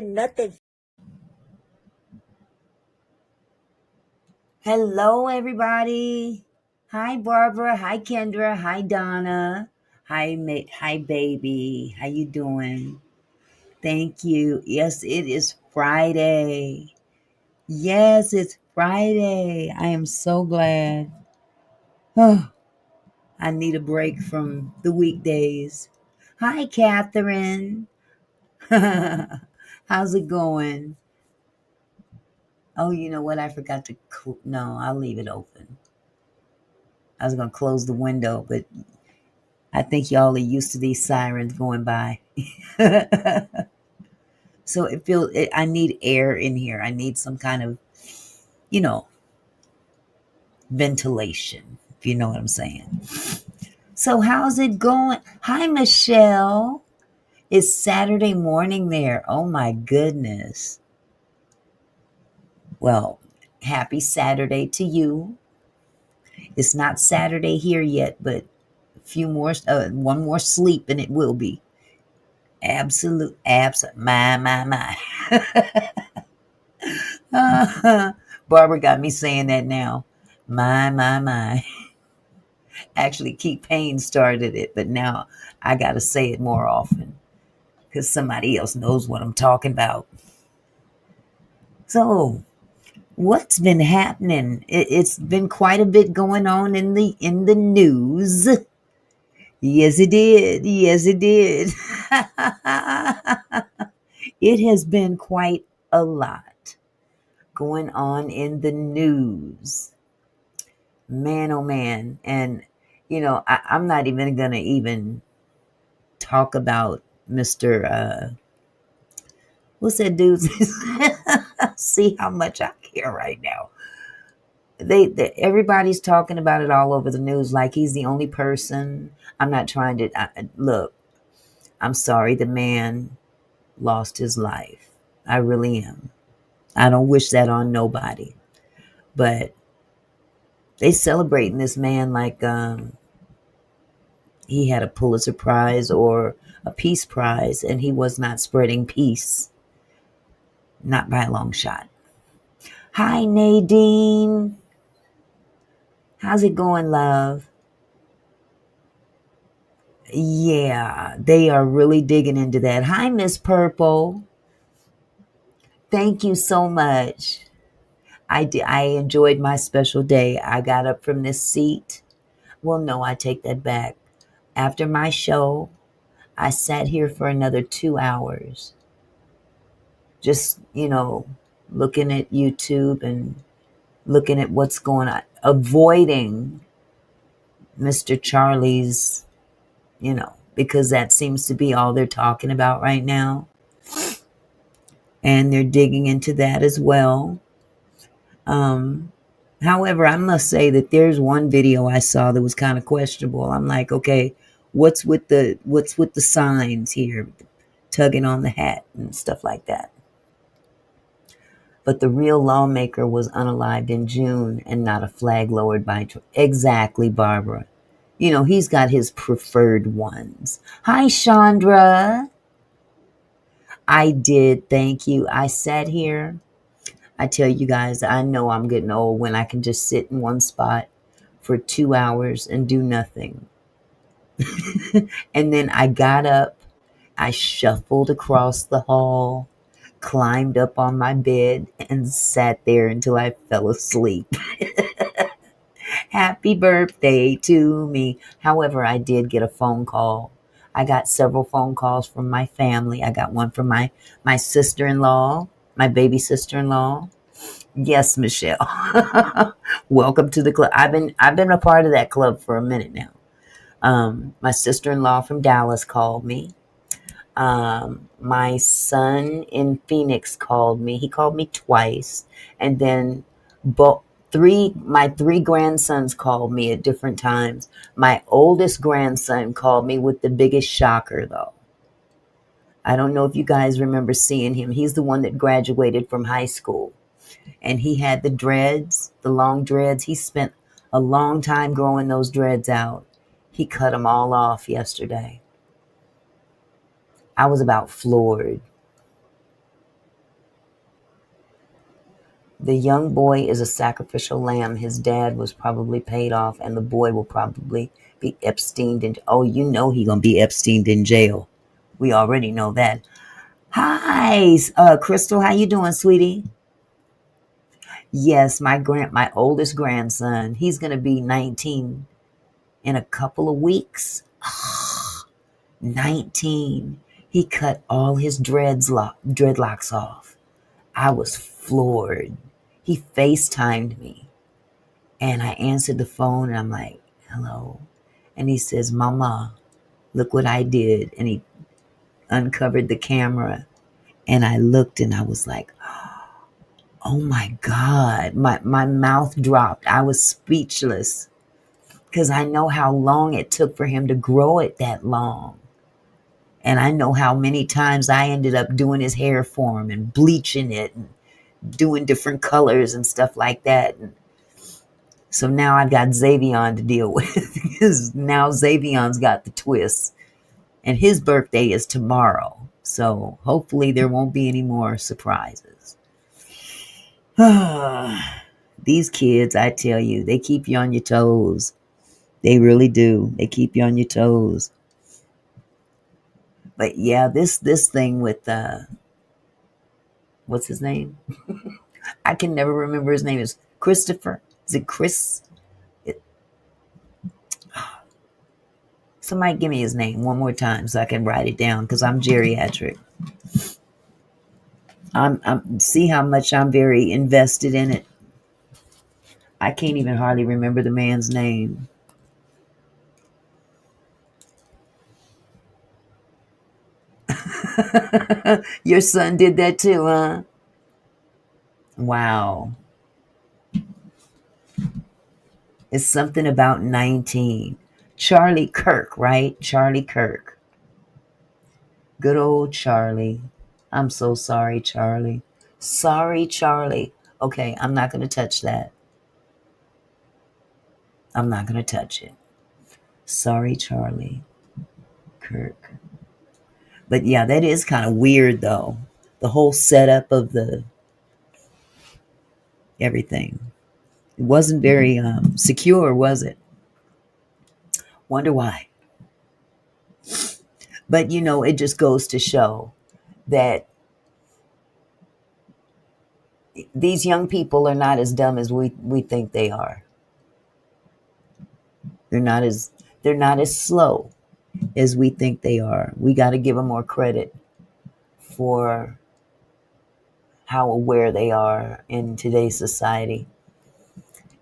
nothing. Hello, everybody. Hi, Barbara. Hi, Kendra. Hi, Donna. Hi, baby. How you doing? Thank you. Yes, it is Friday. Yes, it's Friday. I am so glad. Oh, I need a break from the weekdays. Hi, Catherine. How's it going? Oh, you know what? I forgot to. No, I'll leave it open. I was going to close the window, but I think y'all are used to these sirens going by. So I need air in here. I need some kind of, you know, ventilation, if you know what I'm saying. So how's it going? Hi, Michelle. It's Saturday morning there. Oh my goodness. Well, happy Saturday to you. It's not Saturday here yet, but one more sleep and it will be. My. Barbara got me saying that now. My. Actually, Keith Payne started it, but now I got to say it more often because somebody else knows what I'm talking about. So, what's been happening? It's been quite a bit going on in the news. Yes, it did. Yes, it did. It has been quite a lot going on in the news. Man, oh man. And, I'm not even going to even talk about Mr. What's that dude's See how much I care right now. Everybody's talking about it all over the news like he's the only person. I'm not trying to look. I'm sorry the man lost his life. I really am. I don't wish that on nobody. But they celebrating this man like he had a Pulitzer Prize or a Peace Prize, and he was not spreading peace. Not by a long shot. Hi, Nadine. How's it going, love? Yeah, they are really digging into that. Hi, Miss Purple. Thank you so much. I enjoyed my special day. I got up from this seat. Well, no, I take that back. After my show, I sat here for another 2 hours. Just, looking at YouTube and looking at what's going on, avoiding Mr. Charlie's, because that seems to be all they're talking about right now. And they're digging into that as well. However, I must say that there's one video I saw that was kind of questionable. I'm like, okay, what's with the signs here, tugging on the hat and stuff like that? But the real lawmaker was unalived in June and not a flag lowered by exactly, Barbara. He's got his preferred ones. Hi, Chandra. I did, thank you. I sat here. I tell you guys, I know I'm getting old when I can just sit in one spot for 2 hours and do nothing. And then I got up, I shuffled across the hall, climbed up on my bed, and sat there until I fell asleep. Happy birthday to me. However, I did get a phone call. I got several phone calls from my family. I got one from my sister-in-law, my baby sister-in-law. Yes, Michelle. Welcome to the club. I've been a part of that club for a minute now. My sister-in-law from Dallas called me. My son in Phoenix called me. He called me twice, and then my three grandsons called me at different times. My oldest grandson called me with the biggest shocker, though. I don't know if you guys remember seeing him. He's the one that graduated from high school, and he had the dreads, the long dreads. He spent a long time growing those dreads out. He cut them all off yesterday. I was about floored. The young boy is a sacrificial lamb. His dad was probably paid off, and the boy will probably be Epsteined in. Oh, you know he gonna be Epsteined in jail. We already know that. Hi, Crystal. How you doing, sweetie? Yes, my oldest grandson. He's gonna be 19 in a couple of weeks. 19. He cut all his dreadlocks off. I was floored. He FaceTimed me. And I answered the phone and I'm like, hello. And he says, Mama, look what I did. And he uncovered the camera. And I looked and I was like, oh my God. My mouth dropped. I was speechless because I know how long it took for him to grow it that long. And I know how many times I ended up doing his hair for him and bleaching it and doing different colors and stuff like that. And so now I got Xavion to deal with because now Xavion's got the twist. And his birthday is tomorrow. So hopefully there won't be any more surprises. These kids, I tell you, they keep you on your toes. They really do. They keep you on your toes. But yeah, this thing with what's his name? I can never remember his name. Is Christopher? Is it Chris? Somebody give me his name one more time so I can write it down because I'm geriatric. I'm see how much I'm very invested in it. I can't even hardly remember the man's name. Your son did that too, huh? Wow. It's something about 19. Charlie Kirk, right? Charlie Kirk. Good old Charlie. I'm so sorry, Charlie. Sorry, Charlie. Okay, I'm not going to touch that. I'm not going to touch it. Sorry, Charlie Kirk. But yeah, that is kind of weird, though. The whole setup of the everything. It wasn't very secure, was it? Wonder why. But you know, it just goes to show that these young people are not as dumb as we think they are. They're not as slow as we think they are. We got to give them more credit for how aware they are in today's society.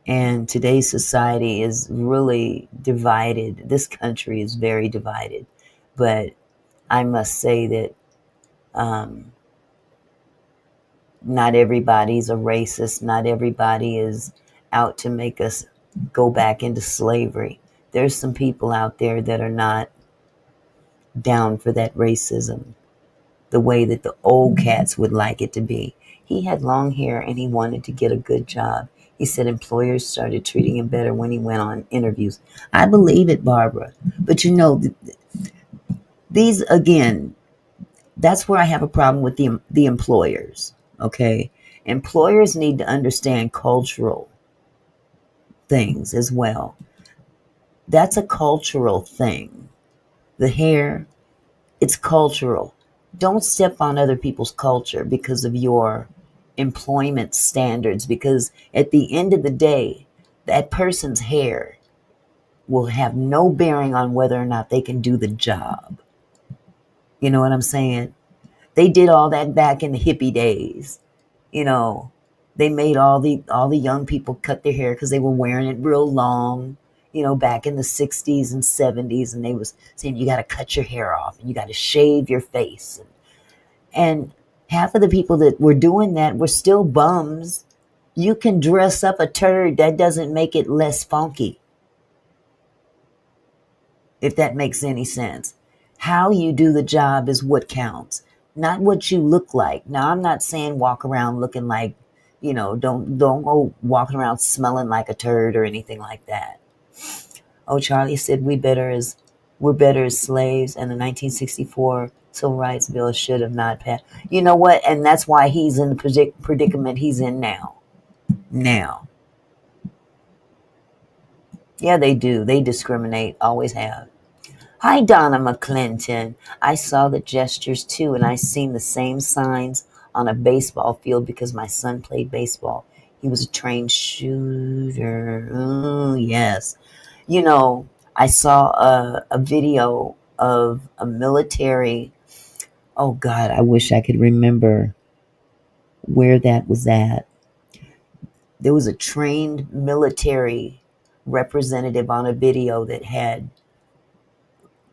And today's society is really divided. This country is very divided. But I must say that not everybody's a racist. Not everybody is out to make us go back into slavery. There's some people out there that are not down for that racism the way that the old cats would like it to be. He had long hair and he wanted to get a good job. He said employers started treating him better when he went on interviews. I believe it, Barbara. But you know, these, again, that's where I have a problem with the employers, okay? Employers need to understand cultural things as well. That's a cultural thing. The hair, it's cultural. Don't step on other people's culture because of your employment standards, because at the end of the day, that person's hair will have no bearing on whether or not they can do the job. You know what I'm saying? They did all that back in the hippie days. You know, they made all the young people cut their hair because they were wearing it real long, you know, back in the 60s and 70s. And they was saying, you got to cut your hair off and you got to shave your face. And half of the people that were doing that were still bums. You can dress up a turd. That doesn't make it less funky. If that makes any sense. How you do the job is what counts, not what you look like. Now, I'm not saying walk around looking like, you know, don't go walking around smelling like a turd or anything like that. Oh, Charlie said we're better as slaves, and the 1964 Civil Rights Bill should have not passed. You know what? And that's why he's in the predicament he's in now. Now, yeah, they do. They discriminate, always have. Hi, Donna McClinton. I saw the gestures too, and I seen the same signs on a baseball field because my son played baseball. He was a trained shooter. Oh, yes. You know, I saw a video of a military. Oh, God, I wish I could remember where that was at. There was a trained military representative on a video that had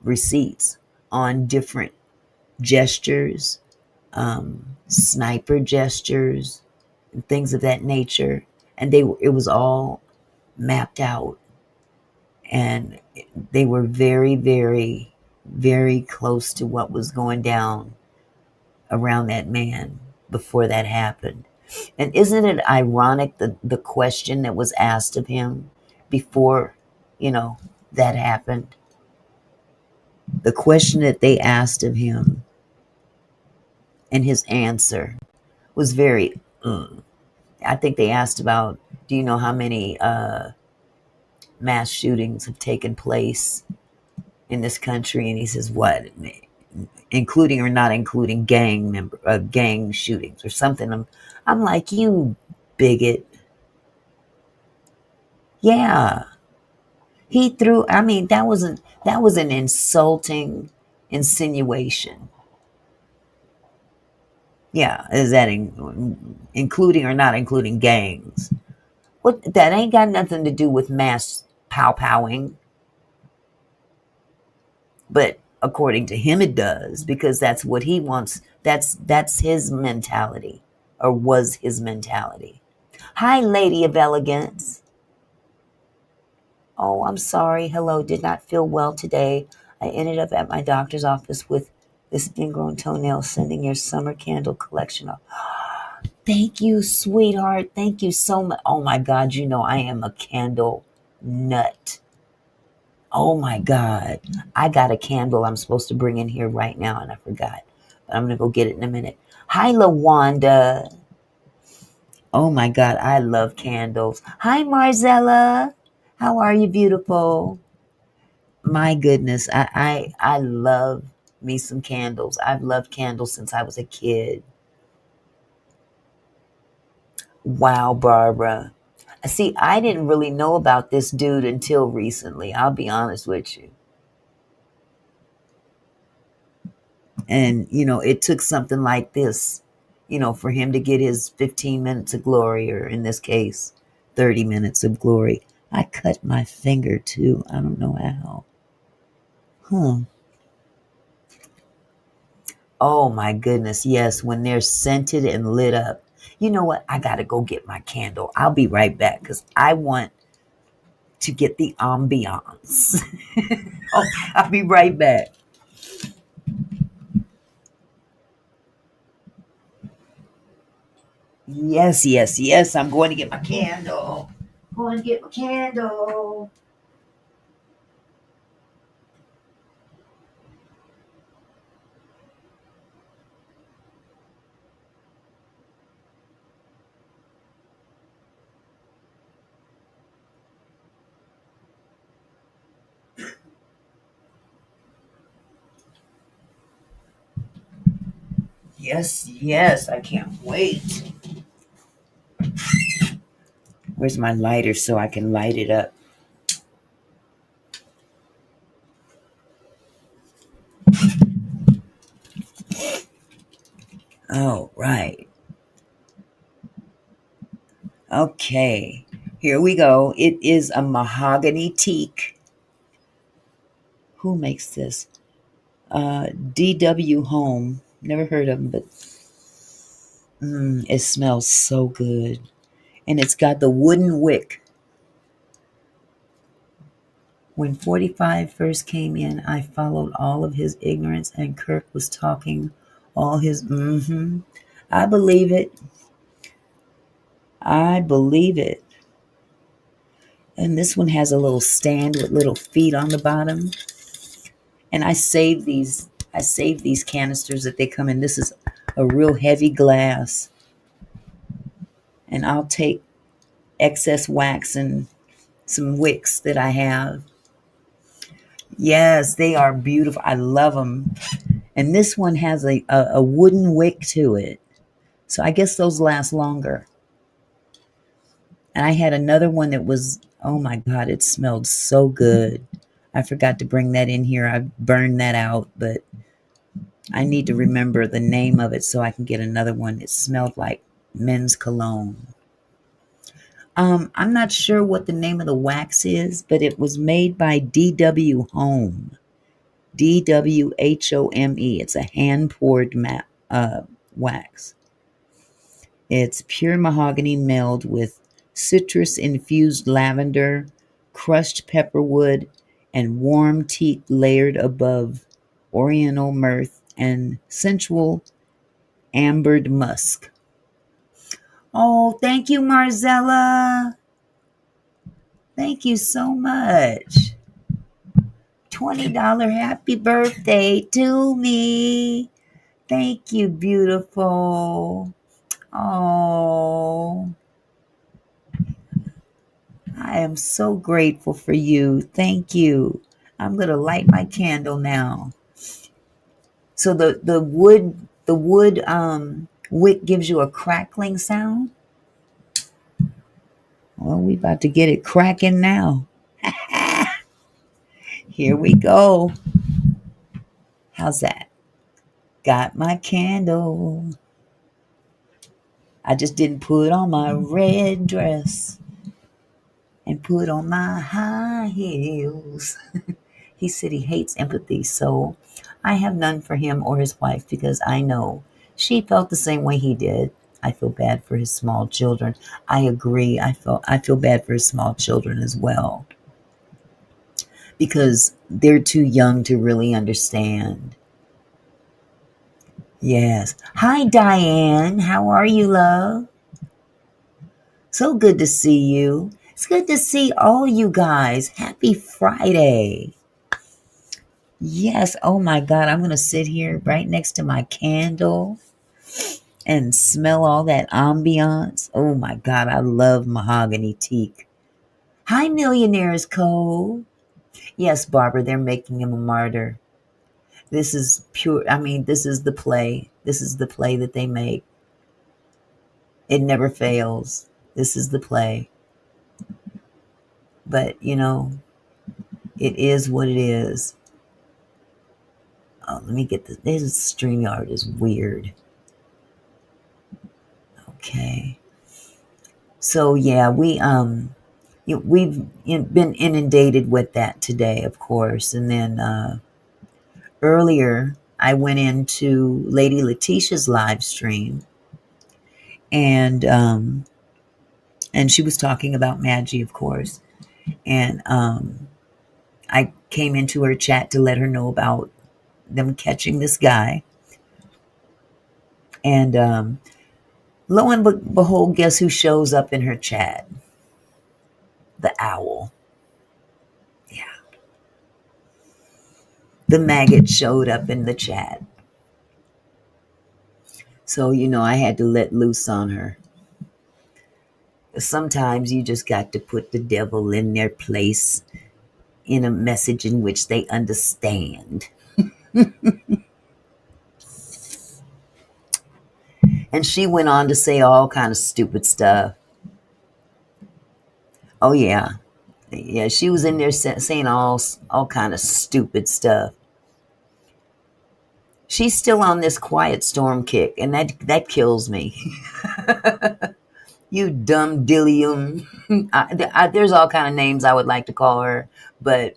receipts on different gestures, sniper gestures, and things of that nature. And it was all mapped out, and they were very, very, very close to what was going down around that man before that happened. And isn't it ironic the question that was asked of him before, you know, that happened? The question that they asked of him and his answer was very, I think they asked about, do you know how many mass shootings have taken place in this country? And he says, what? Including or not including gang shootings or something. I'm like, you bigot. Yeah. He threw, I mean, that was an insulting insinuation. Yeah. Is that including or not including gangs? What, that ain't got nothing to do with mass pow-powing. But according to him, it does, because that's what he wants. That's his mentality, or was his mentality. Hi, Lady of Elegance. Oh, I'm sorry. Hello, did not feel well today. I ended up at my doctor's office with this ingrown toenail, sending your summer candle collection off. Thank you, sweetheart. Thank you so much. Oh my God, you know I am a candle nut. Oh my God. I got a candle I'm supposed to bring in here right now and I forgot. But I'm going to go get it in a minute. Hi, LaWanda. Oh my God. I love candles. Hi, Marzella. How are you, beautiful? My goodness. I love me some candles. I've loved candles since I was a kid. Wow, Barbara. See, I didn't really know about this dude until recently. I'll be honest with you. And, it took something like this, for him to get his 15 minutes of glory, or in this case, 30 minutes of glory. I cut my finger too. I don't know how. Huh. Oh my goodness. Yes, when they're scented and lit up. You know what? I got to go get my candle. I'll be right back because I want to get the ambiance. Oh, I'll be right back. Yes, yes, yes. I'm going to get my candle. Going to get my candle. Yes, yes. I can't wait. Where's my lighter so I can light it up? Oh, right. Okay. Here we go. It is a mahogany teak. Who makes this? DW Home. Never heard of them, but it smells so good. And it's got the wooden wick. When 45 first came in, I followed all of his ignorance, and Kirk was talking all his. I believe it. I believe it. And this one has a little stand with little feet on the bottom. And I save these. I save these canisters that they come in. This is a real heavy glass. And I'll take excess wax and some wicks that I have. Yes, they are beautiful. I love them. And this one has a wooden wick to it. So I guess those last longer. And I had another one that was, oh my God, it smelled so good. I forgot to bring that in here. I burned that out, but I need to remember the name of it so I can get another one. It smelled like men's cologne. I'm not sure what the name of the wax is, but it was made by DW Home. DWHOME. It's a hand poured wax. It's pure mahogany milled with citrus infused lavender, crushed pepperwood, and warm teak layered above oriental myrrh and sensual ambered musk. Oh, thank you, Marzella. Thank you so much. $20 happy birthday to me. Thank you, beautiful. Oh, I am so grateful for you. Thank you. I'm going to light my candle now. So the wood wick gives you a crackling sound. Well, we about to get it cracking now. Here we go. How's that? Got my candle. I just didn't put on my red dress and put on my high heels. He said he hates empathy, so I have none for him or his wife because I know she felt the same way he did. I feel bad for his small children. I agree. I feel bad for his small children as well because they're too young to really understand. Yes. Hi, Diane. How are you, love? So good to see you. It's good to see all you guys. Happy Friday. Yes. Oh my God. I'm going to sit here right next to my candle and smell all that ambiance. Oh my God. I love mahogany teak. Hi, Millionaires Cove. Yes, Barbara, they're making him a martyr. This is pure. I mean, this is the play. This is the play that they make. It never fails. This is the play. But, it is what it is. Oh, let me get this. This StreamYard is weird. Okay. So yeah, we've been inundated with that today, of course. And then earlier I went into Lady Letitia's live stream and she was talking about Maggie, of course. And I came into her chat to let her know about them catching this guy. And lo and behold, guess who shows up in her chat? The owl. Yeah. The maggot showed up in the chat. So, I had to let loose on her. Sometimes you just got to put the devil in their place in a message in which they understand. And she went on to say all kind of stupid stuff. Oh yeah. Yeah, she was in there saying all kind of stupid stuff. She's still on this quiet storm kick, and that kills me. You dumb dillium. There's all kind of names I would like to call her, but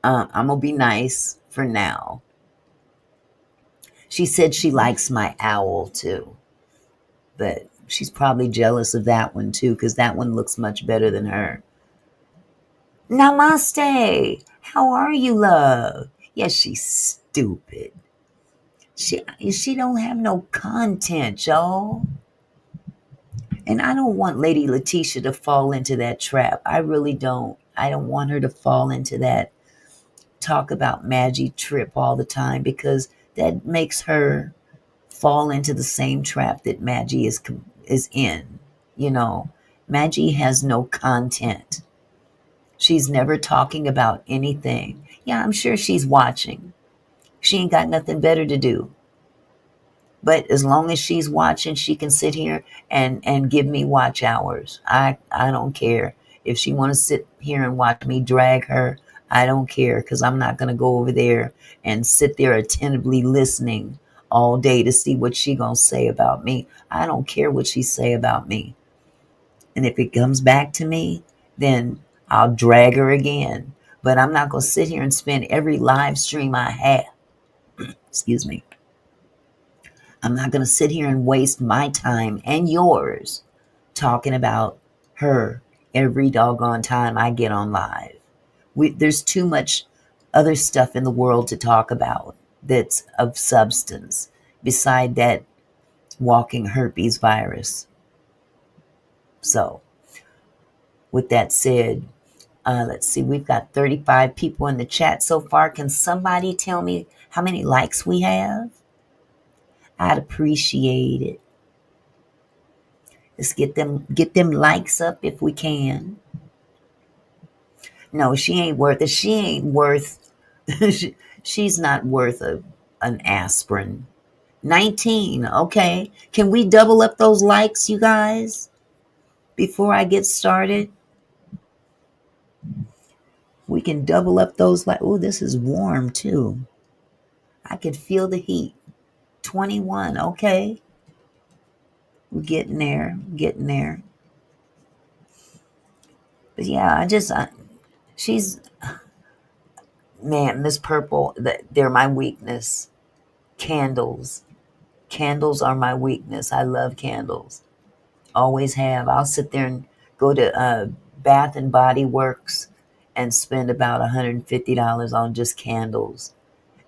I'm gonna be nice for now. She said she likes my owl too, but she's probably jealous of that one too, because that one looks much better than her. Namaste. How are you, love? Yes, she's stupid. She don't have no content, y'all. And I don't want Lady Letitia to fall into that trap. I really don't. I don't want her to fall into that talk about Maggie trip all the time, because that makes her fall into the same trap that Maggie is in. Maggie has no content. She's never talking about anything. Yeah, I'm sure she's watching. She ain't got nothing better to do. But as long as she's watching, she can sit here and give me watch hours. I don't care. If she want to sit here and watch me drag her, I don't care, because I'm not going to go over there and sit there attentively listening all day to see what she going to say about me. I don't care what she say about me. And if it comes back to me, then I'll drag her again. But I'm not going to sit here and spend every live stream I have. Excuse me. I'm not going to sit here and waste my time and yours talking about her every doggone time I get on live. There's too much other stuff in the world to talk about that's of substance beside that walking herpes virus. So, with that said, let's see, we've got 35 people in the chat so far. Can somebody tell me how many likes we have? I'd appreciate it. Let's get them likes up if we can. No, she ain't worth it. She ain't worth she's not worth an aspirin. 19. Okay. Can we double up those likes, you guys? Before I get started? We can double up those likes. Oh, this is warm too. I could feel the heat. 21. Okay. We're getting there. Getting there. But yeah, she's, man, Miss Purple, they're my weakness. Candles. Candles are my weakness. I love candles. Always have. I'll sit there and go to Bath and Body Works and spend about $150 on just candles.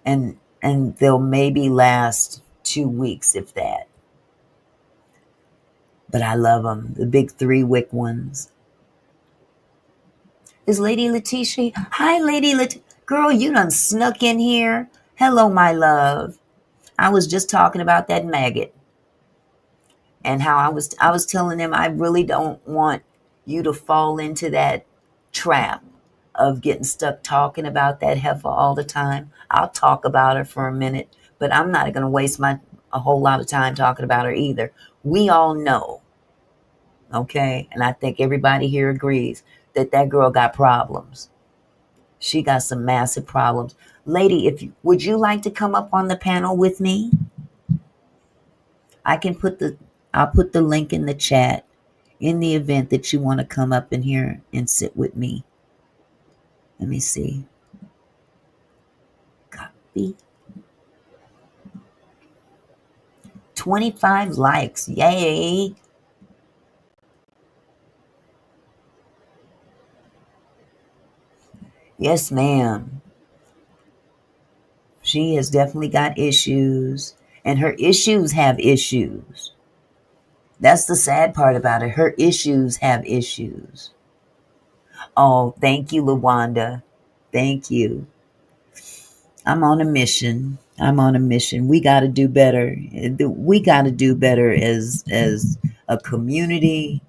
And they'll maybe last 2 weeks, if that. But I love them. The big 3-wick ones. Is Lady Letitia? Hi, Lady Letitia. Girl, you done snuck in here. Hello, my love. I was just talking about that maggot. And how I was telling them I really don't want you to fall into that trap of getting stuck talking about that heifer all the time. I'll talk about her for a minute, but I'm not going to waste a whole lot of time talking about her either. We all know, okay, and I think everybody here agrees that girl got problems. She got some massive problems. Lady, would you like to come up on the panel with me? I'll put the link in the chat in the event that you want to come up in here and sit with me. Let me see. Copy. 25 likes. Yay. Yes, ma'am. She has definitely got issues, and her issues have issues. That's the sad part about it. Her issues have issues. Oh, thank you, Lawanda. Thank you. I'm on a mission. I'm on a mission. We got to do better. We got to do better as a community.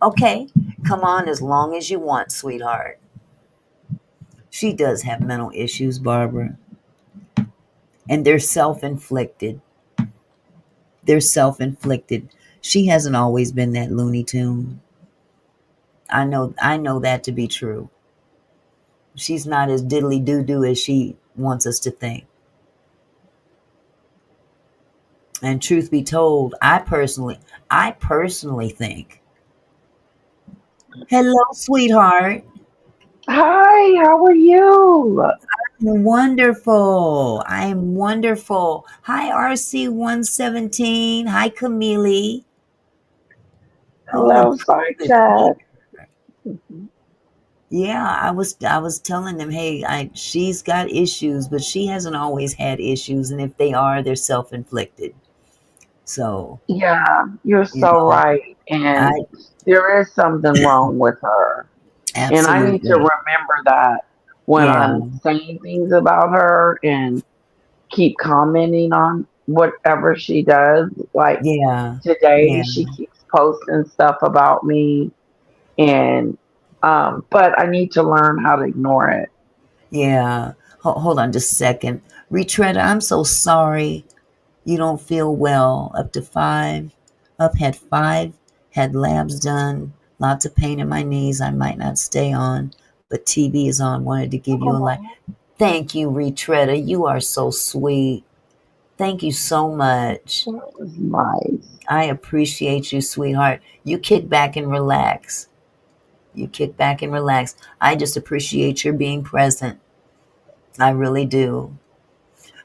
Okay, come on as long as you want, sweetheart. She does have mental issues, Barbara. And they're self-inflicted. They're self-inflicted. She hasn't always been that Looney Tune. I know that to be true. She's not as diddly doo-doo as she wants us to think. And truth be told, I personally think. Hello, sweetheart. Hi, how are you? Wonderful. I am wonderful. Hi, RC117. Hi, Camille. Oh, Hello, Side the Chat. yeah, I was telling them, hey, she's got issues, but she hasn't always had issues, and if they are, they're self-inflicted. So, Yeah, you're you so know, right. I And there is something wrong with her. And I need to absolutely, remember that when yeah, I'm saying things about her and keep commenting on whatever she does. Like yeah, today, yeah, she keeps posting stuff about me, and but I need to learn how to ignore it. Yeah. Hold on just a second. Retreader, I'm so sorry you don't feel well. Up to five. Up had five. Had labs done. Lots of pain in my knees. I might not stay on, but TV is on. Wanted to give you a like. Oh, Thank you, Retreader. You are so sweet. Thank you so much. that was nice. I appreciate you, sweetheart. You kick back and relax. You kick back and relax. I just appreciate your being present. I really do.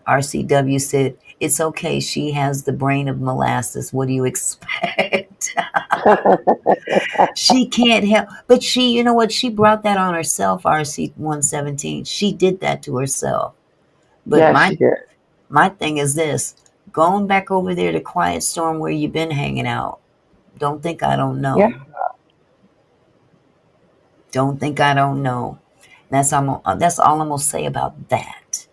RCW said, it's okay. She has the brain of molasses. What do you expect? She can't help. But she, you know what? She brought that on herself, RC 117. She did that to herself. But Yes, she did. my thing is this, going back over there to Quiet Storm where you've been hanging out. Don't think I don't Yeah. know. Don't think I don't know. That's all I'm gonna say about that.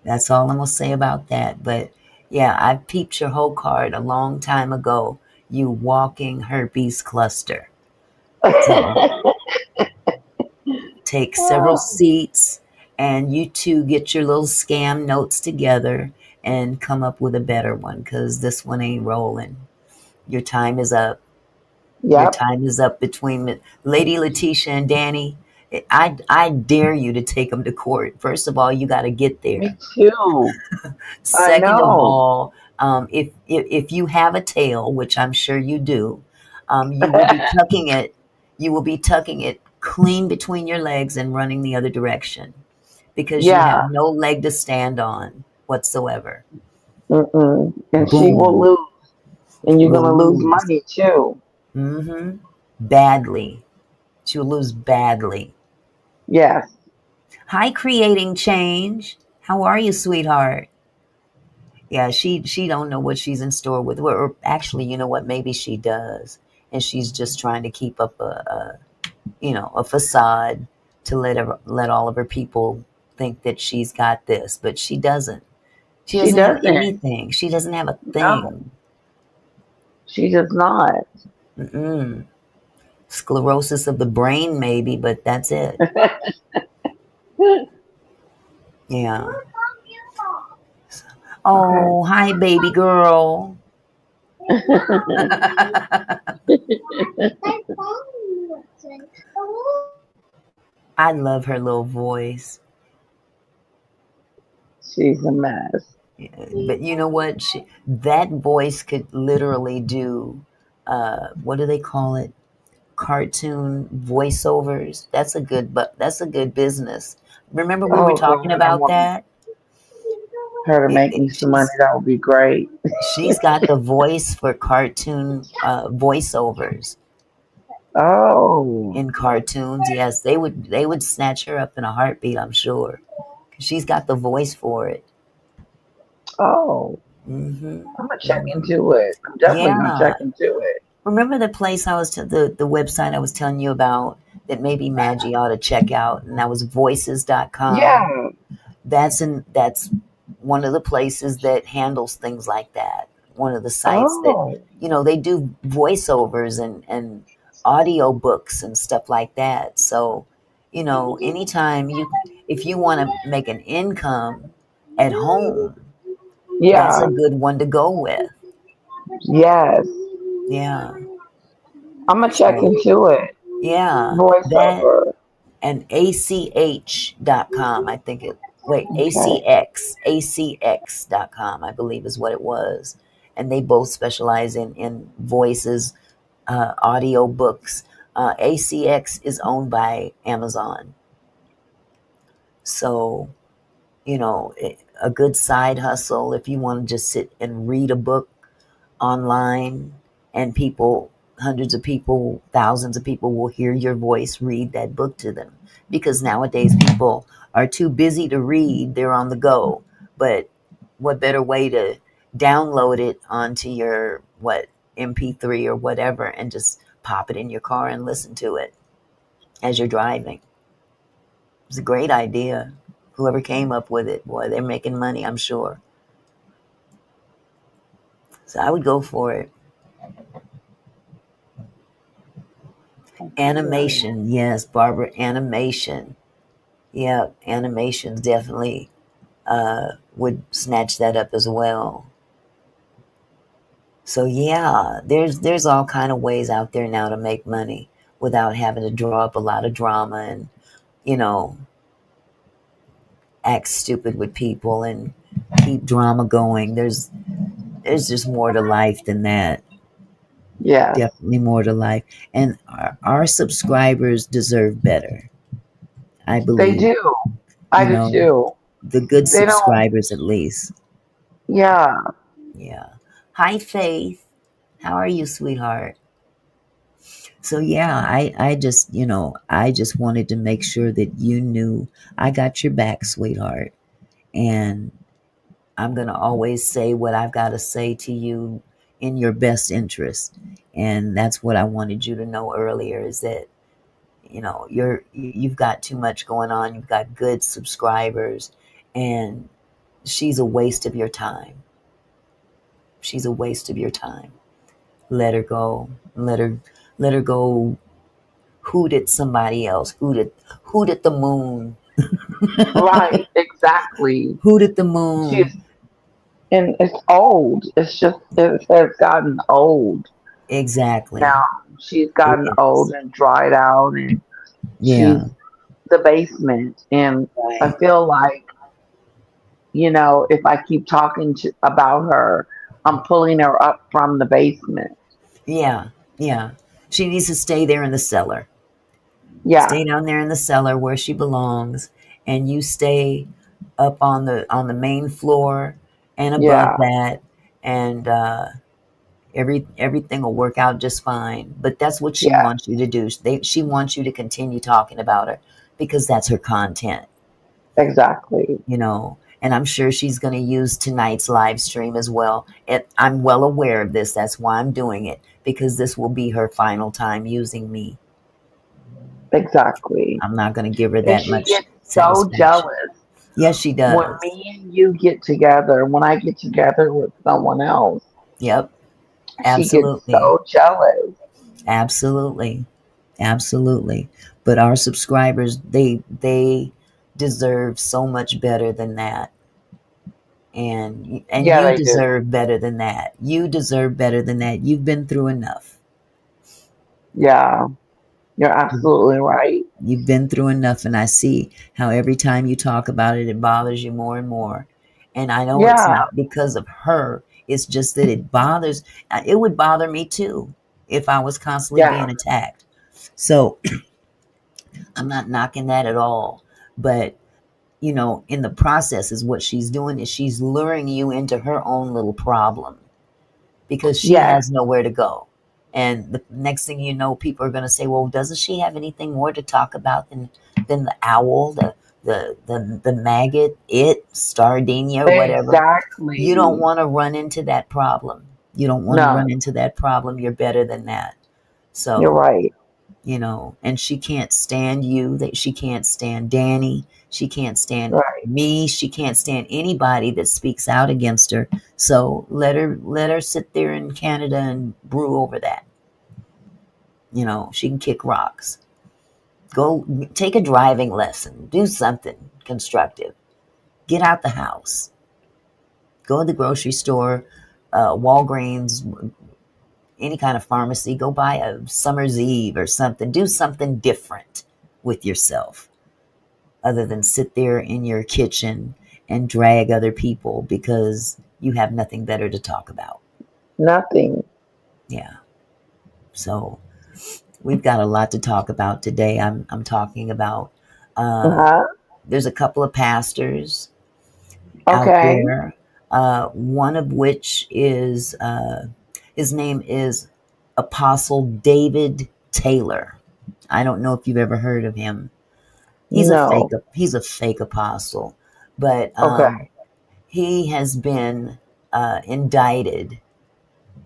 That's all I'm gonna say about that. But yeah, I peeped your whole card a long time ago. You walking herpes cluster. So take several seats, and you two get your little scam notes together and come up with a better one because this one ain't rolling. Your time is up. Your Yep. time is up between Lady Letitia and Danny. I dare you to take them to court. First of all, you got to get Me there. too. I Second of know. all, if you have a tail, which I'm sure you do, you will be tucking it. You will be tucking it clean between your legs and running the other direction because you have Yeah. no leg to stand on whatsoever. Mm-mm. And she will Boom, lose, and you're will gonna lose lose. money too. Hmm. Badly. She'll lose badly. Yes. Hi, creating change. How are you, sweetheart? Yeah, she don't know what she's in store with. Or actually, you know what? Maybe she does, and she's just trying to keep up a facade to let all of her people think that she's got this, but she doesn't. She She doesn't have doesn't. anything. She doesn't have a No, thing. she does not. Mm-mm. Sclerosis of the brain, maybe, but that's it. Yeah. Okay. Oh, hi, baby girl. I love her little voice. She's a mess. But you know what? That voice could literally do, what do they call it? Cartoon voiceovers. That's a good business. Remember we were Oh talking God, I about want that? her to It, make it, me some money. she's That would be great. she's got the voice for cartoon voiceovers Oh, in cartoons. Yes, they would snatch her up in a heartbeat. I'm sure. 'Cause she's got the voice for it. oh, Hmm. I'm gonna check Hmm. into it. I'm definitely gonna check Yeah. into it. Remember the place the website I was telling you about that maybe Maggie ought to check out, and that was voices.com. Yeah. That's one of the places that handles things like that. One of the sites that Oh, they do voiceovers and audio books and stuff like that. So, anytime if you want to make an income at home, that's a yeah. good one to go with. Yes. Yeah. I'm gonna check So, into it. yeah, that Voiceover. and ach.com, I think it, wait, Okay. acx.com, I believe is what it was. And they both specialize in voices, audio books. ACX is owned by Amazon. So, a good side hustle if you want to just sit and read a book online, and hundreds of people, thousands of people will hear your voice read that book to them, because nowadays people are too busy to read, they're on the go. But what better way to download it onto your MP3 or whatever, and just pop it in your car and listen to it as you're driving. It's a great idea. Whoever came up with it, boy, they're making money, I'm sure. So I would go for it. Good. Animation, yes, Barbara, animation. Yeah, animations definitely would snatch that up as well. So yeah, there's all kind of ways out there now to make money without having to draw up a lot of drama and you know act stupid with people and keep drama going. There's just more to life than that. Yes, Definitely more to life, and our subscribers deserve better. I they believe, do. I you do know, too. the good They don't. subscribers at least. Yeah, Yeah. Hi, Faith. How are you, sweetheart? So yeah, I just, I just wanted to make sure that you knew I got your back, sweetheart. And I'm going to always say what I've got to say to you in your best interest. And that's what I wanted you to know earlier is that, you've got too much going on. You've got good subscribers and she's a waste of your time. She's a waste of your time. Let her go. Let her go hoot at somebody else. Hoot at the moon. right. Exactly. Hoot at the She's moon. and it's old. It's just it has gotten old now. Exactly. She's It gotten old is. and dried out, and she's Yeah. the basement. And I Right. feel like if I keep talking about her, I'm pulling her up from the basement. Yeah. Yeah. She needs to stay there in the cellar. Yeah, Stay down there in the cellar where she belongs, and you stay up on the main floor and above yeah, that, and everything will work out just fine. But that's what she yeah, wants you to do. She wants you to continue talking about her because that's her content, exactly. and I'm sure she's going to use tonight's live stream as well. I'm well aware of this. That's why I'm doing it because this will be her final time using me. Exactly. I'm not going to give her And that she much gets so satisfaction. jealous Yes, she when does. me and you get together, when I get together with someone else. Yep, She gets absolutely. so jealous. Absolutely. Absolutely. But our subscribers, they deserve so much better than that. And Yeah, you they do. deserve better than that. You deserve better than that. You've been through enough. Yeah, you're absolutely right. You've been through enough, and I see how every time you talk about it, it bothers you more and more. And I know it's Yeah, not because of her, it's just that it would bother me too if I was constantly yeah, being attacked. So I'm not knocking that at all. But, in the process, is what she's doing is she's luring you into her own little problem because she yes, has nowhere to go. And the next thing you know, people are going to say, "Well, doesn't she have anything more to talk about than the owl, the maggot, Stardinia, or whatever?" You don't exactly. want to run into that problem. You don't want to No, run into that problem. You're better than that. you're So, right. and she can't stand you. That she can't stand Danny. She can't stand Right. me. She can't stand anybody that speaks out against her. So let her sit there in Canada and brew over that. She can kick rocks. Go take a driving lesson. Do something constructive. Get out the house. Go to the grocery store, Walgreens, any kind of pharmacy. Go buy a summer's eve or something. Do something different with yourself other than sit there in your kitchen and drag other people because you have nothing better to talk about. Nothing. Yeah. So we've got a lot to talk about today. I'm talking about uh, Uh-huh. there's a couple of pastors out Okay. there, one of which is his name is Apostle David Taylor. I don't know if you've ever heard of him. No. He's a fake apostle, but Okay. he has been indicted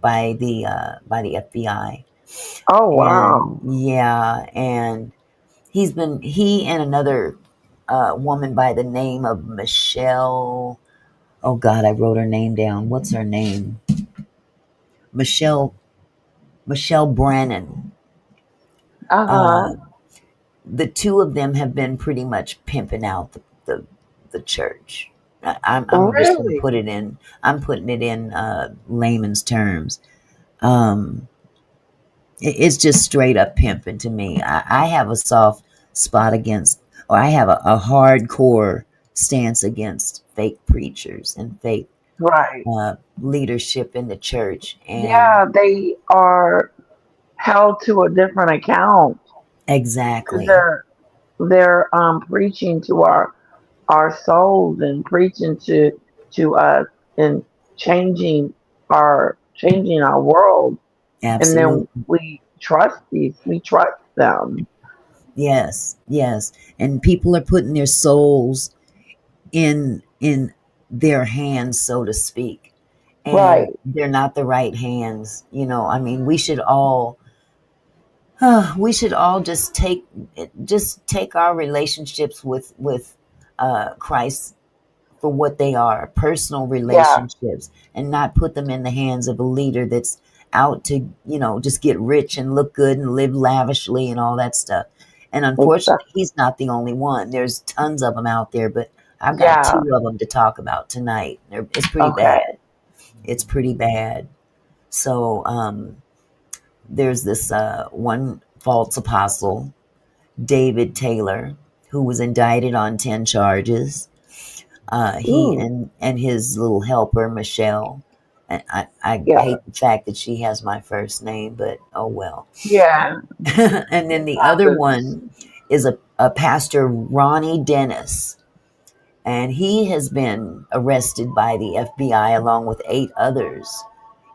by the FBI, Oh, and wow. yeah, and he and another woman by the name of Michelle. Oh God, I wrote her name down. What's her name? Michelle Michelle Brannon. Uh-huh. The two of them have been pretty much pimping out the church. I'm just going to Really? put it in. I'm putting it in layman's terms. Um, it's just straight up pimping to me. I have a soft spot against, or I have a hardcore stance against fake preachers and fake Right. leadership in the church. And Yeah, they are held to a different account. exactly, They're preaching to our souls and preaching to us and changing our world. And then absolutely. we trust them. Yes, yes. And people are putting their souls in their hands, so to speak. And Right. they're not the right hands. I mean, we should all just take our relationships with Christ for what they are, personal Yeah, relationships, and not put them in the hands of a leader that's out to, just get rich and look good and live lavishly and all that stuff. And unfortunately, exactly. he's not the only one. There's tons of them out there, but I've got Yeah. two of them to talk about tonight. It's pretty Okay. bad. It's pretty bad. So there's this one false apostle, David Taylor, who was indicted on 10 charges. He Ooh. and his little helper Michelle. And I Yeah. hate the fact that she has my first name, but oh well. Yeah. And then It the other happens. one is a pastor, Ronnie Denis, and he has been arrested by the FBI along with 8 others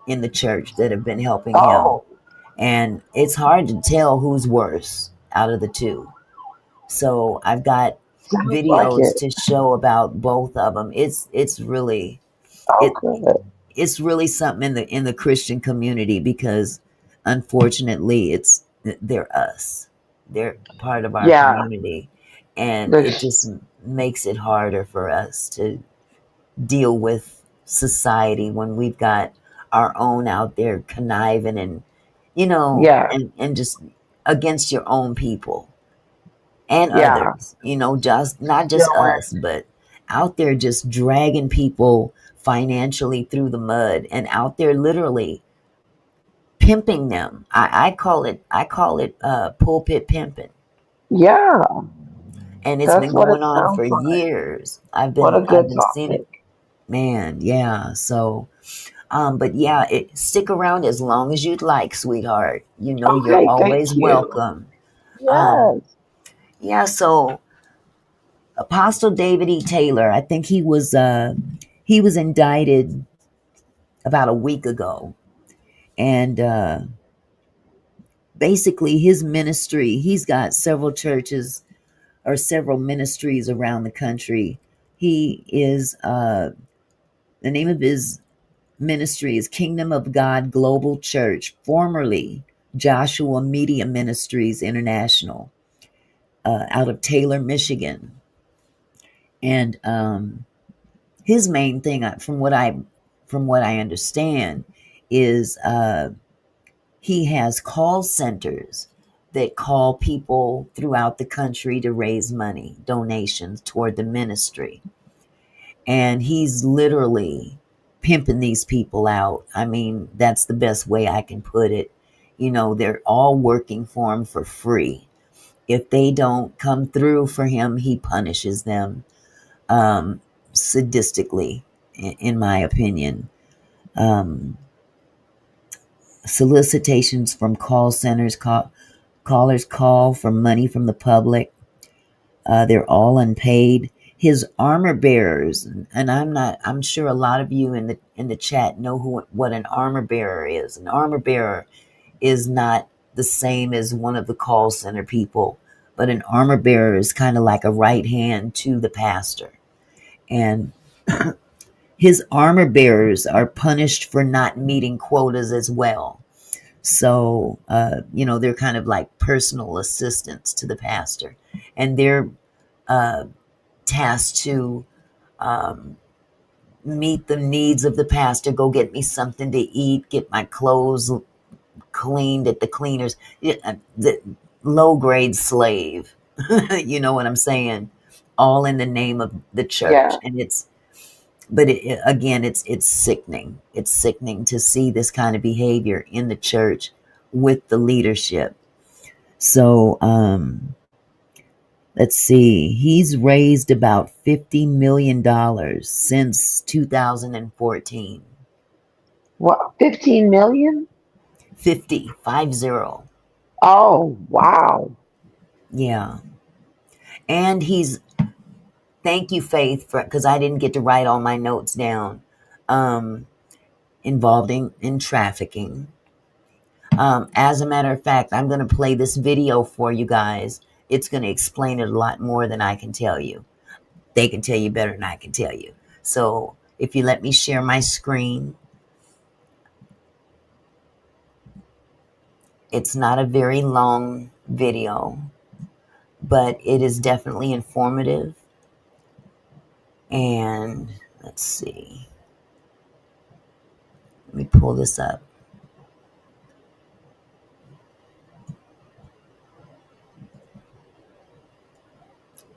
in the church that have been helping him. Oh, And it's hard to tell who's worse out of the two. So I've got sounds like videos it. to show about both of them. It's really Oh, it good. it's really something in the Christian community because unfortunately they're us. They're a part of our Yeah. community, and it There's, just makes it harder for us to deal with society when we've got our own out there conniving and yeah. and just against your own people and Yeah. others, just not just Doing. us, but out there just dragging people financially through the mud and out there literally pimping them. I call it pulpit pimping. Yeah. And it's That's been what it going on for sounds like. years. I've What a been I've good been seeing it. topic. Man, yeah. So but yeah, stick around as long as you'd like, sweetheart. You're Okay, always thank you. welcome. Um Yes. yeah, so Apostle David E. Taylor, I think he was indicted about a week ago, and basically his ministry. He's got several churches or several ministries around the country. He is the name of his ministry is Kingdom of God Global Church, formerly Joshua Media Ministries International, out of Taylor, Michigan, and his main thing, from what I understand, is he has call centers that call people throughout the country to raise money, donations toward the ministry, and he's literally pimping these people out. I mean, that's the best way I can put it. They're all working for him for free. If they don't come through for him, he punishes them um, sadistically, in my opinion. Um, Solicitations from call centers, callers call for money from the public. They're all unpaid. His armor bearers, and I'm sure a lot of you in the chat know what an armor bearer is. An armor bearer is not the same as one of the call center people, but an armor bearer is kind of like a right hand to the pastor. And his armor bearers are punished for not meeting quotas as well. So, they're kind of like personal assistants to the pastor. And they're uh, tasked to meet the needs of the pastor, go get me something to eat, get my clothes cleaned at the cleaners. The low grade slave. You know what I'm saying? All in the name of the church. Yeah. And but again, it's sickening. It's sickening to see this kind of behavior in the church with the leadership. So, let's see. He's raised about $50 million since 2014. What, 15 million? 50. Oh, wow. Yeah. And he's, thank you, Faith, for, because I didn't get to write all my notes down, um, involved in trafficking. As a matter of fact, I'm going to play this video for you guys. It's going to explain it a lot more than I can tell you. They can tell you better than I can tell you. So if you let me share my screen, it's not a very long video, but it is definitely informative. And let's see. Let me pull this up.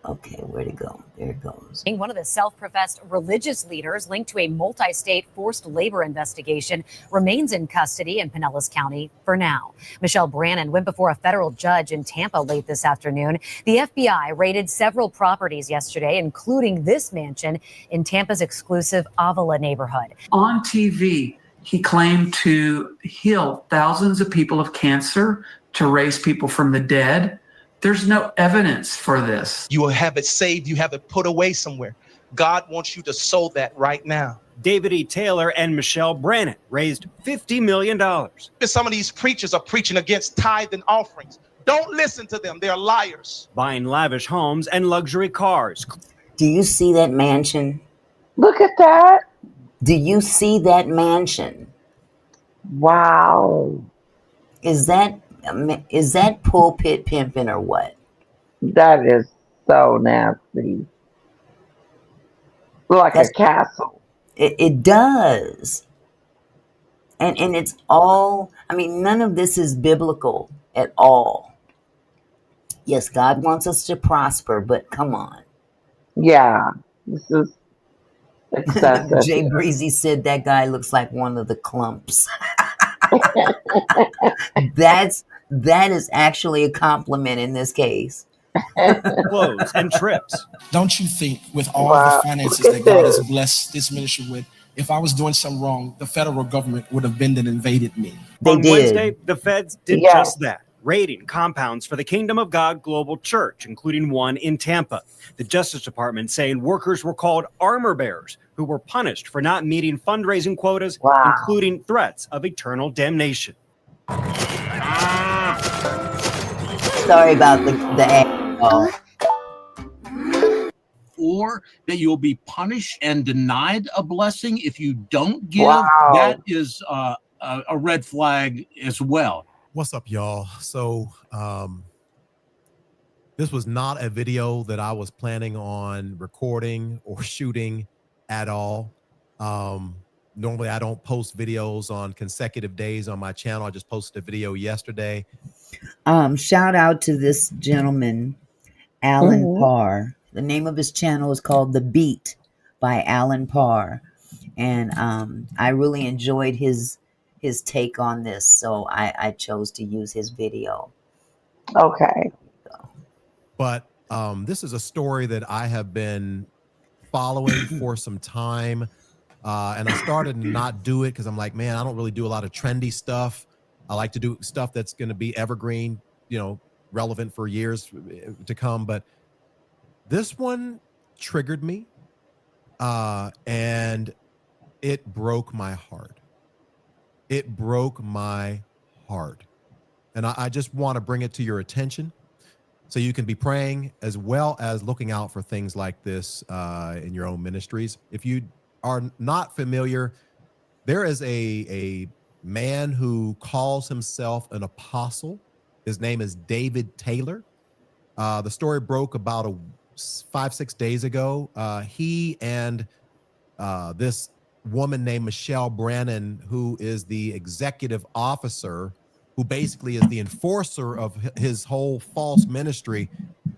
Okay, where'd it go? There it goes. One of the self-professed religious leaders linked to a multi-state forced labor investigation remains in custody in Pinellas County for now. Michelle Brannon went before a federal judge in Tampa late this afternoon. The FBI raided several properties yesterday, including this mansion in Tampa's exclusive Avila neighborhood. On TV, he claimed to heal thousands of people of cancer, to raise people from the dead. There's no evidence for this. You will have it saved. You have it put away somewhere. God wants you to sow that right now. David E. Taylor and Michelle Brannon raised $50 million. Some of these preachers are preaching against tithe and offerings. Don't listen to them. They're liars. Buying lavish homes and luxury cars. Do you see that mansion? Look at that. Do you see that mansion? Wow. Is that pulpit pimping or what? That is so nasty. Like a castle. It does. And it's all, I mean, none of this is biblical at all. Yes, God wants us to prosper, but come on. Yeah. This is excessive. Jay Breezy said that guy looks like one of the clumps. That is actually a compliment in this case. Clothes and trips. Don't you think with all the finances that God has blessed this ministry with, if I was doing something wrong, the federal government would have been and invaded me? On Wednesday, the feds did just that, raiding compounds for the Kingdom of God Global Church, including one in Tampa. The Justice Department saying workers were called armor bearers who were punished for not meeting fundraising quotas, including threats of eternal damnation. Sorry about the angle. Or that you'll be punished and denied a blessing if you don't give. That is a red flag as well. What's up, y'all? So this was not a video that I was planning on recording or shooting at all. Normally I don't post videos on consecutive days on my channel. I just posted a video yesterday. Shout out to this gentleman, Alan Parr. The name of his channel is called The Beat by Alan Parr. And I really enjoyed his take on this, so I chose to use his video. Okay. But this is a story that I have been following for some time. And I started to not do it because I'm like, man, I don't really do a lot of trendy stuff. I like to do stuff that's going to be evergreen, you know, relevant for years to come. But this one triggered me, and it broke my heart. It broke my heart. And I just want to bring it to your attention so you can be praying as well as looking out for things like this in your own ministries. If you are not familiar, there is a man who calls himself an apostle. His name is David Taylor. The story broke about 5-6 days ago. He and this woman named Michelle Brannon, who is the executive officer, who basically is the enforcer of his whole false ministry.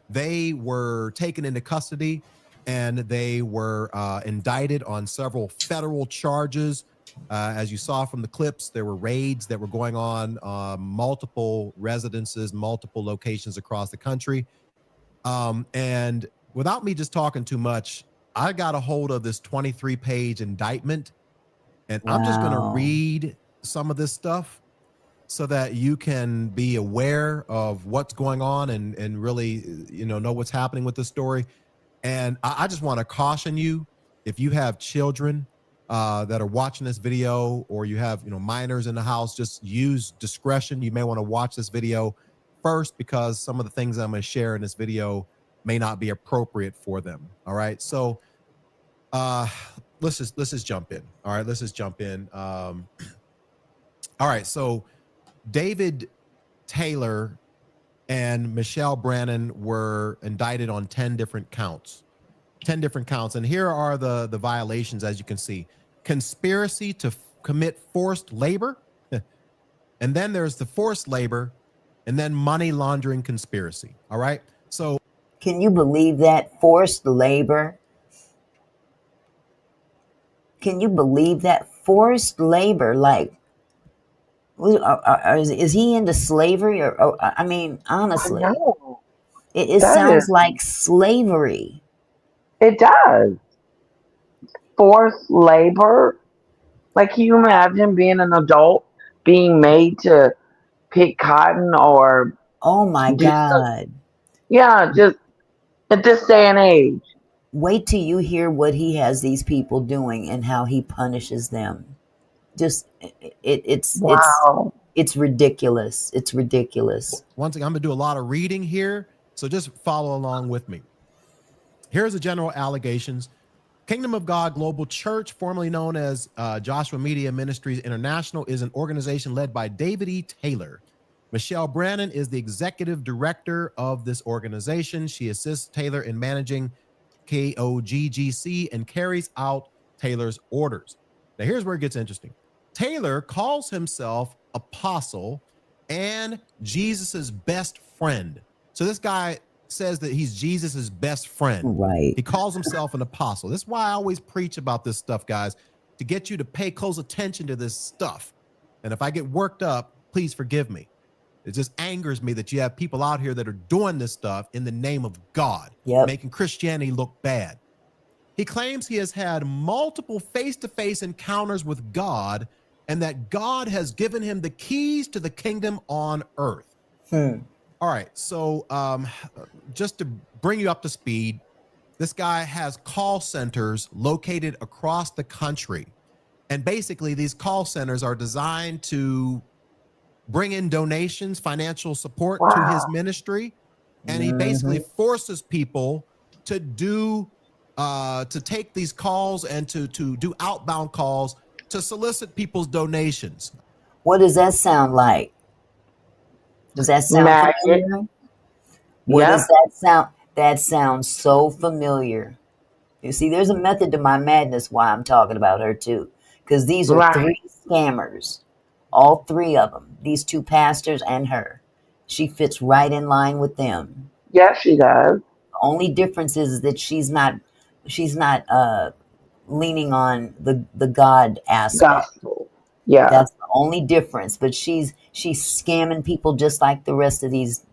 They were taken into custody and they were indicted on several federal charges. As you saw from the clips, there were raids that were going on, multiple residences, multiple locations across the country. And without me just talking too much, I got a hold of this 23-page indictment, and I'm just going to read some of this stuff so that you can be aware of what's going on and really, know what's happening with this story. And I just want to caution you, if you have children that are watching this video, or you have, minors in the house, just use discretion. You may want to watch this video first, because some of the things I'm going to share in this video may not be appropriate for them. All right. So let's just jump in. All right. Let's just jump in. All right. So David Taylor and Michelle Brannon were indicted on 10 different counts. And here are the violations, as you can see. Conspiracy to commit forced labor. And then there's the forced labor, and then money laundering conspiracy. All right. So can you believe that? Forced labor? Can you believe that? Forced labor? Like, is he into slavery? Or I mean, honestly, it sounds like slavery. It does. Forced labor. Like, can you imagine being an adult being made to pick cotton or? Oh my God. Just at this day and age. Wait till you hear what he has these people doing and how he punishes them. Just it's ridiculous. It's ridiculous. Once again, I'm gonna do a lot of reading here, so just follow along with me. Here's the general allegations. Kingdom of God Global Church, formerly known as Joshua Media Ministries International, is an organization led by David E. Taylor. Michelle Brannon is the executive director of this organization. She assists Taylor in managing KOGGC and carries out Taylor's orders. Now, here's where it gets interesting. Taylor calls himself apostle and Jesus's best friend. So this guy says that he's Jesus's best friend. Right. He calls himself an apostle. That's why I always preach about this stuff, guys, to get you to pay close attention to this stuff. And if I get worked up, please forgive me. It just angers me that you have people out here that are doing this stuff in the name of God, making Christianity look bad. He claims he has had multiple face-to-face encounters with God, and that God has given him the keys to the kingdom on earth. All right, so just to bring you up to speed, this guy has call centers located across the country. And basically, these call centers are designed to bring in donations, financial support to his ministry. And he basically forces people to take these calls and to do outbound calls to solicit people's donations. What does that sound like? Does that sound familiar? What does that sound? That sounds so familiar. You see, there's a method to my madness why I'm talking about her too. Because these are three scammers. All three of them. These two pastors and her. She fits right in line with them. Yes, she does. The only difference is that she's not leaning on the God aspect. Gospel. Yeah. That's the only difference. But she's scamming people just like the rest of these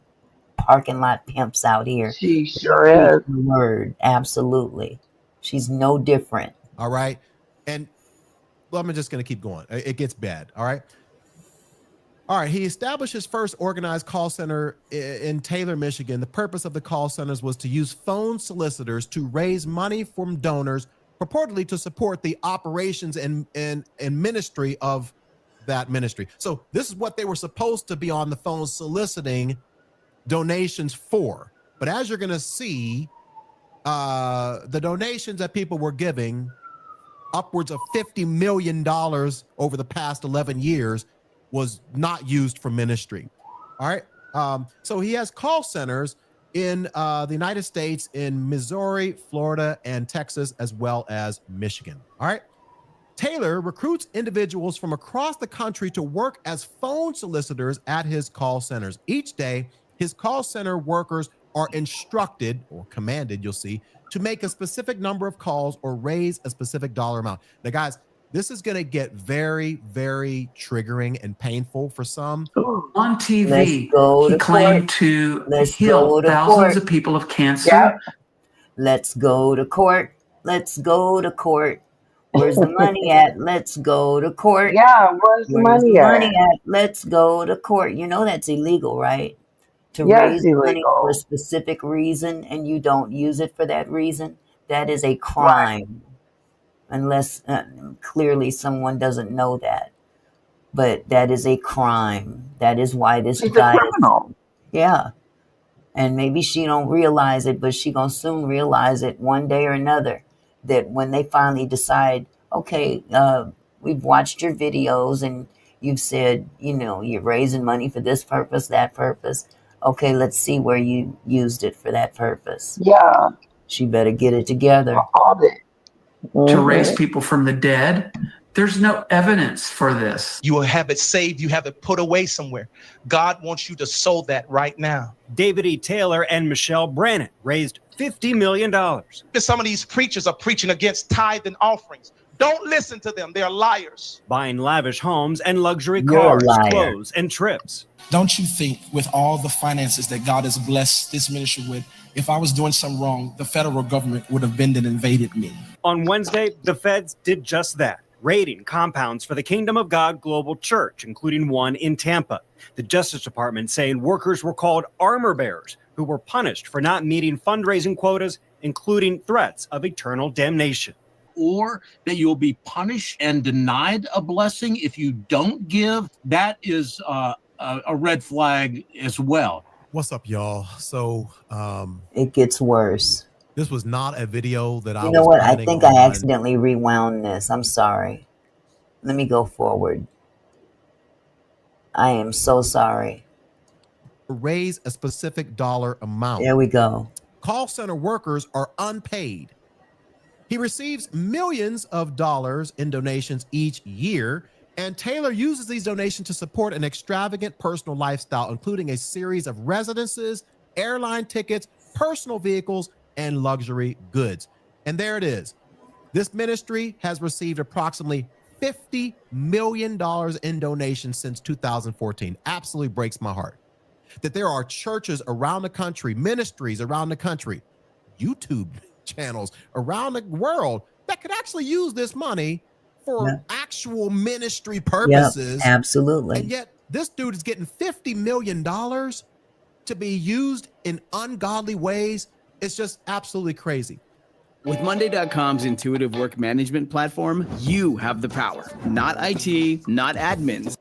parking lot pimps out here. She sure is. Word. Absolutely. She's no different. All right. And I'm just going to keep going. It gets bad. All right. All right. He established his first organized call center in Taylor, Michigan. The purpose of the call centers was to use phone solicitors to raise money from donors, purportedly to support the operations and ministry of that ministry. So this is what they were supposed to be on the phone soliciting donations for. But as you're going to see, the donations that people were giving, upwards of $50 million over the past 11 years, was not used for ministry. All right. So he has call centers in the United States, in Missouri, Florida, and Texas, as well as Michigan. All right. Taylor recruits individuals from across the country to work as phone solicitors at his call centers. Each day, his call center workers are instructed or commanded, you'll see, to make a specific number of calls or raise a specific dollar amount. Now, guys, this is going to get very, very triggering and painful for some. On TV, he claimed to Let's heal go to thousands court. of people of cancer. Let's go to court. Let's go to court. Where's the money at? Let's go to court. Yeah, where's the money at? Let's go to court. You know that's illegal, right? To Yes, raise money for a illegal. specific reason and you don't use it for that reason, that is a crime. Unless clearly someone doesn't know that. But that is a crime. That is why this She's guy a criminal. Yeah. And maybe she don't realize it, but she gonna soon realize it one day or another, that when they finally decide, okay, we've watched your videos and you've said, you know, you're raising money for this purpose, that purpose. Okay, let's see where you used it for that purpose. Yeah. She better get it together. Audit. To raise people from the dead. There's no evidence for this. You will have it saved. You have it put away somewhere. God wants you to sow that right now. David E. Taylor and Michelle Brannon raised $50 million. Some of these preachers are preaching against tithe and offerings. Don't listen to them. They're liars. Buying lavish homes and luxury You're a cars, liar. clothes, and trips. Don't you think with all the finances that God has blessed this ministry with, if I was doing something wrong, the federal government would have been and invaded me? On Wednesday, the feds did just that, raiding compounds for the Kingdom of God Global Church, including one in Tampa. The Justice Department saying workers were called armor bearers who were punished for not meeting fundraising quotas, including threats of eternal damnation. Or that you'll be punished and denied a blessing if you don't give. That is a red flag as well. What's up, y'all? So It gets worse. this was not a video that I You was know what? I planning think on. I accidentally rewound this. I'm sorry. Let me go forward. I am so sorry. Raise a specific dollar amount. There we go. Call center workers are unpaid. He receives millions of dollars in donations each year, and Taylor uses these donations to support an extravagant personal lifestyle, including a series of residences, airline tickets, personal vehicles, and luxury goods. And there it is. This ministry has received approximately $50 million in donations since 2014. Absolutely breaks my heart that there are churches around the country, ministries around the country, YouTube channels around the world that could actually use this money for actual ministry purposes. Yep, absolutely. And yet this dude is getting $50 million to be used in ungodly ways. It's just absolutely crazy. With Monday.com's intuitive work management platform, you have the power, not IT, not admins.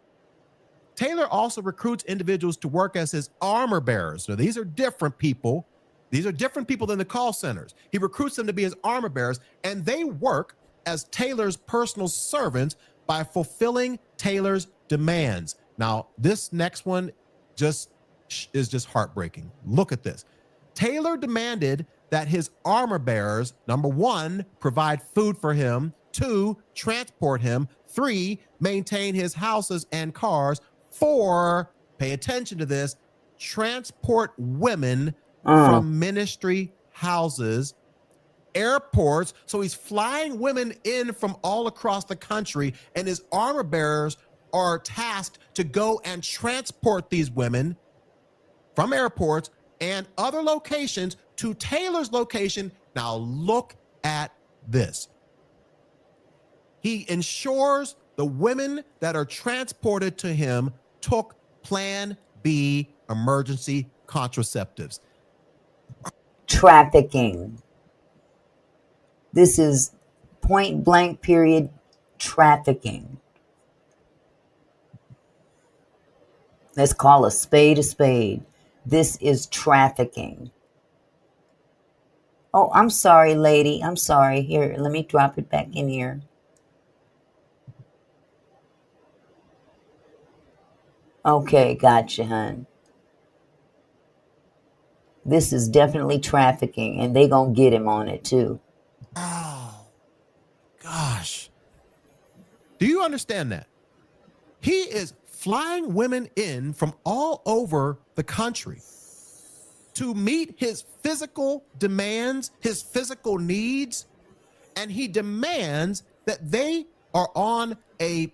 Taylor also recruits individuals to work as his armor bearers. So these are different people. These are different people than the call centers. He recruits them to be his armor bearers, and they work as Taylor's personal servants by fulfilling Taylor's demands. Now, this next one is just heartbreaking. Look at this. Taylor demanded that his armor bearers, number one, provide food for him, two, transport him, three, maintain his houses and cars, four, pay attention to this, transport women from ministry houses, airports. So he's flying women in from all across the country, and his armor bearers are tasked to go and transport these women from airports and other locations to Taylor's location. Now look at this. He ensures the women that are transported to him took Plan B emergency contraceptives. Trafficking. This is point blank period trafficking. Let's call a spade a spade. This is trafficking. Oh, I'm sorry, lady. I'm sorry. Here, let me drop it back in here. Okay, gotcha, hon. This is definitely trafficking, and they gonna get him on it too. Oh, gosh. Do you understand that? He is flying women in from all over the country to meet his physical demands, his physical needs, and he demands that they are on a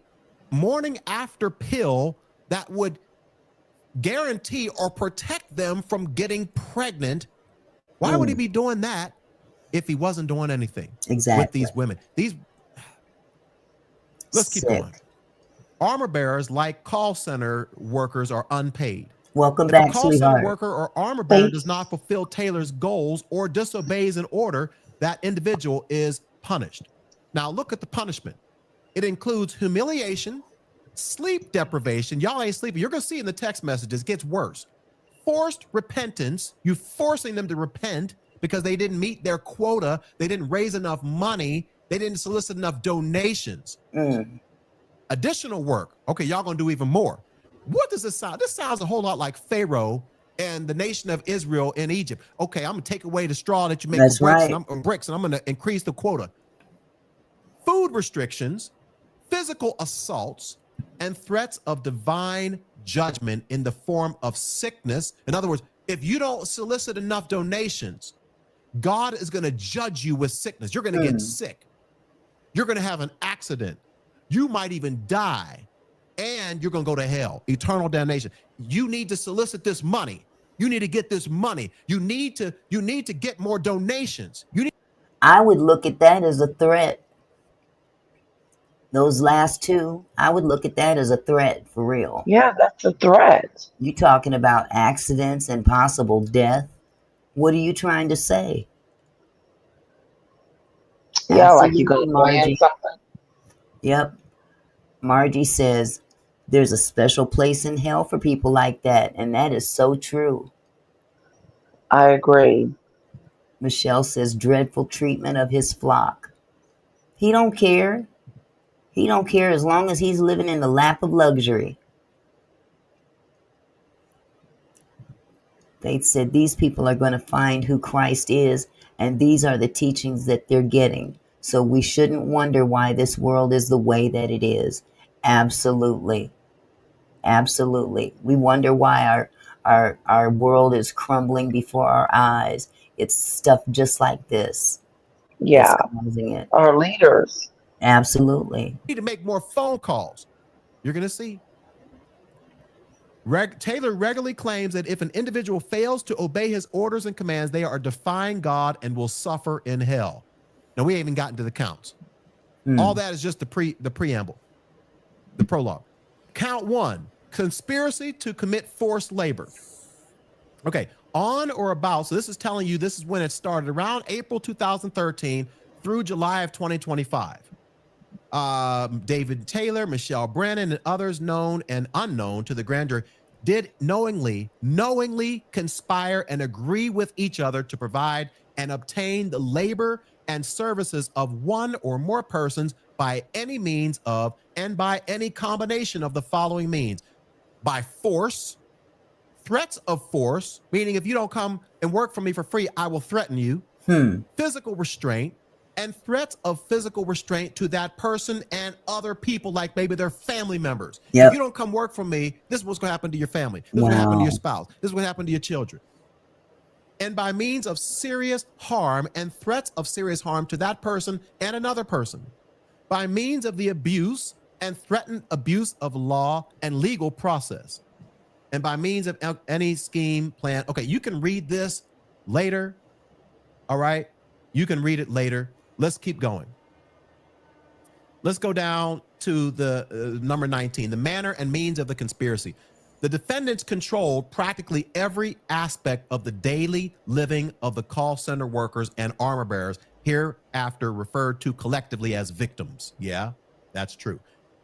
morning after pill that would guarantee or protect them from getting pregnant. Why would he be doing that if he wasn't doing anything with these women? Let's keep going. Armor bearers, like call center workers, are unpaid. Welcome if back, a call sweetheart. center worker or armor bearer does not fulfill Taylor's goals or disobeys an order, that individual is punished. Now look at the punishment. It includes humiliation, sleep deprivation. Y'all ain't sleeping. You're going to see in the text messages, it gets worse. Forced repentance. You forcing them to repent because they didn't meet their quota. They didn't raise enough money. They didn't solicit enough donations. Additional work. Okay, y'all going to do even more. What does this sound? This sounds a whole lot like Pharaoh and the nation of Israel in Egypt. Okay, I'm going to take away the straw that you make for bricks, and I'm going to increase the quota. Food restrictions, physical assaults, and threats of divine judgment in the form of sickness. In other words, if you don't solicit enough donations, God is going to judge you with sickness. You're going to get sick. You're going to have an accident. You might even die, and you're going to go to hell, eternal damnation. You need to solicit this money. You need to get this money. You need to get more donations. I would look at that as a threat. Those last two, I would look at that as a threat for real. Yeah, that's a threat. You talking about accidents and possible death. What are you trying to say? Yeah, like you're going to plan something. Yep. Margie says there's a special place in hell for people like that, and that is so true. I agree. Michelle says dreadful treatment of his flock. He don't care. He don't care as long as he's living in the lap of luxury. They said these people are going to find who Christ is, and these are the teachings that they're getting. So we shouldn't wonder why this world is the way that it is. Absolutely. Absolutely. We wonder why our world is crumbling before our eyes. It's stuff just like this. Yeah. Causing it. Our leaders. Absolutely. Need to make more phone calls. You're going to see. Taylor regularly claims that if an individual fails to obey his orders and commands, they are defying God and will suffer in hell. Now, we ain't even gotten to the counts. All that is just the preamble, the prologue. Count 1, conspiracy to commit forced labor. Okay, on or about, so this is telling you this is when it started, around April 2013 through July of 2025. David Taylor, Michelle Brannon, and others known and unknown to the grand jury did knowingly conspire and agree with each other to provide and obtain the labor and services of one or more persons by any means of and by any combination of the following means: by force, threats of force, meaning if you don't come and work for me for free, I will threaten you, physical restraint, and threats of physical restraint to that person and other people, like maybe their family members. If you don't come work for me, this is what's going to happen to your family. This is what happened to your spouse. This is what happened to your children. And by means of serious harm and threats of serious harm to that person and another person, by means of the abuse and threatened abuse of law and legal process, and by means of any scheme, plan. Okay, you can read this later. All right, you can read it later. Let's keep going. Let's go down to the number 19, the manner and means of the conspiracy. The defendants controlled practically every aspect of the daily living of the call center workers and armor bearers, hereafter referred to collectively as victims. Yeah, that's true.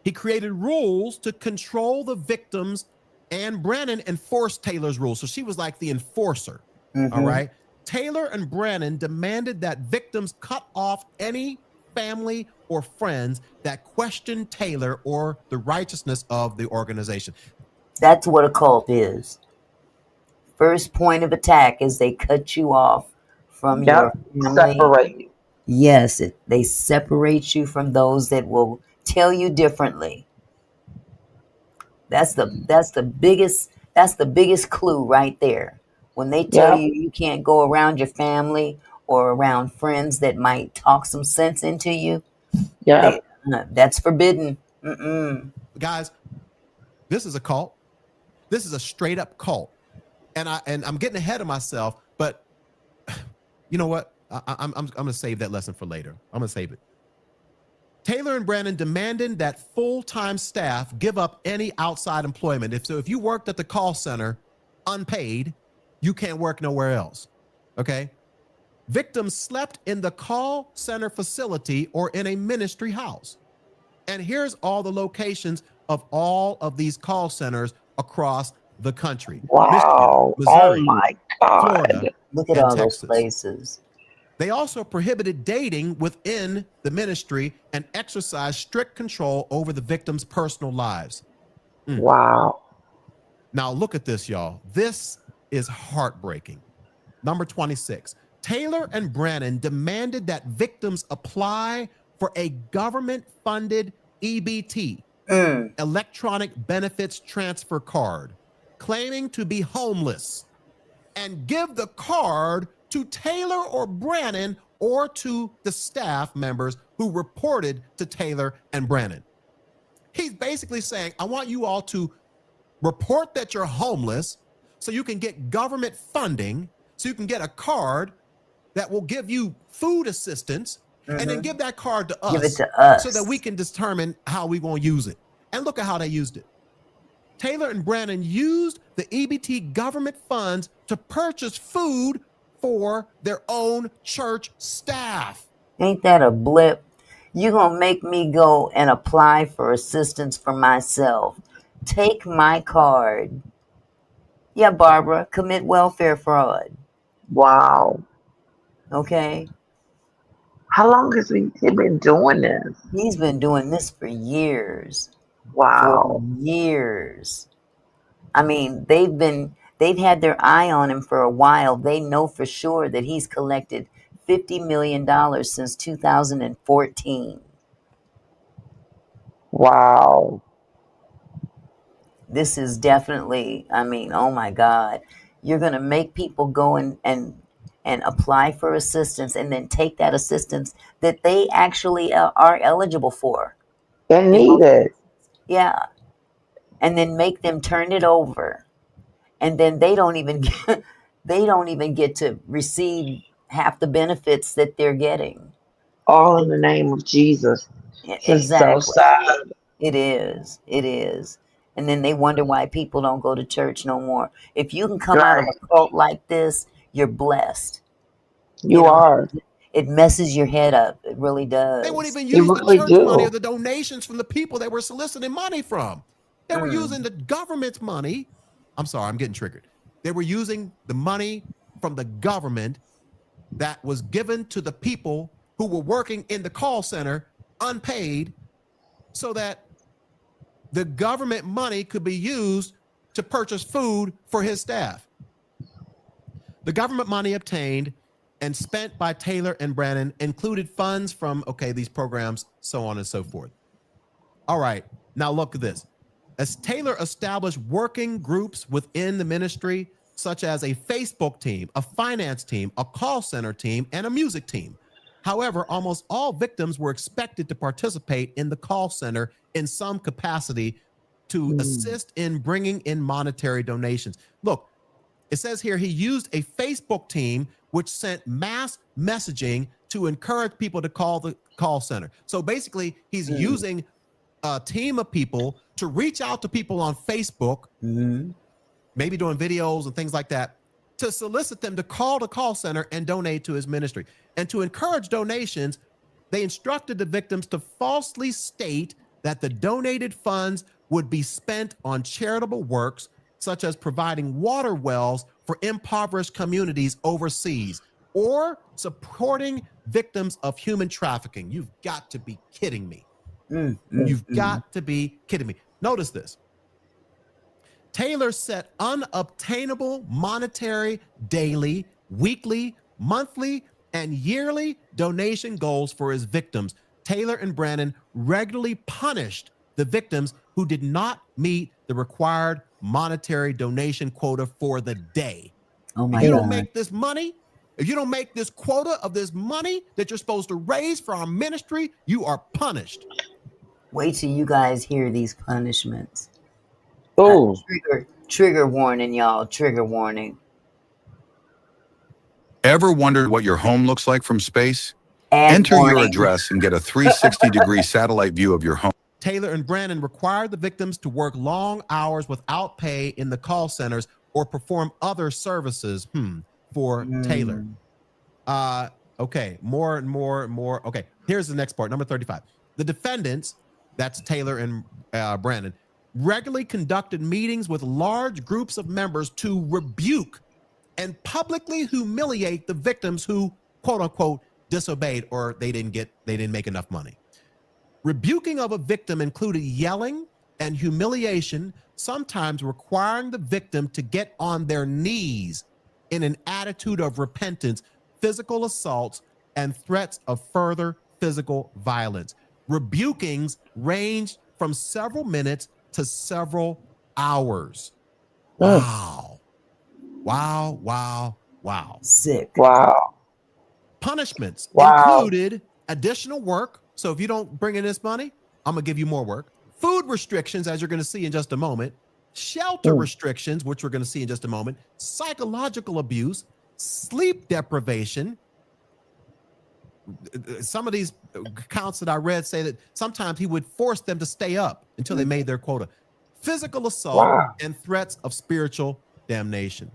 He created rules to control the victims, and Brannon enforced Taylor's rules. So she was like the enforcer. All right. Taylor and Brannon demanded that victims cut off any family or friends that questioned Taylor or the righteousness of the organization. That's what a cult is. first point of attack is they cut you off from your family. Separate you. Yes, they separate you from those that will tell you differently. That's the biggest clue right there. When they tell you you can't go around your family or around friends that might talk some sense into you, that's forbidden. Guys, this is a cult. This is a straight up cult. And I'm getting ahead of myself, but you know what? I'm going to save that lesson for later. I'm going to save it. Taylor and Brannon demanding that full-time staff give up any outside employment. If you worked at the call center unpaid, you can't work nowhere else. Okay? Victims slept in the call center facility or in a ministry house. And here's all the locations of all of these call centers across the country. Wow. Michigan, Missouri, oh my God. Florida, Look at and all Texas. those places. They also prohibited dating within the ministry and exercised strict control over the victims' personal lives. Wow. Now look at this, y'all. This is heartbreaking. Number 26. Taylor and Brannon demanded that victims apply for a government-funded EBT, electronic benefits transfer card, claiming to be homeless, and give the card to Taylor or Brannon or to the staff members who reported to Taylor and Brannon. He's basically saying, I want you all to report that you're homeless so you can get government funding, so you can get a card that will give you food assistance, and then give that card to us, Give it to us so that we can determine how we want to use it. And look at how they used it. Taylor and Brannon used the EBT government funds to purchase food for their own church staff. Ain't that a blip? You gonna make me go and apply for assistance for myself. Take my card. Yeah, Barbara, commit welfare fraud. Wow. Okay? How long has he been doing this? He's been doing this for years. Wow. For years. I mean, they've had their eye on him for a while. They know for sure that he's collected $50 million since 2014. Wow. This is definitely, I mean, oh my God. You're going to make people go and apply for assistance and then take that assistance that they actually are eligible for. They need it. Yeah. And then make them turn it over. And then they don't even get to receive half the benefits that they're getting. All in the name of Jesus. Exactly. It's so sad. It is. It is. And then they wonder why people don't go to church no more. If you can come out of a cult like this, you're blessed. You are. It messes your head up. It really does. They wouldn't even use the church money or the donations from the people they were soliciting money from. They were using the government's money. I'm sorry, I'm getting triggered. They were using the money from the government that was given to the people who were working in the call center unpaid, so that the government money could be used to purchase food for his staff. The government money obtained and spent by Taylor and Brannon included funds from, these programs, so on and so forth. All right, now look at this. As Taylor established working groups within the ministry, such as a Facebook team, a finance team, a call center team, and a music team. However, almost all victims were expected to participate in the call center in some capacity to assist in bringing in monetary donations. Look, it says here he used a Facebook team which sent mass messaging to encourage people to call the call center. So basically, he's using a team of people to reach out to people on Facebook, maybe doing videos and things like that, to solicit them to call the call center and donate to his ministry. And to encourage donations, they instructed the victims to falsely state that the donated funds would be spent on charitable works, such as providing water wells for impoverished communities overseas or supporting victims of human trafficking. You've got to be kidding me. You've got to be kidding me. Notice this. Taylor set unobtainable monetary daily, weekly, monthly, and yearly donation goals for his victims. Taylor and Brannon regularly punished the victims who did not meet the required monetary donation quota for the day. Oh my If you God. don't make this money, if you don't make this quota of this money that you're supposed to raise for our ministry, you are punished. Wait till you guys hear these punishments. Oh, Trigger warning, y'all. Trigger warning. Ever wondered what your home looks like from space? Ad Enter your warning. address and get a 360-degree satellite view of your home. Taylor and Brannon required the victims to work long hours without pay in the call centers or perform other services for Taylor. Okay, more and more and more. Okay, here's the next part, number 35. The defendants, that's Taylor and Brannon, regularly conducted meetings with large groups of members to rebuke and publicly humiliate the victims who, quote unquote, disobeyed or they didn't make enough money. Rebuking of a victim included yelling and humiliation, sometimes requiring the victim to get on their knees in an attitude of repentance, physical assaults, and threats of further physical violence. Rebukings ranged from several minutes to several hours. Wow. Wow, wow, wow. Sick. Wow. Punishments Wow. included additional work. So if you don't bring in this money, I'm going to give you more work. Food restrictions, as you're going to see in just a moment. Shelter restrictions, which we're going to see in just a moment. Psychological abuse, sleep deprivation. Some of these accounts that I read say that sometimes he would force them to stay up until they made their quota. Physical assault and threats of spiritual damnation.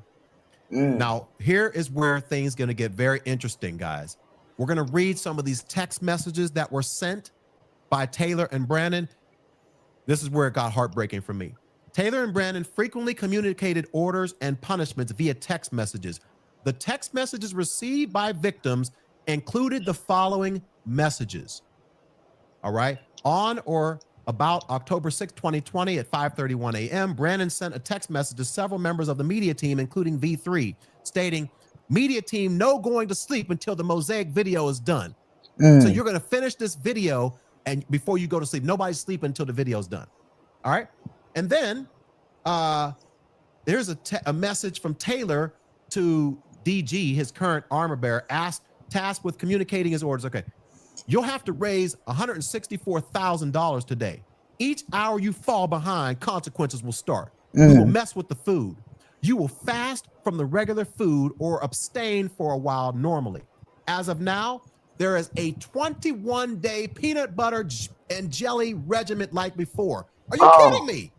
Now, here is where things going to get very interesting, guys. We're going to read some of these text messages that were sent by Taylor and Brannon. This is where it got heartbreaking for me. Taylor and Brannon frequently communicated orders and punishments via text messages. The text messages received by victims included the following messages. All right. On or about October 6, 2020 at 5:31 a.m., Brannon sent a text message to several members of the media team, including V3, stating, "Media team, no going to sleep until the Mosaic video is done." So you're going to finish this video and before you go to sleep. Nobody's sleeping until the video is done. All right. And then there's a message from Taylor to DG, his current armor bearer, tasked with communicating his orders. Okay. You'll have to raise $164,000 today. Each hour you fall behind, consequences will start. You will mess with the food. You will fast from the regular food or abstain for a while normally. As of now, there is a 21-day peanut butter and jelly regimen like before. Are you kidding me?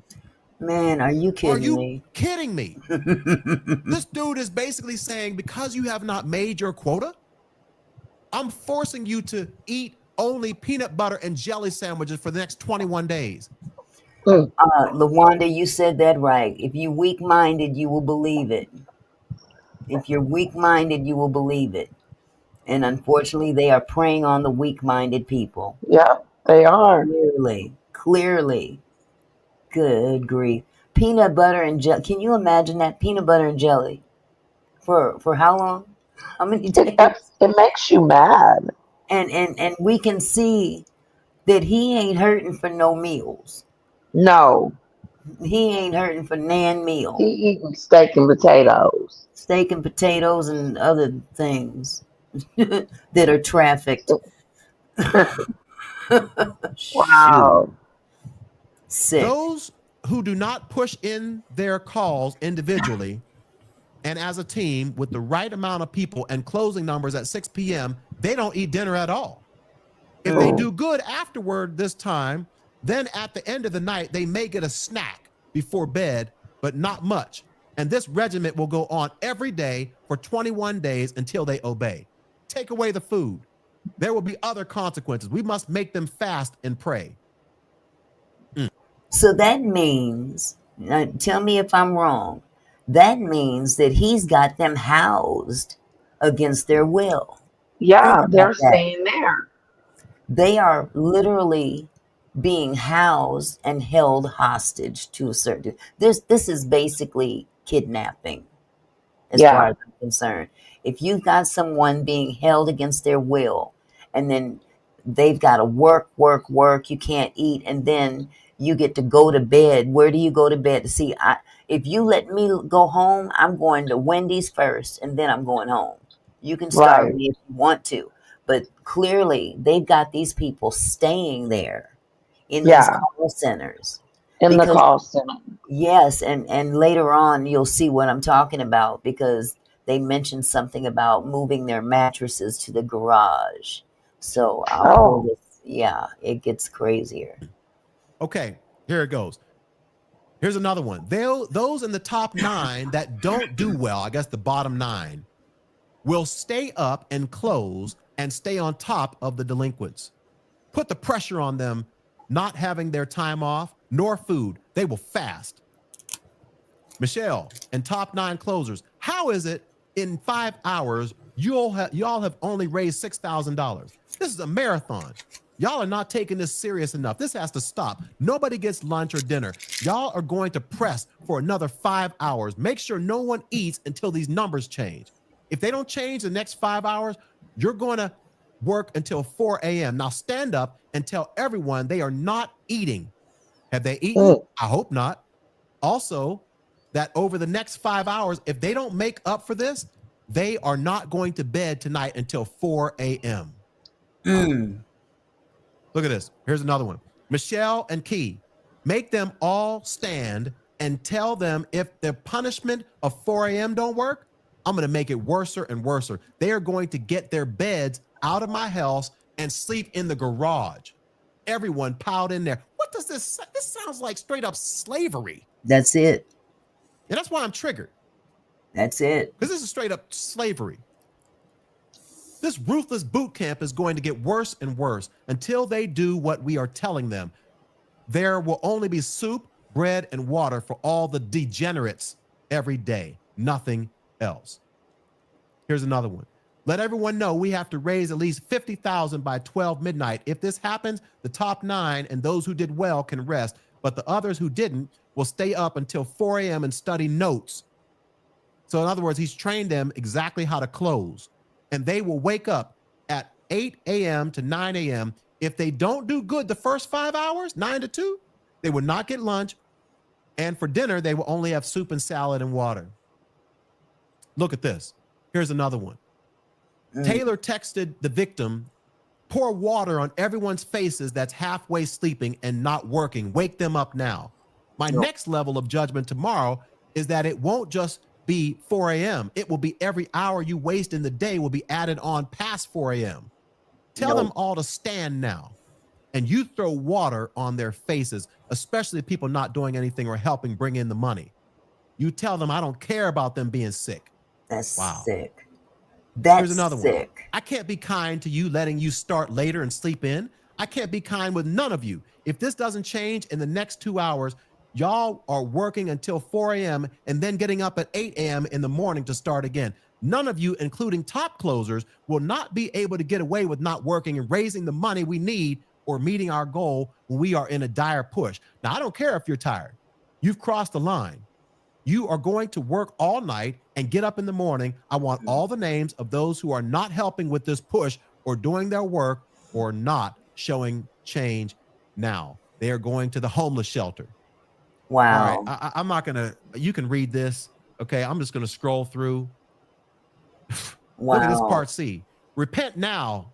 Man, are you kidding me? Are you kidding me? This dude is basically saying, because you have not made your quota, I'm forcing you to eat only peanut butter and jelly sandwiches for the next 21 days. LaWanda, you said that right. If you're weak-minded, you will believe it. If you're weak-minded, you will believe it. And unfortunately, they are preying on the weak-minded people. Yep, they are. Clearly. Good grief. Peanut butter and jelly. Can you imagine that? Peanut butter and jelly. For how long? How many days? It makes you mad. And we can see that he ain't hurting for no meals. No. He ain't hurting for nan meal. He eating steak and potatoes. Steak and potatoes and other things that are trafficked. Wow. Sick. Those who do not push in their calls individually and as a team with the right amount of people and closing numbers at 6 p.m., they don't eat dinner at all. If they do good afterward this time, then at the end of the night, they may get a snack before bed, but not much. And this regiment will go on every day for 21 days until they obey. Take away the food. There will be other consequences. We must make them fast and pray. So that means, tell me if I'm wrong, that means that he's got them housed against their will. Yeah, they're staying there. They are literally being housed and held hostage to a certain. This is basically kidnapping, as far Yeah. as I'm concerned. If you've got someone being held against their will, and then they've got to work, you can't eat, and then you get to go to bed. Where do you go to bed? See, if you let me go home, I'm going to Wendy's first, and then I'm going home. You can starve Right. me if you want to, but clearly they've got these people staying there in these Yeah. call centers In the because call center. yes, and later on you'll see what I'm talking about because they mentioned something about moving their mattresses to the garage. So I'll pull Oh. this. Yeah, it gets crazier. Okay, here it goes. Here's another one. Those in the top 9 that don't do well, I guess the bottom 9, will stay up and close and stay on top of the delinquents. Put the pressure on them not having their time off nor food. They will fast. Michelle and top 9 closers, how is it in 5 hours y'all have only raised $6,000? This is a marathon. Y'all are not taking this serious enough. This has to stop. Nobody gets lunch or dinner. Y'all are going to press for another 5 hours. Make sure no one eats until these numbers change. If they don't change the next 5 hours, you're going to work until 4 a.m. Now stand up and tell everyone they are not eating. Have they eaten? I hope not. Also, that over the next 5 hours, if they don't make up for this, they are not going to bed tonight until 4 a.m. Look at this. Here's another one. Michelle and Key, make them all stand and tell them if the punishment of 4 a.m. don't work, I'm going to make it worser and worser. They are going to get their beds out of my house and sleep in the garage. Everyone piled in there. What does this sounds like straight up slavery. That's it. And that's why I'm triggered. That's it. Because this is straight up slavery. This ruthless boot camp is going to get worse and worse until they do what we are telling them. There will only be soup, bread, and water for all the degenerates every day. Nothing else. Here's another one. Let everyone know we have to raise at least $50,000 by 12 midnight. If this happens, the top 9 and those who did well can rest, but the others who didn't will stay up until 4 a.m. and study notes. So in other words, he's trained them exactly how to close, and they will wake up at 8 a.m. to 9 a.m. If they don't do good the first 5 hours, 9 to 2, they will not get lunch. And for dinner, they will only have soup and salad and water. Look at this. Here's another one. Taylor texted the victim, pour water on everyone's faces that's halfway sleeping and not working. Wake them up now. My next level of judgment tomorrow is that it won't just be 4 a.m. It will be every hour you waste in the day will be added on past 4 a.m. Tell them all to stand now. And you throw water on their faces, especially people not doing anything or helping bring in the money. You tell them I don't care about them being sick. That's sick. Here's another one. I can't be kind to you letting you start later and sleep in. I can't be kind with none of you. If this doesn't change in the next 2 hours, y'all are working until 4 a.m. and then getting up at 8 a.m. in the morning to start again. None of you, including top closers, will not be able to get away with not working and raising the money we need or meeting our goal when we are in a dire push. Now, I don't care if you're tired. You've crossed the line. You are going to work all night and get up in the morning. I want all the names of those who are not helping with this push or doing their work or not showing change now. They are going to the homeless shelter. Wow. All right. I'm not going to, you can read this. Okay. I'm just going to scroll through. Wow. Look at this part C. Repent now,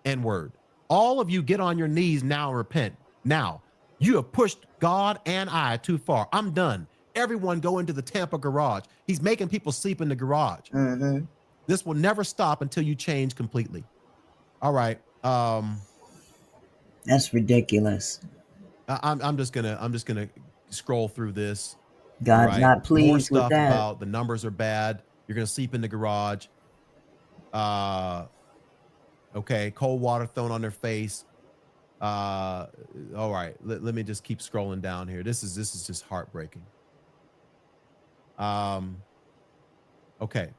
N-word. All of you get on your knees now and repent. Now, you have pushed God and I too far. I'm done. Everyone go into the Tampa garage. He's making people sleep in the garage. This will never stop until you change completely. All right. That's ridiculous. I'm just gonna scroll through this. God's not pleased More with stuff that. about the numbers are bad. You're gonna sleep in the garage. Okay, cold water thrown on their face. All right. Let me just keep scrolling down here. This is just heartbreaking. Okay.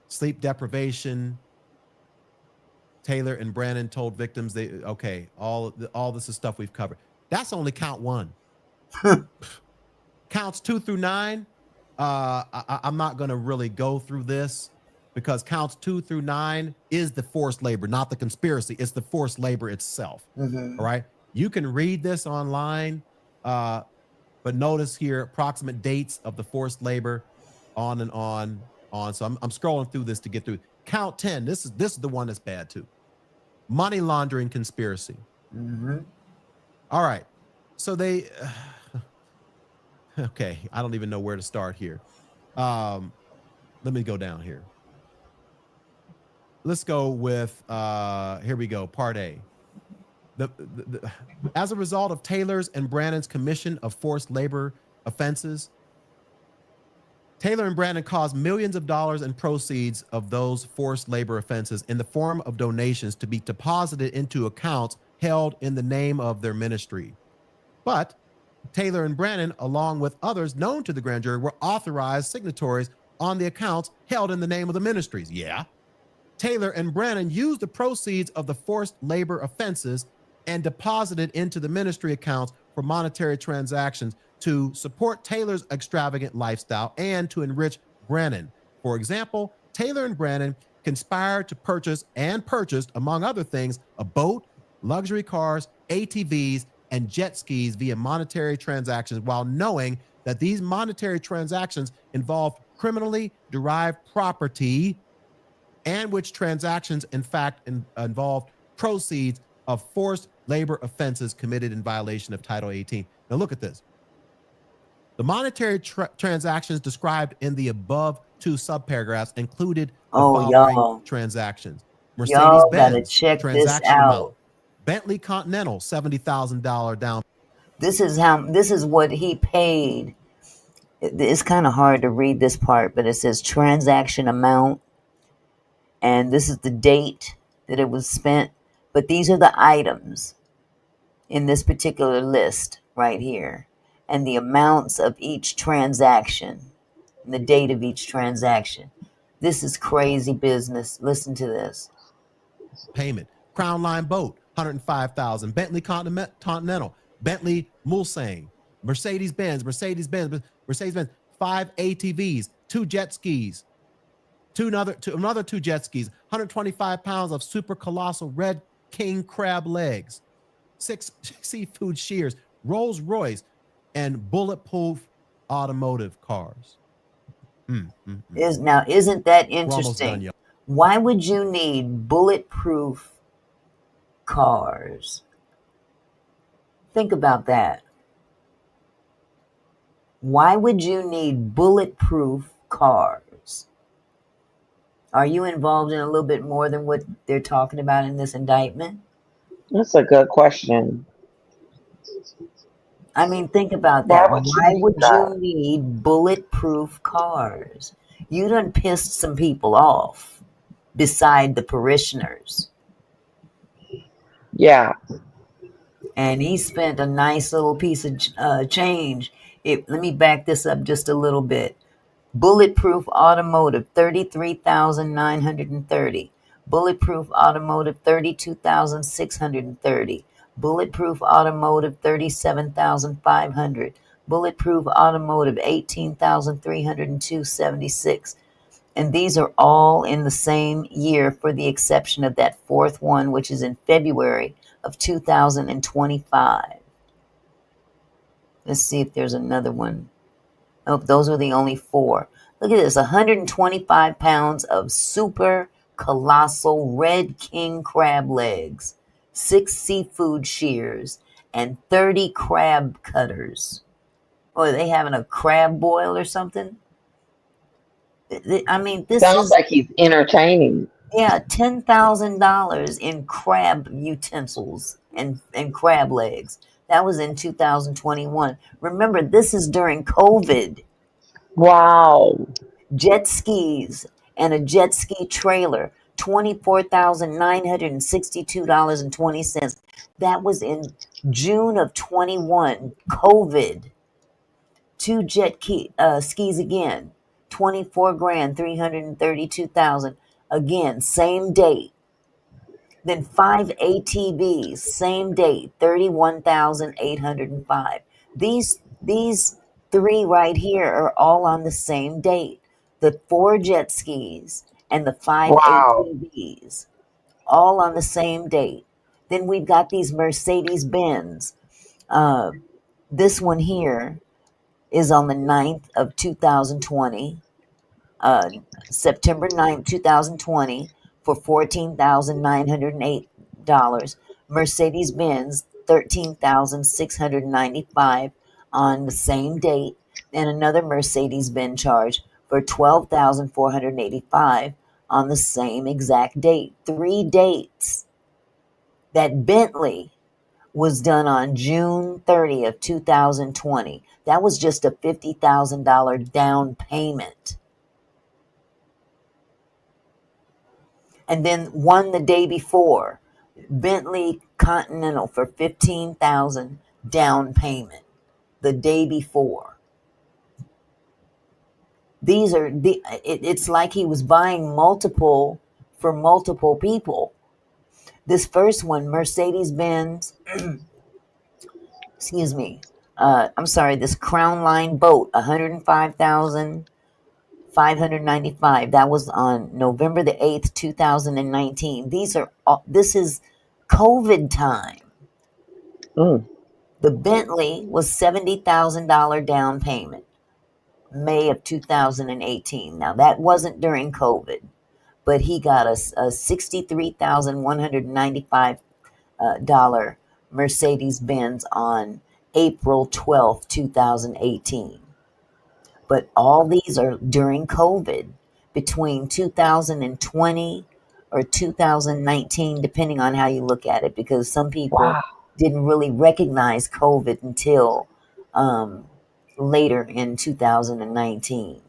Sleep deprivation. Taylor and Brannon told victims all this is stuff we've covered. That's only count 1. Counts 2 through 9. I'm not going to really go through this because counts 2 through 9 is the forced labor, not the conspiracy. It's the forced labor itself. Mm-hmm. All right. You can read this online, but notice here approximate dates of the forced labor, on and on. So I'm scrolling through this to get through. Count 10. This is the one that's bad too. Money laundering conspiracy. Mm-hmm. All right. So they. Okay, I don't even know where to start here. Let me go down here. Let's go with here we go, part A. As a result of Taylor's and Brannon's commission of forced labor offenses, Taylor and Brannon caused millions of dollars in proceeds of those forced labor offenses in the form of donations to be deposited into accounts held in the name of their ministry. But Taylor and Brannon, along with others known to the grand jury, were authorized signatories on the accounts held in the name of the ministries. Yeah. Taylor and Brannon used the proceeds of the forced labor offenses and deposited into the ministry accounts for monetary transactions to support Taylor's extravagant lifestyle and to enrich Brannon. For example, Taylor and Brannon conspired to purchased, among other things, a boat, luxury cars, ATVs, and jet skis via monetary transactions, while knowing that these monetary transactions involved criminally derived property, and which transactions, in fact, involved proceeds of forced labor offenses committed in violation of Title 18. Now look at this. The monetary transactions described in the above 2 subparagraphs included the following transactions. Mercedes-Benz, transaction amount. Bentley Continental, $70,000 down. This is what he paid. It's kind of hard to read this part, but it says transaction amount, and this is the date that it was spent. But these are the items in this particular list right here, and the amounts of each transaction, and the date of each transaction. This is crazy business. Listen to this. Payment. Crown Line boat, $105,000. Bentley Continental, Bentley Mulsanne, Mercedes-Benz, 5 ATVs, 2 jet skis, another 2 jet skis, 125 pounds of super colossal red king crab legs, 6 seafood shears, Rolls Royce, and bulletproof automotive cars. Now, isn't that interesting? Why would you need bulletproof cars? Think about that. Why would you need bulletproof cars? Are you involved in a little bit more than what they're talking about in this indictment? That's a good question. I mean, think about that. Why would you need bulletproof cars? You done pissed some people off beside the parishioners. Yeah. And he spent a nice little piece of change. Let me back this up just a little bit. Bulletproof automotive, $33,930. Bulletproof automotive, $32,630. Bulletproof automotive, $37,500. Bulletproof automotive, $18,302.76. And these are all in the same year, for the exception of that fourth one, which is in February of 2025. Let's see if there's another one. Oh, those are the only 4. Look at this, 125 pounds of super colossal red king crab legs, 6 seafood shears, and 30 crab cutters. Or are they having a crab boil or something? I mean, this sounds like he's entertaining. Yeah, $10,000 in crab utensils and crab legs. That was in 2021. Remember, this is during COVID. Wow. Jet skis and a jet ski trailer, $24,962.20. That was in June of 21. COVID. 2 jet skis again, $24,332,000. Again, same date. Then 5 ATVs, same date, 31,805. These three right here are all on the same date. The 4 jet skis and the 5 Wow. ATVs, all on the same date. Then we've got these Mercedes Benz. This one here is on the 9th of 2020. September 9th, 2020, for $14,908. Mercedes Benz, $13,695 on the same date, and another Mercedes Benz charge for $12,485 on the same exact date. 3 dates. That Bentley was done on June 30th, 2020. That was just a $50,000 down payment. And then one the day before, Bentley Continental for $15,000 down payment the day before. These are it's like he was buying multiple for multiple people. This first one, Mercedes Benz, excuse me, I'm sorry, this Crown Line boat, $105,595. That was on November the 8th, 2019. This is COVID time. The Bentley was $70,000 down payment, May of 2018. Now that wasn't during COVID, but he got a $63,195 Mercedes Benz on April 12th, 2018. But all these are during COVID, between 2020 or 2019, depending on how you look at it, because some people didn't really recognize COVID until later in 2019.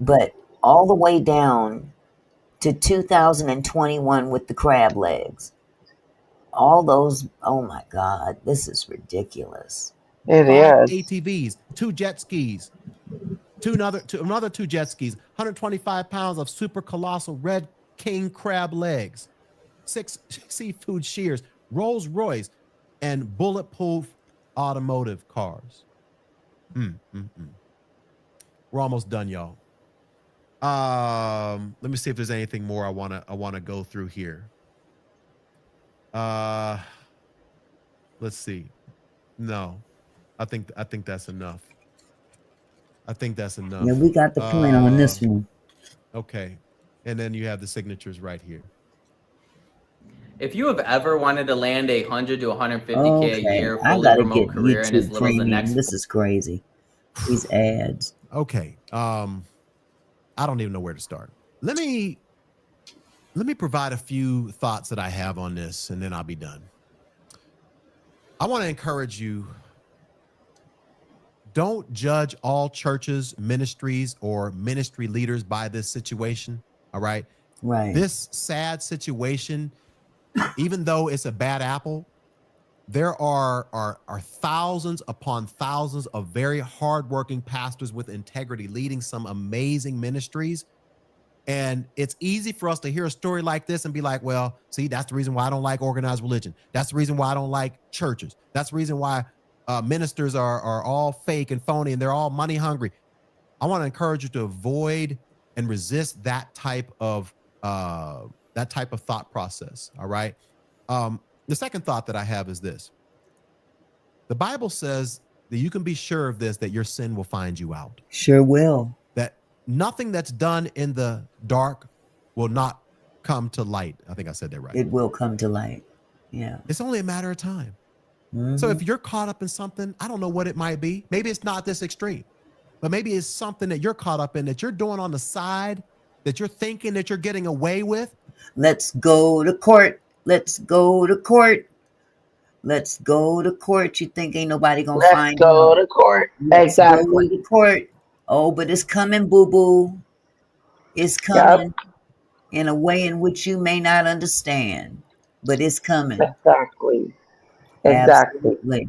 But all the way down to 2021 with the crab legs. All those, oh my God, this is ridiculous. It 5 is. ATVs, 2 jet skis, another 2 jet skis, 125 pounds of super colossal red king crab legs, 6 seafood shears, Rolls Royce, and bulletproof automotive cars. We're almost done, y'all. Let me see if there's anything more I wanna go through here. Let's see. No, I think that's enough. Yeah, we got the point on this one. Okay, and then you have the signatures right here. If you have ever wanted to land a 100 to 150K a year I fully gotta remote get career in as YouTube little as the Premium. next This is crazy. These ads. Okay. I don't even know where to start. Let me provide a few thoughts that I have on this, and then I'll be done. I want to encourage you. Don't judge all churches, ministries, or ministry leaders by this situation. All right. Right. This sad situation, even though it's a bad apple, there are thousands upon thousands of very hardworking pastors with integrity leading some amazing ministries. And it's easy for us to hear a story like this and be like, well, see, that's the reason why I don't like organized religion. That's the reason why I don't like churches. That's the reason why ministers are all fake and phony and they're all money hungry. I want to encourage you to avoid and resist that type of thought process. All right. The second thought that I have is this. The Bible says that you can be sure of this, that your sin will find you out. Sure will. That nothing that's done in the dark will not come to light. I think I said that right. It will come to light. Yeah. It's only a matter of time. Mm-hmm. So if you're caught up in something, I don't know what it might be. Maybe it's not this extreme, but maybe it's something that you're caught up in that you're doing on the side that you're thinking that you're getting away with. Let's go to court. Let's go to court. Let's go to court. You think ain't nobody gonna find you? Let's go to court. Exactly. Go to court. Oh, but it's coming, boo-boo. It's coming in a way in which you may not understand, but it's coming. Exactly. Absolutely.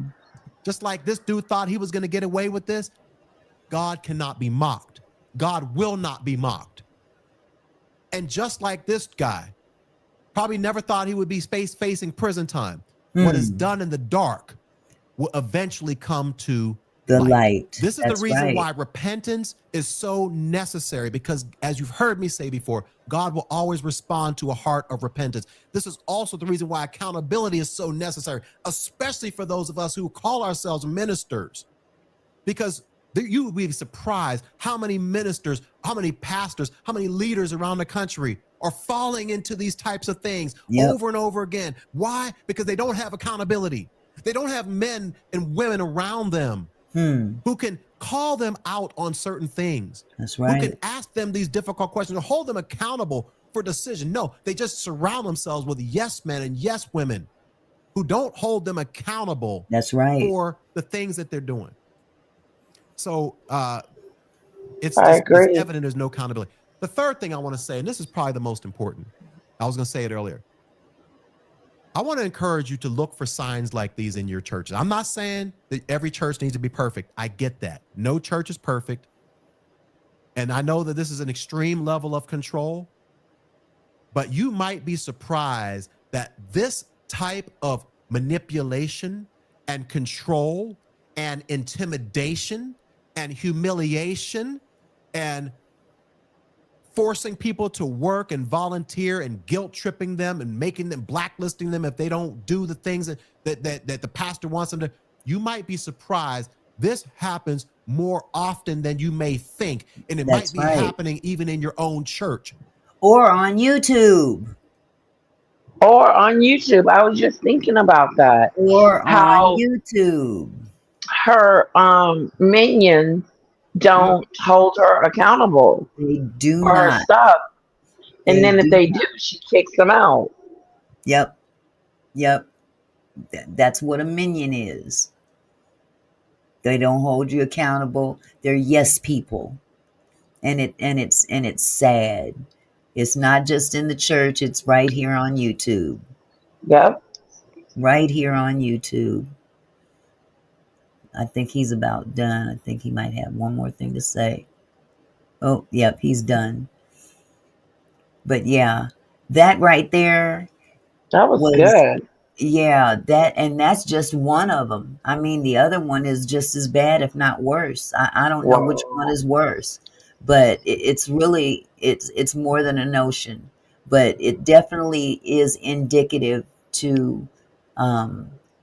Just like this dude thought he was going to get away with this, God cannot be mocked. God will not be mocked. And just like this guy, Probably never thought he would be facing prison time. What is done in the dark will eventually come to the light. This is That's the reason right. why repentance is so necessary, because as you've heard me say before, God will always respond to a heart of repentance. This is also the reason why accountability is so necessary, especially for those of us who call ourselves ministers, because you would be surprised how many ministers, how many pastors, how many leaders around the country are falling into these types of things over and over again. Why? Because they don't have accountability. They don't have men and women around them who can call them out on certain things. That's right. Who can ask them these difficult questions or hold them accountable for decision. No, they just surround themselves with yes men and yes women who don't hold them accountable. That's right. For the things that they're doing. So it's evident there's no accountability. The third thing I want to say, and this is probably the most important, I was going to say it earlier. I want to encourage you to look for signs like these in your churches. I'm not saying that every church needs to be perfect. I get that. No church is perfect. And I know that this is an extreme level of control, but you might be surprised that this type of manipulation and control and intimidation and humiliation and forcing people to work and volunteer and guilt tripping them and making them, blacklisting them if they don't do the things that the pastor wants them to. You might be surprised. This happens more often than you may think. And it might be happening even in your own church. Or on YouTube. I was just thinking about that. Or on YouTube. Her minions don't hold her accountable. They do for not. her stuff. And then if they do, she kicks them out. Yep. That's what a minion is. They don't hold you accountable. They're yes people. And it's sad. It's not just in the church, it's right here on YouTube. Yep. Right here on YouTube. I think he's about done. I think he might have one more thing to say. Oh, yep, he's done. But yeah, that right there. That was good. Yeah, that's just one of them. I mean, the other one is just as bad, if not worse. I don't know which one is worse, but it's really, it's more than a notion, but it definitely is indicative to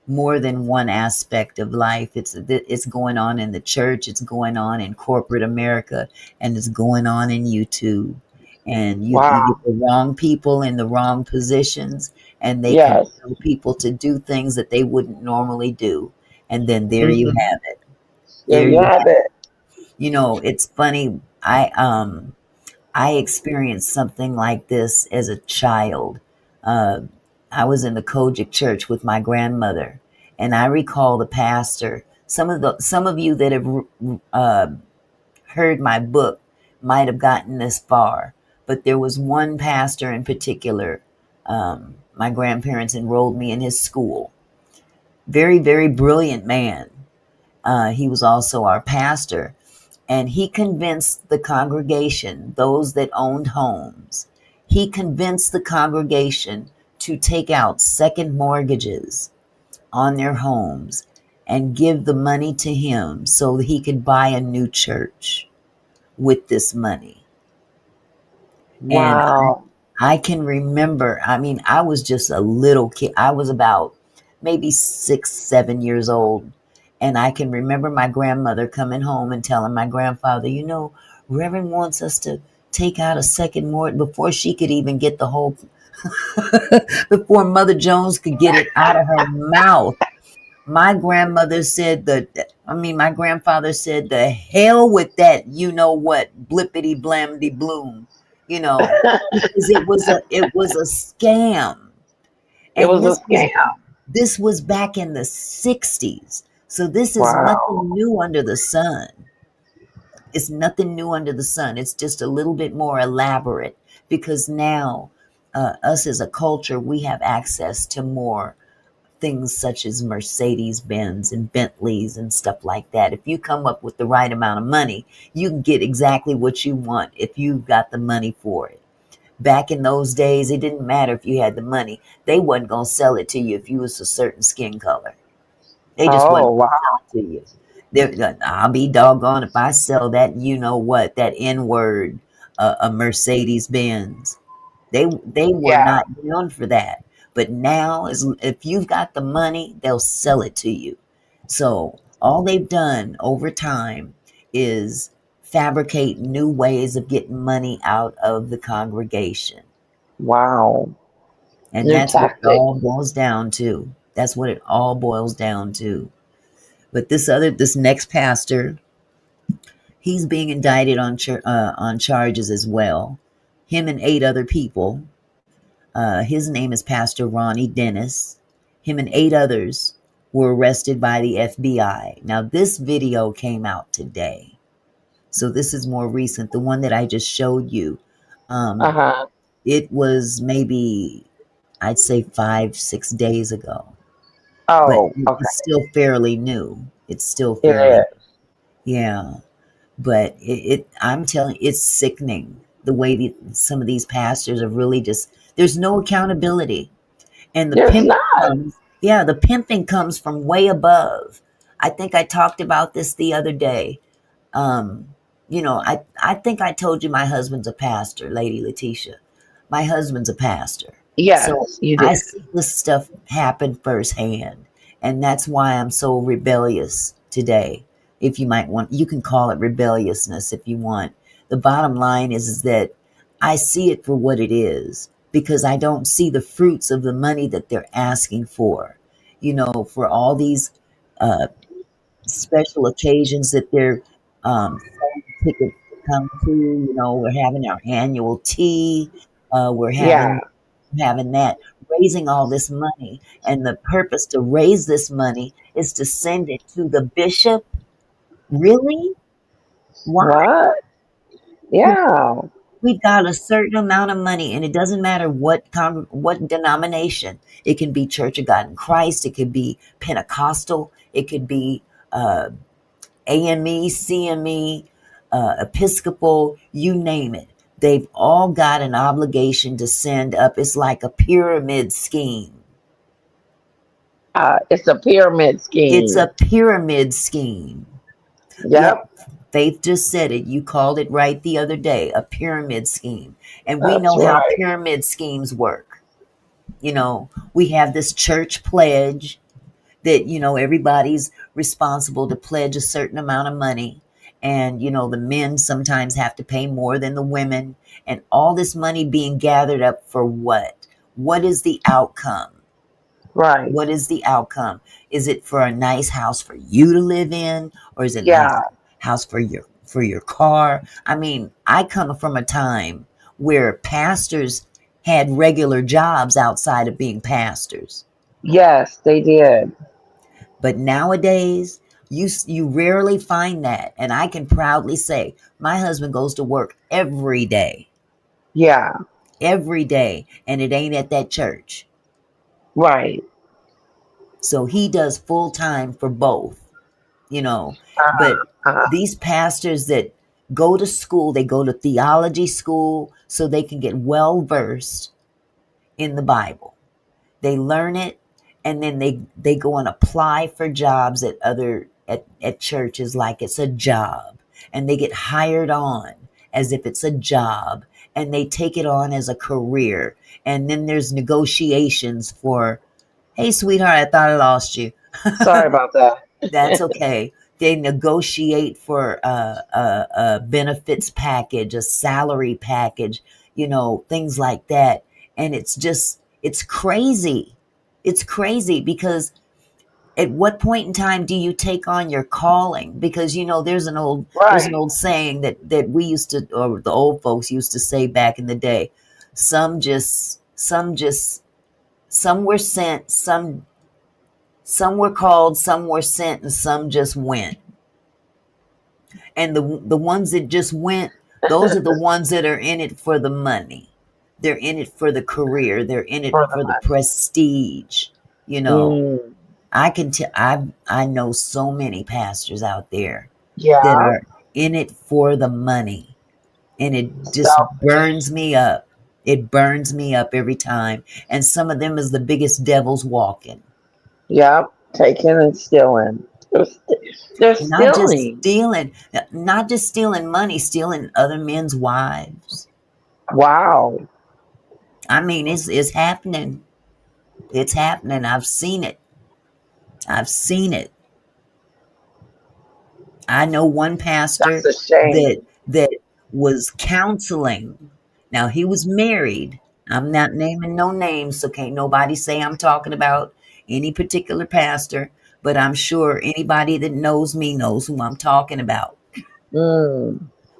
more than one aspect of life. It's going on in the church, it's going on in corporate America, and it's going on in YouTube. And you get the wrong people in the wrong positions, and they can tell people to do things that they wouldn't normally do. And then there you have it. There you have it. You know, it's funny. I experienced something like this as a child. I was in the Kojic church with my grandmother, and I recall the pastor. Some of you that have heard my book might have gotten this far, but there was one pastor in particular. My grandparents enrolled me in his school. Very, very brilliant man. He was also our pastor, and he convinced the congregation, those that owned homes, he convinced the congregation to take out second mortgages on their homes and give the money to him so that he could buy a new church with this money. Wow. And I can remember, I mean, I was just a little kid. I was about maybe 6, 7 years old. And I can remember my grandmother coming home and telling my grandfather, you know, Reverend wants us to take out a second mortgage, before she could even get the whole, before Mother Jones could get it out of her mouth. My grandfather said, the hell with that, you know what, blippity blamdy bloom, you know, because it was a scam. And it was a scam. This was back in the 60s. So this is nothing new under the sun. It's nothing new under the sun. It's just a little bit more elaborate, because now us as a culture, we have access to more things such as Mercedes-Benz and Bentleys and stuff like that. If you come up with the right amount of money, you can get exactly what you want if you've got the money for it. Back in those days, it didn't matter if you had the money. They wasn't going to sell it to you if you was a certain skin color. They just wasn't going to sell it to you. I'll be doggone if I sell that, you know what, that N-word, a Mercedes Benz. They were not known for that. But now, if you've got the money, they'll sell it to you. So all they've done over time is fabricate new ways of getting money out of the congregation. Wow. And that's what it all boils down to. That's what it all boils down to. But this next pastor, he's being indicted on charges as well. Him and 8 other people. His name is Pastor Rony, Denis. Him and 8 others were arrested by the FBI. Now, this video came out today. So this is more recent. The one that I just showed you. It was maybe, I'd say 5-6 days ago. Oh, but it's still fairly new. It's still fairly, yeah. But I'm telling you, it's sickening the way some of these pastors are really just, there's no accountability. And the pimping comes from way above. I think I talked about this the other day. You know, I think I told you my husband's a pastor, Lady Letitia. My husband's a pastor. Yes, so you did. I see this stuff happen firsthand. And that's why I'm so rebellious today. If you might want, you can call it rebelliousness if you want. The bottom line is that I see it for what it is, because I don't see the fruits of the money that they're asking for. You know, for all these special occasions that they're selling tickets to come to. You know, we're having our annual tea. We're having that, raising all this money. And the purpose to raise this money is to send it to the bishop. Really? Why? Yeah. We've got a certain amount of money, and it doesn't matter what denomination. It can be Church of God in Christ. It could be Pentecostal. It could be AME, CME, Episcopal, you name it. They've all got an obligation to send up. It's like a pyramid scheme. It's a pyramid scheme. It's a pyramid scheme. Yep. Faith just said it. You called it right the other day, a pyramid scheme. And we know how pyramid schemes work. You know, we have this church pledge that, you know, everybody's responsible to pledge a certain amount of money. And, you know, the men sometimes have to pay more than the women. And all this money being gathered up for what? What is the outcome? Right. What is the outcome? Is it for a nice house for you to live in? Or is it a nice house for your car? I mean, I come from a time where pastors had regular jobs outside of being pastors. Yes, they did. But nowadays, you rarely find that. And I can proudly say my husband goes to work every day. Yeah. Every day. And it ain't at that church. Right. So he does full time for both, you know. But these pastors that go to school, they go to theology school so they can get well versed in the Bible. They learn it, and then they go and apply for jobs at churches like it's a job, and they get hired on as if it's a job, and they take it on as a career. And then there's negotiations for, hey, sweetheart, I thought I lost you. Sorry about that. That's okay. They negotiate for a benefits package, a salary package, you know, things like that. And it's crazy. It's crazy because at what point in time do you take on your calling? Because, you know, there's an old saying that we used to, or the old folks used to say back in the day, some were sent, some were called, some were sent, and some just went. And the ones that just went, those are the ones that are in it for the money. They're in it for the career. They're in it for the prestige. You know, I can tell. I know so many pastors out there that are in it for the money, and it just burns me up. It burns me up every time. And some of them is the biggest devils walking. Yep, taking and stealing. They're stealing. Not just stealing money, stealing other men's wives. Wow. I mean, it's happening. It's happening. I've seen it. I know one pastor That's a shame. that was counseling. Now he was married. I'm not naming no names, so can't nobody say I'm talking about any particular pastor, but I'm sure anybody that knows me knows who I'm talking about.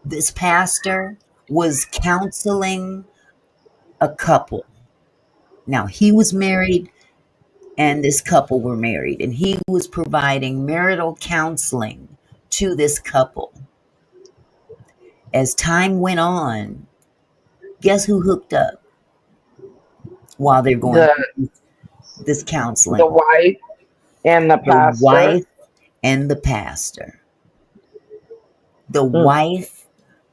This pastor was counseling a couple. Now he was married and this couple were married, and he was providing marital counseling to this couple. As time went on, guess who hooked up while they're going through this counseling? The wife and the pastor. The wife and the pastor. The wife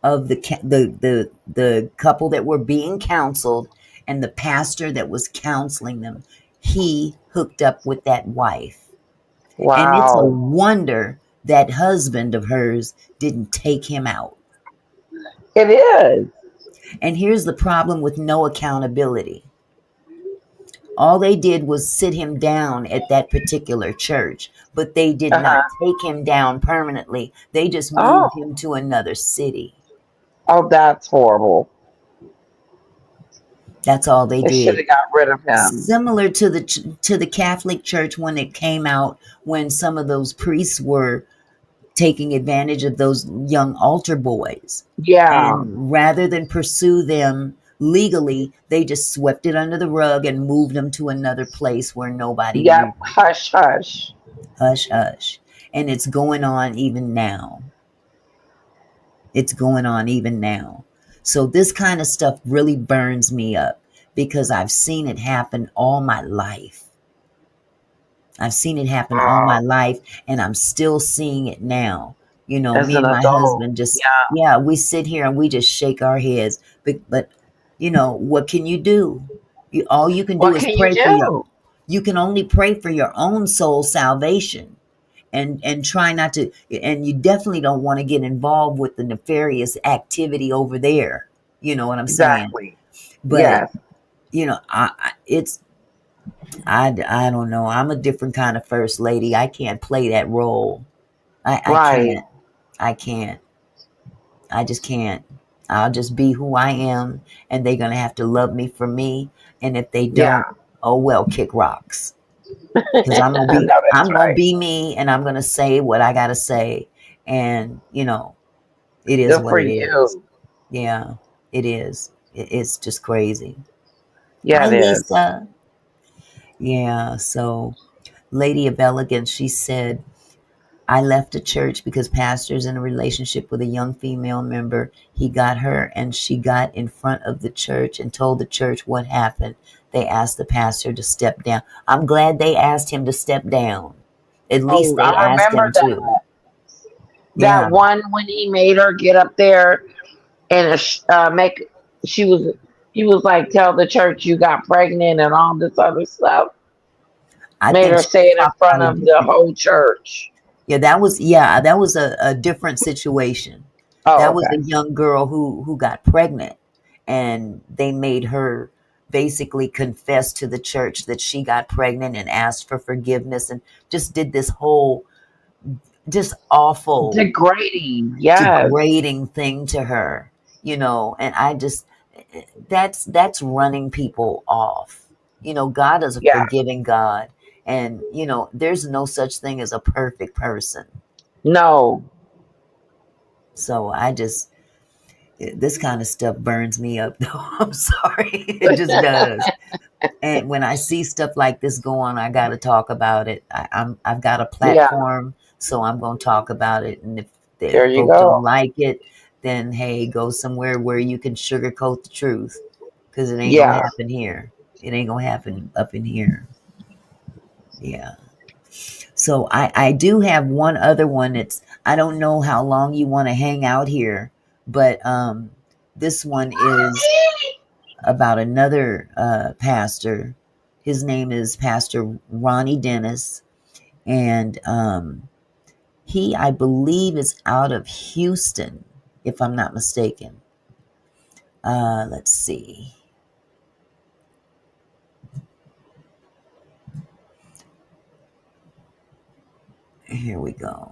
of the couple that were being counseled and the pastor that was counseling them, he hooked up with that wife. Wow. And it's a wonder that husband of hers didn't take him out. It is. And here's the problem with no accountability. All they did was sit him down at that particular church, but they did not take him down permanently. They just moved him to another city. Oh, that's horrible. That's all they did. They should have got rid of him. Similar to the Catholic Church when it came out, when some of those priests were taking advantage of those young altar boys. Yeah. And rather than pursue them legally, they just swept it under the rug and moved them to another place where nobody knew. Hush, hush. Hush, hush. And it's going on even now. It's going on even now. So this kind of stuff really burns me up because I've seen it happen all my life. I've seen it happen all my life, and I'm still seeing it now. You know, As me and an my adult, husband just, we sit here and we just shake our heads. But you know, what can you do? All you can do is pray for you can only pray for your own soul salvation. And try not to, and you definitely don't want to get involved with the nefarious activity over there. You know what I'm saying? But you know, I don't know. I'm a different kind of first lady. I can't play that role. I can't. I just can't. I'll just be who I am, and they're gonna have to love me for me. And if they don't, oh well, kick rocks. Because I'm gonna be me, and I'm gonna say what I gotta say, and you know, it is what it is. Yeah, it is. It's just crazy. Yeah, Hi, it is. Lisa. Yeah. So, Lady of Elegance, she said, I left a church because pastor's in a relationship with a young female member. He got her, and she got in front of the church and told the church what happened. They asked the pastor to step down. I'm glad they asked him to step down. At least they asked him to. That one when he made her get up there and he was like, tell the church you got pregnant and all this other stuff. Made her say it in front of the whole church. Yeah, that was a different situation. That was a young girl who got pregnant, and they made her basically confess to the church that she got pregnant and asked for forgiveness and just did this whole just awful degrading thing to her, you know. And I just that's running people off. You know, God is a forgiving God, and you know, there's no such thing as a perfect person. No. So this kind of stuff burns me up, though. I'm sorry. It just does. And when I see stuff like this go on, I got to talk about it. I've got a platform, so I'm going to talk about it. And if folks don't like it, then hey, go somewhere where you can sugarcoat the truth, because it ain't going to happen here. It ain't going to happen up in here. Yeah. So I do have one other one. I don't know how long you want to hang out here, but this one is about another pastor. His name is Pastor Rony Denis, and he, I believe, is out of Houston, if I'm not mistaken. Let's see. Here we go.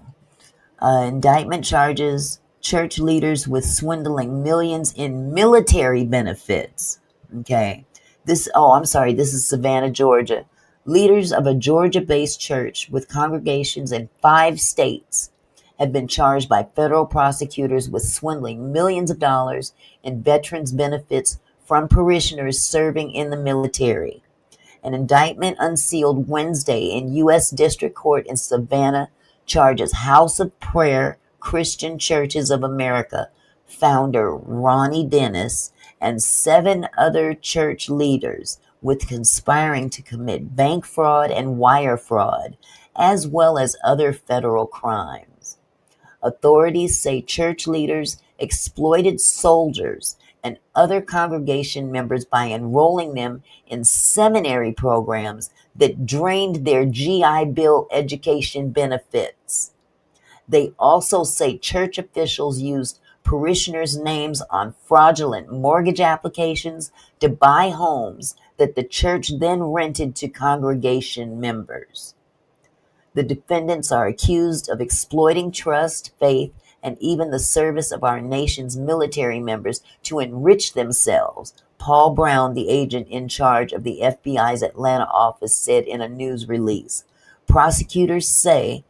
Indictment charges church leaders with swindling millions in military benefits. Okay. This is Savannah, Georgia. Leaders of a Georgia-based church with congregations in 5 states have been charged by federal prosecutors with swindling millions of dollars in veterans benefits from parishioners serving in the military. An indictment unsealed Wednesday in U.S. District Court in Savannah charges House of Prayer Christian Churches of America founder Rony Denis and 7 other church leaders with conspiring to commit bank fraud and wire fraud, as well as other federal crimes. Authorities say church leaders exploited soldiers and other congregation members by enrolling them in seminary programs that drained their GI Bill education benefits. They also say church officials used parishioners' names on fraudulent mortgage applications to buy homes that the church then rented to congregation members. The defendants are accused of exploiting trust, faith, and even the service of our nation's military members to enrich themselves, Paul Brown, the agent in charge of the FBI's Atlanta office, said in a news release. Prosecutors say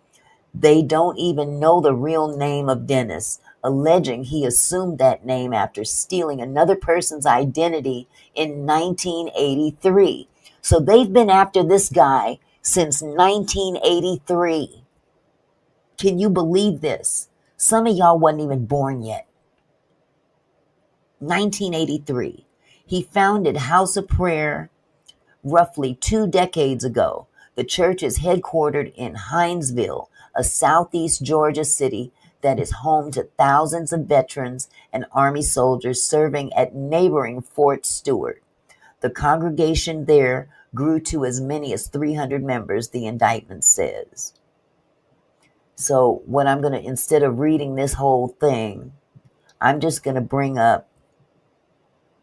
they don't even know the real name of Denis, alleging he assumed that name after stealing another person's identity in 1983. So they've been after this guy since 1983. Can you believe this? Some of y'all wasn't even born yet. 1983. He founded House of Prayer roughly 2 decades ago. The church is headquartered in Hinesville, a southeast Georgia city that is home to thousands of veterans and Army soldiers serving at neighboring Fort Stewart. The congregation there grew to as many as 300 members, the indictment says. So what I'm going to, instead of reading this whole thing, I'm just going to bring up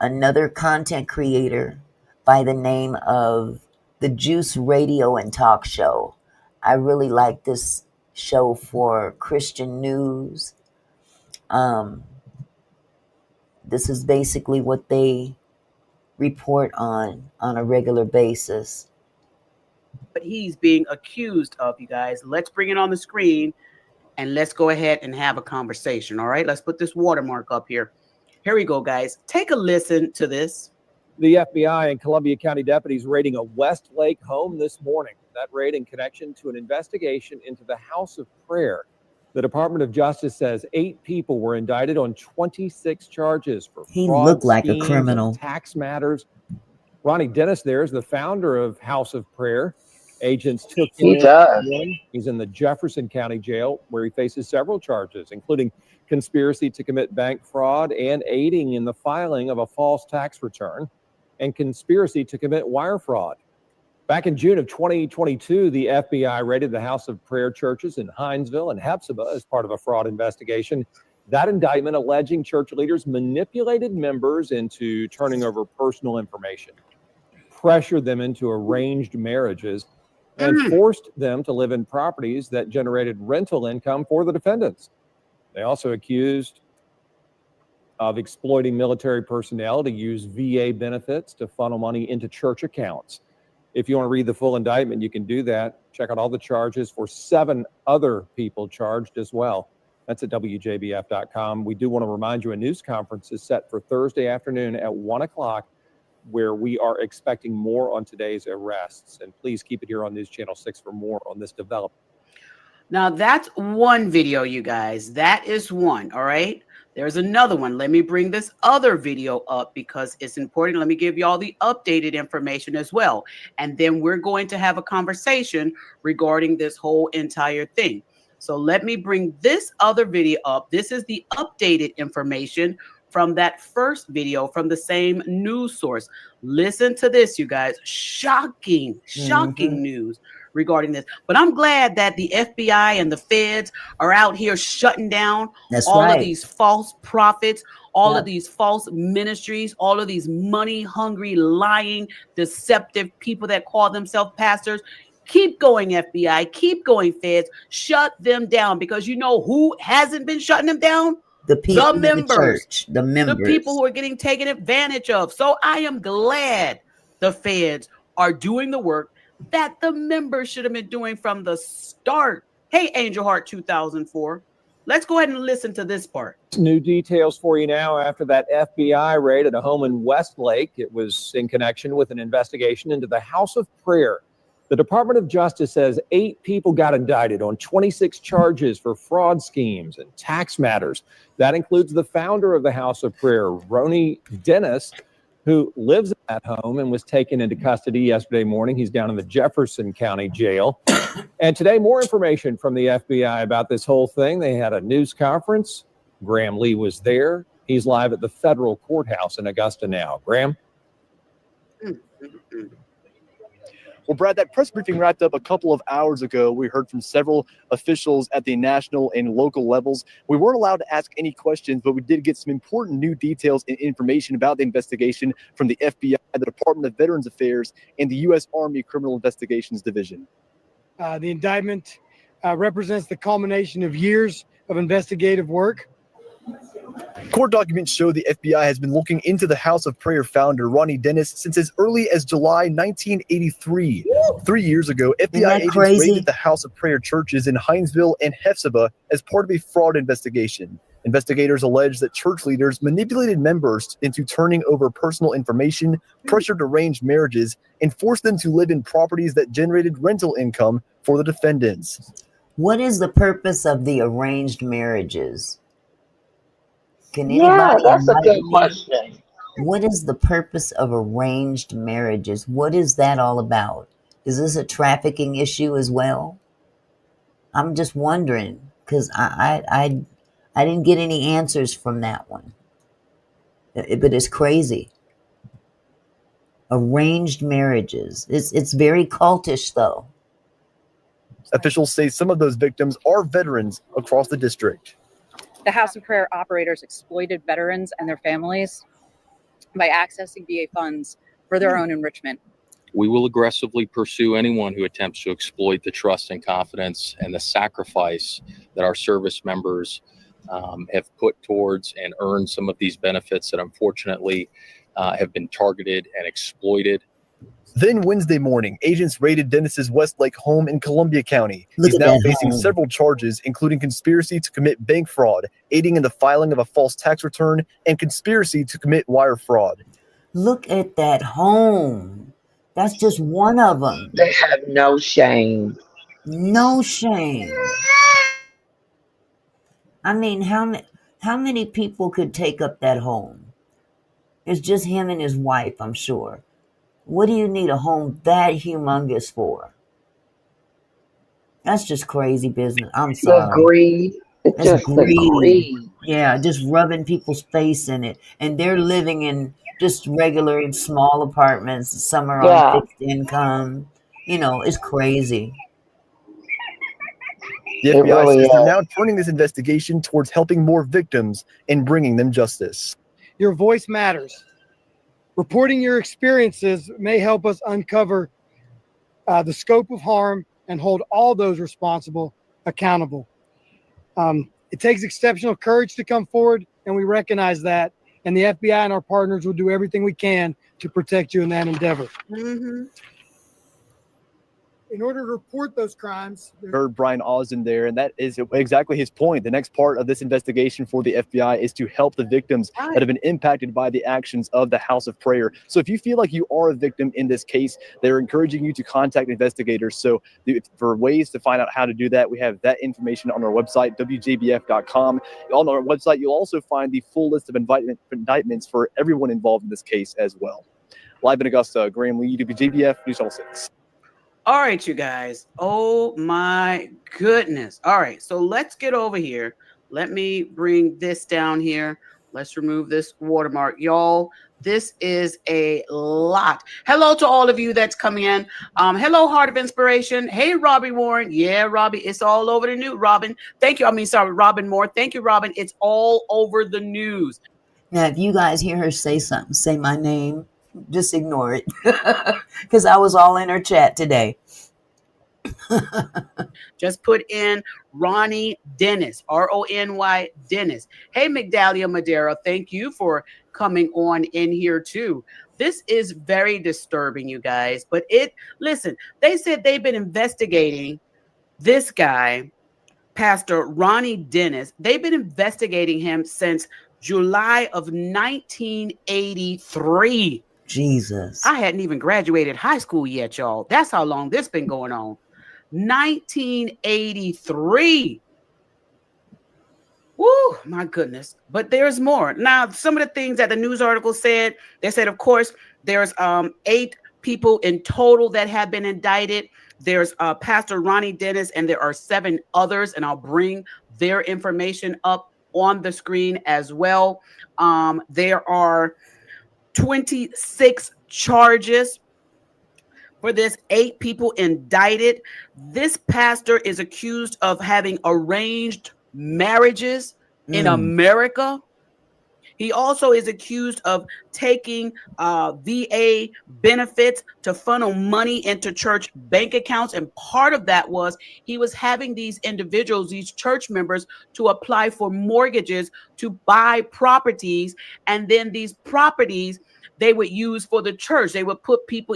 another content creator by the name of the Juice Radio and Talk Show. I really like this show for Christian news. This is basically what they report on a regular basis. But he's being accused of, you guys. Let's bring it on the screen and let's go ahead and have a conversation. All right, let's put this watermark up here. Here we go, guys. Take a listen to this. The FBI and Columbia County deputies raiding a Westlake home this morning. That raid in connection to an investigation into the House of Prayer. The Department of Justice says 8 people were indicted on 26 charges for he fraud, looked like a schemes, criminal. and tax matters. Rony Denis there is the founder of House of Prayer. Agents took him in. He's in the Jefferson County Jail, where he faces several charges, including conspiracy to commit bank fraud and aiding in the filing of a false tax return, and conspiracy to commit wire fraud. Back in June of 2022, the FBI raided the House of Prayer churches in Hinesville and Hephzibah as part of a fraud investigation. That indictment alleging church leaders manipulated members into turning over personal information, pressured them into arranged marriages, and forced them to live in properties that generated rental income for the defendants. They also accused of exploiting military personnel to use VA benefits to funnel money into church accounts. If you want to read the full indictment, you can do that. Check out all the charges for 7 other people charged as well. That's at WJBF.com. We do want to remind you a news conference is set for Thursday afternoon at 1 o'clock, where we are expecting more on today's arrests. And please keep it here on News Channel 6 for more on this development. Now, that's one video, you guys. That is one, all right? There's another one. Let me bring this other video up because it's important. Let me give you all the updated information as well. And then we're going to have a conversation regarding this whole entire thing. So let me bring this other video up. This is the updated information from that first video from the same news source. Listen to this, you guys. Shocking news regarding this. But I'm glad that the FBI and the feds are out here shutting down all of these false prophets, all of these false ministries, all of these money-hungry, lying, deceptive people that call themselves pastors. Keep going, FBI. Keep going, feds. Shut them down, because you know who hasn't been shutting them down? The people The members. in the church, the members. The people who are getting taken advantage of. So I am glad the feds are doing the work that the members should have been doing from the start. Hey, Angel Heart 2004. Let's go ahead and listen to this part. New details for you now after that FBI raid at a home in Westlake. It was in connection with an investigation into the House of Prayer. The Department of Justice says 8 people got indicted on 26 charges for fraud schemes and tax matters. That includes the founder of the House of Prayer, Rony, Denis, who lives in that home and was taken into custody yesterday morning. He's down in the Jefferson County Jail. And today, more information from the FBI about this whole thing. They had a news conference. Graham Lee was there. He's live at the federal courthouse in Augusta now. Graham? Well, Brad, that press briefing wrapped up a couple of hours ago. We heard from several officials at the national and local levels. We weren't allowed to ask any questions, but we did get some important new details and information about the investigation from the FBI, the Department of Veterans Affairs, and the U.S. Army Criminal Investigations Division. The indictment represents the culmination of years of investigative work. Court documents show the FBI has been looking into the House of Prayer founder, Rony Denis, since as early as July 1983. 3 years ago, FBI agents raided the House of Prayer churches in Hinesville and Hephzibah as part of a fraud investigation. Investigators allege that church leaders manipulated members into turning over personal information, pressured arranged marriages, and forced them to live in properties that generated rental income for the defendants. What is the purpose of the arranged marriages? Can anybody that's a good enlighten me? question. What is the purpose of arranged marriages? What is that all about? Is this a trafficking issue as well? I'm just wondering, because I didn't get any answers from that one. But it's crazy. Arranged marriages. It's very cultish, though. Officials say some of those victims are veterans across the district. The House of Prayer operators exploited veterans and their families by accessing VA funds for their own enrichment. We will aggressively pursue anyone who attempts to exploit the trust and confidence and the sacrifice that our service members have put towards and earned some of these benefits that unfortunately have been targeted and exploited. Then Wednesday morning, agents raided Denis's Westlake home in Columbia County. He's now facing several charges, including conspiracy to commit bank fraud, aiding in the filing of a false tax return, and conspiracy to commit wire fraud. Look at that home. That's just one of them. They have no shame. No shame. I mean, how many people could take up that home? It's just him and his wife, I'm sure. What do you need a home that humongous for? That's just crazy business. I'm sorry. Greed. It's just greed. Yeah, just rubbing people's face in it. And they're living in just regular small apartments. Some are on fixed income. You know, it's crazy. The FBI says they're now turning this investigation towards helping more victims and bringing them justice. Your voice matters. Reporting your experiences may help us uncover the scope of harm and hold all those responsible accountable. It takes exceptional courage to come forward, and we recognize that. And the FBI and our partners will do everything we can to protect you in that endeavor. Mm-hmm. In order to report those crimes, Heard Brian Osden there, and that is exactly his point. The next part of this investigation for the FBI is to help the victims that have been impacted by the actions of the House of Prayer. So if you feel like you are a victim in this case, they're encouraging you to contact investigators. So for ways to find out how to do that, we have that information on our website, wjbf.com. On our website, you'll also find the full list of indictments for everyone involved in this case as well. Live in Augusta, Graham Lee, WJBF News Channel 6. All right, you guys. Oh my goodness. All right, so let's get over here. Let me bring this down here. Let's remove this watermark. Y'all, this is a lot. Hello to all of you that's coming in. Hello, Heart of Inspiration. Hey, Robbie Warren. Yeah, Robbie, it's all over the news. Robin, thank you. Robin Moore. Thank you, Robin. It's all over the news. Now, if you guys hear her say something, say my name, just ignore it. Because I was all in her chat today. Just put in Rony Denis, Rony Denis. Hey, Migdalia Madera, thank you for coming on in here too. This is very disturbing, you guys. But listen, they said they've been investigating this guy, Pastor Rony Denis. They've been investigating him since July of 1983. Jesus. I hadn't even graduated high school yet, y'all. That's how long this been going on. 1983. Woo, my goodness. But there's more. Now, some of the things that the news article said, they said, of course, there's 8 people in total that have been indicted. There's Pastor Rony Denis, and there are 7 others, and I'll bring their information up on the screen as well. There are 26 charges for this, 8 people indicted. This pastor is accused of having arranged marriages in America. He also is accused of taking VA benefits to funnel money into church bank accounts. And part of that was he was having these individuals, these church members, to apply for mortgages to buy properties. And then these properties they would use for the church. They would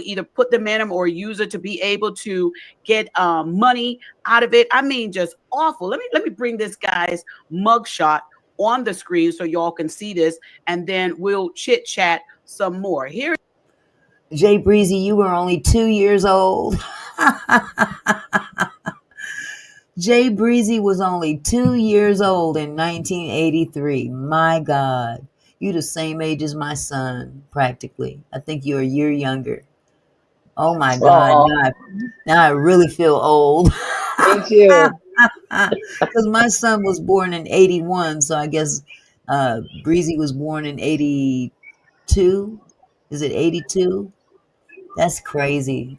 either put them in them or use it to be able to get money out of it. I mean, just awful. Let me bring this guy's mugshot on the screen so y'all can see this, and then we'll chit chat some more. Here, Jay Breezy, you were only 2 years old. Jay Breezy was only 2 years old in 1983. My God. You're the same age as my son, practically. I think you're a year younger. Oh my God. Now I really feel old. Me too. Because my son was born in 81, so I guess Breezy was born in 82. Is it 82? That's crazy.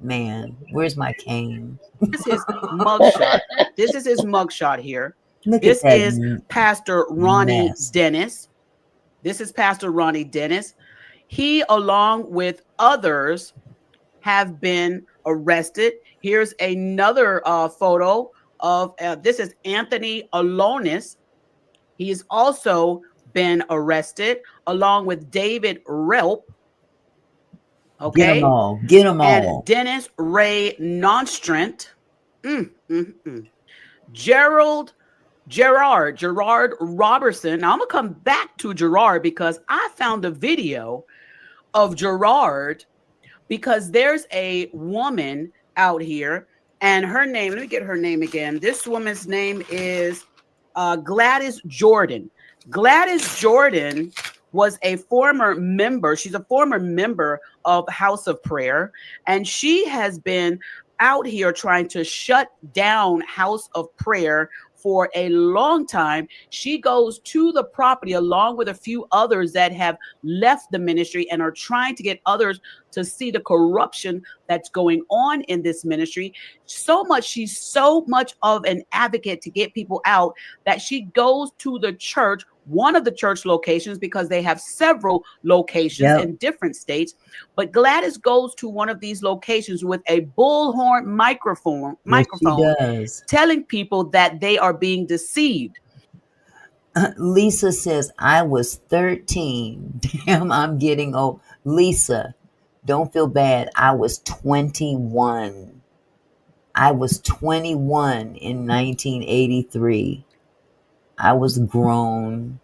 Man, where's my cane? this is his mugshot. This is his mugshot here. This is Pastor Rony Denis. This is Pastor Rony Denis. He, along with others, have been arrested. Here's another photo of this is Anthony Alonis. He's also been arrested, along with David Relp. Okay, get them all. Get them all. And Dennis Ray Nonstrent. Gerard Robertson. Now I'm gonna come back to Gerard because I found a video of Gerard because there's a woman out here and her name, let me get her name again. This woman's name is Gladys Jordan. Gladys Jordan was a former member. She's a former member of House of Prayer, and she has been out here trying to shut down House of Prayer for a long time. She goes to the property along with a few others that have left the ministry and are trying to get others to see the corruption that's going on in this ministry. She's so much of an advocate to get people out that she goes to the church, one of the church locations, because they have several locations in different states. But Gladys goes to one of these locations with a bullhorn microphone, telling people that they are being deceived. Lisa says, I was 13. Damn, I'm getting old. Lisa, don't feel bad. I was 21. I was 21 in 1983. I was grown.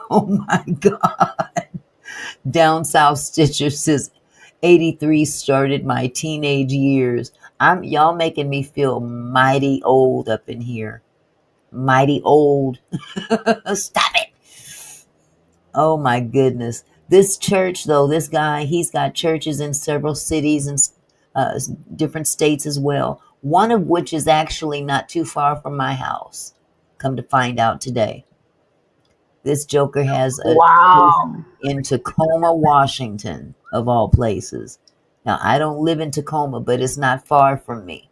Oh my God. Down South Stitcher says, 83 started my teenage years. Y'all making me feel mighty old up in here. Mighty old. Stop it. Oh my goodness. This church, though, this guy, he's got churches in several cities and different states as well. One of which is actually not too far from my house. Come to find out today. This joker has a Wow. in Tacoma, Washington, of all places. Now, I don't live in Tacoma, but it's not far from me.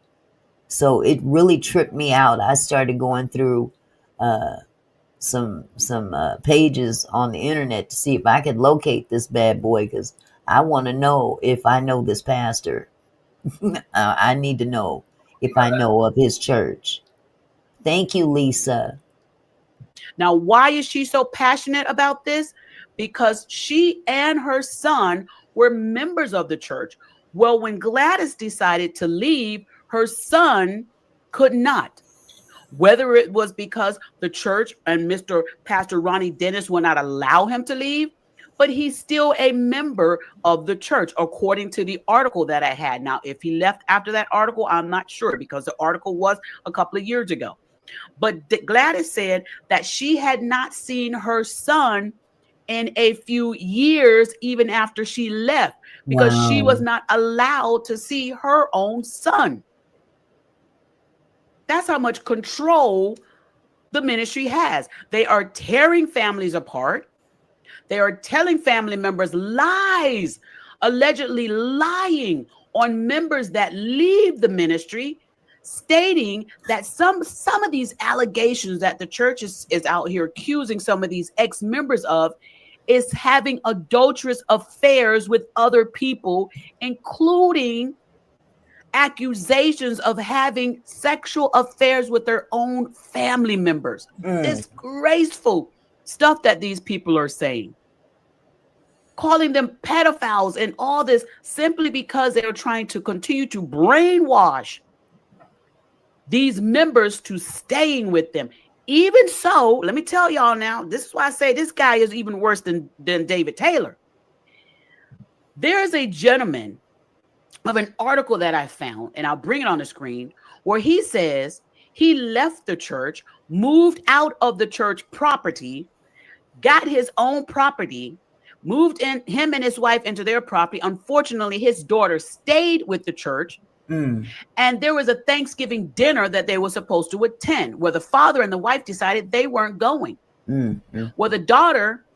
So it really tripped me out. I started going through some pages on the internet to see if I could locate this bad boy, because I want to know if I know this pastor. I need to know if I know of his church. Thank you, Lisa. Now, why is she so passionate about this? Because she and her son were members of the church. Well, when Gladys decided to leave, her son could not. Whether it was because the church and Pastor Rony Denis would not allow him to leave, but he's still a member of the church, according to the article that I had. Now, if he left after that article, I'm not sure, because the article was a couple of years ago. But Gladys said that she had not seen her son in a few years, even after she left, because she was not allowed to see her own son. That's how much control the ministry has. They are tearing families apart. They are telling family members lies, allegedly lying on members that leave the ministry, stating that some of these allegations that the church is out here accusing some of these ex-members of is having adulterous affairs with other people, including accusations of having sexual affairs with their own family members. Disgraceful stuff that these people are saying. Calling them pedophiles and all this, simply because they are trying to continue to brainwash these members to staying with them. Even so, let me tell y'all now, this is why I say this guy is even worse than David Taylor. There's a gentleman of an article that I found, and I'll bring it on the screen, where he says he left the church, moved out of the church property, got his own property, moved in, him and his wife, into their property. Unfortunately, his daughter stayed with the church. And there was a Thanksgiving dinner that they were supposed to attend, where the father and the wife decided they weren't going. Well, the daughter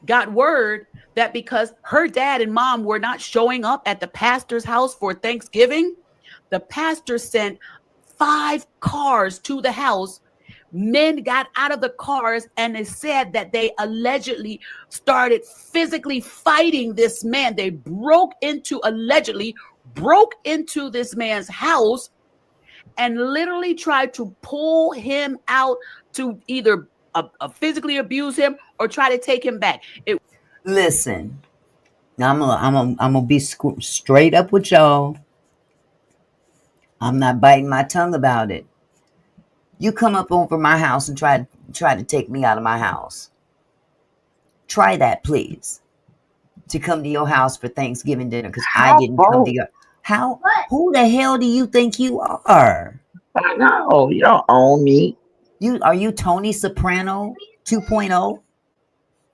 got word that because her dad and mom were not showing up at the pastor's house for Thanksgiving, the pastor sent 5 cars to the house. Men got out of the cars, and they said that they allegedly started physically fighting this man. They allegedly broke into this man's house and literally tried to pull him out to either physically abuse him or try to take him back. Listen, I'm gonna be straight up with y'all. I'm not biting my tongue about it. You come up over my house and try to take me out of my house. Try that, please. To come to your house for Thanksgiving dinner, because I didn't come to your house. Who the hell do you think you are? I know, you don't own me. Are you Tony Soprano 2.0?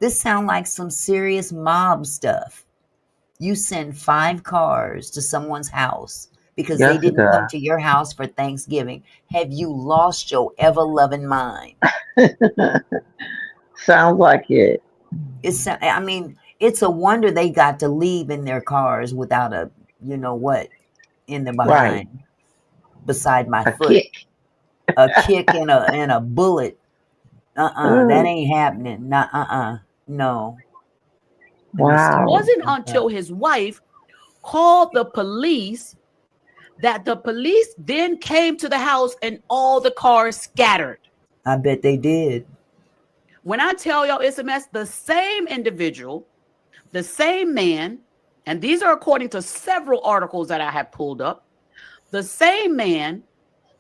This sounds like some serious mob stuff. You send 5 cars to someone's house because they didn't come to your house for Thanksgiving. Have you lost your ever-loving mind? Sounds like it. I mean, it's a wonder they got to leave in their cars without a, you know what, in the behind, beside my foot. A kick and a bullet. That ain't happening. No. Wow. It wasn't until his wife called the police that the police then came to the house and all the cars scattered. I bet they did. When I tell y'all it's a mess, the same individual, the same man, and these are according to several articles that I have pulled up, the same man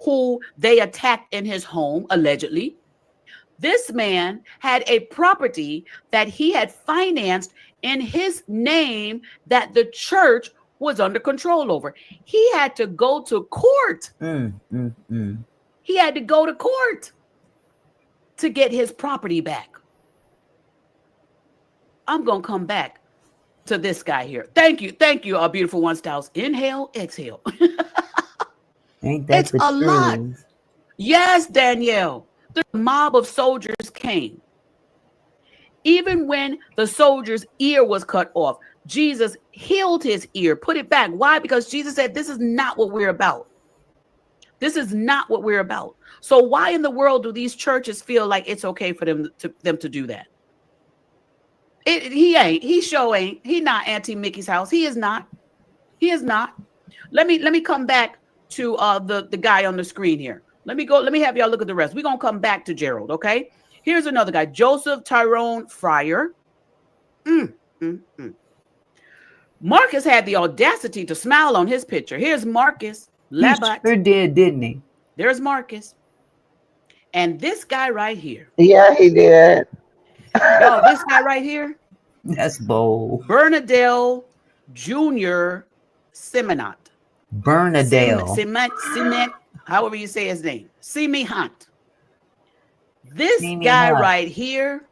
who they attacked in his home, allegedly, this man had a property that he had financed in his name that the church was under control over. He had to go to court. He had to go to court to get his property back. I'm going to come back to this guy here. Thank you, our beautiful one styles. Inhale, exhale. Ain't that it's a lot. Yes, Danielle. The mob of soldiers came Even when the soldier's ear was cut off, Jesus healed his ear, put it back. Why? Because Jesus said, this is not what we're about. This is not what we're about. So why in the world do these churches feel like it's okay for them to do that? He sure ain't. He not Auntie Mickey's house. He is not. He is not. Let me come back to the guy on the screen here. Let me have y'all look at the rest. We're gonna come back to Gerald, okay? Here's another guy, Joseph Tyrone Fryer. Marcus had the audacity to smile on his picture. Here's Marcus Labat. He sure did, didn't he? There's Marcus. And this guy right here. Yeah, he did. Y'all, this guy right here. That's bold. Bernadelle Jr. Seminat. Bernadelle. Cement, however you say his name. Hunt. This Simi guy Hunt. right here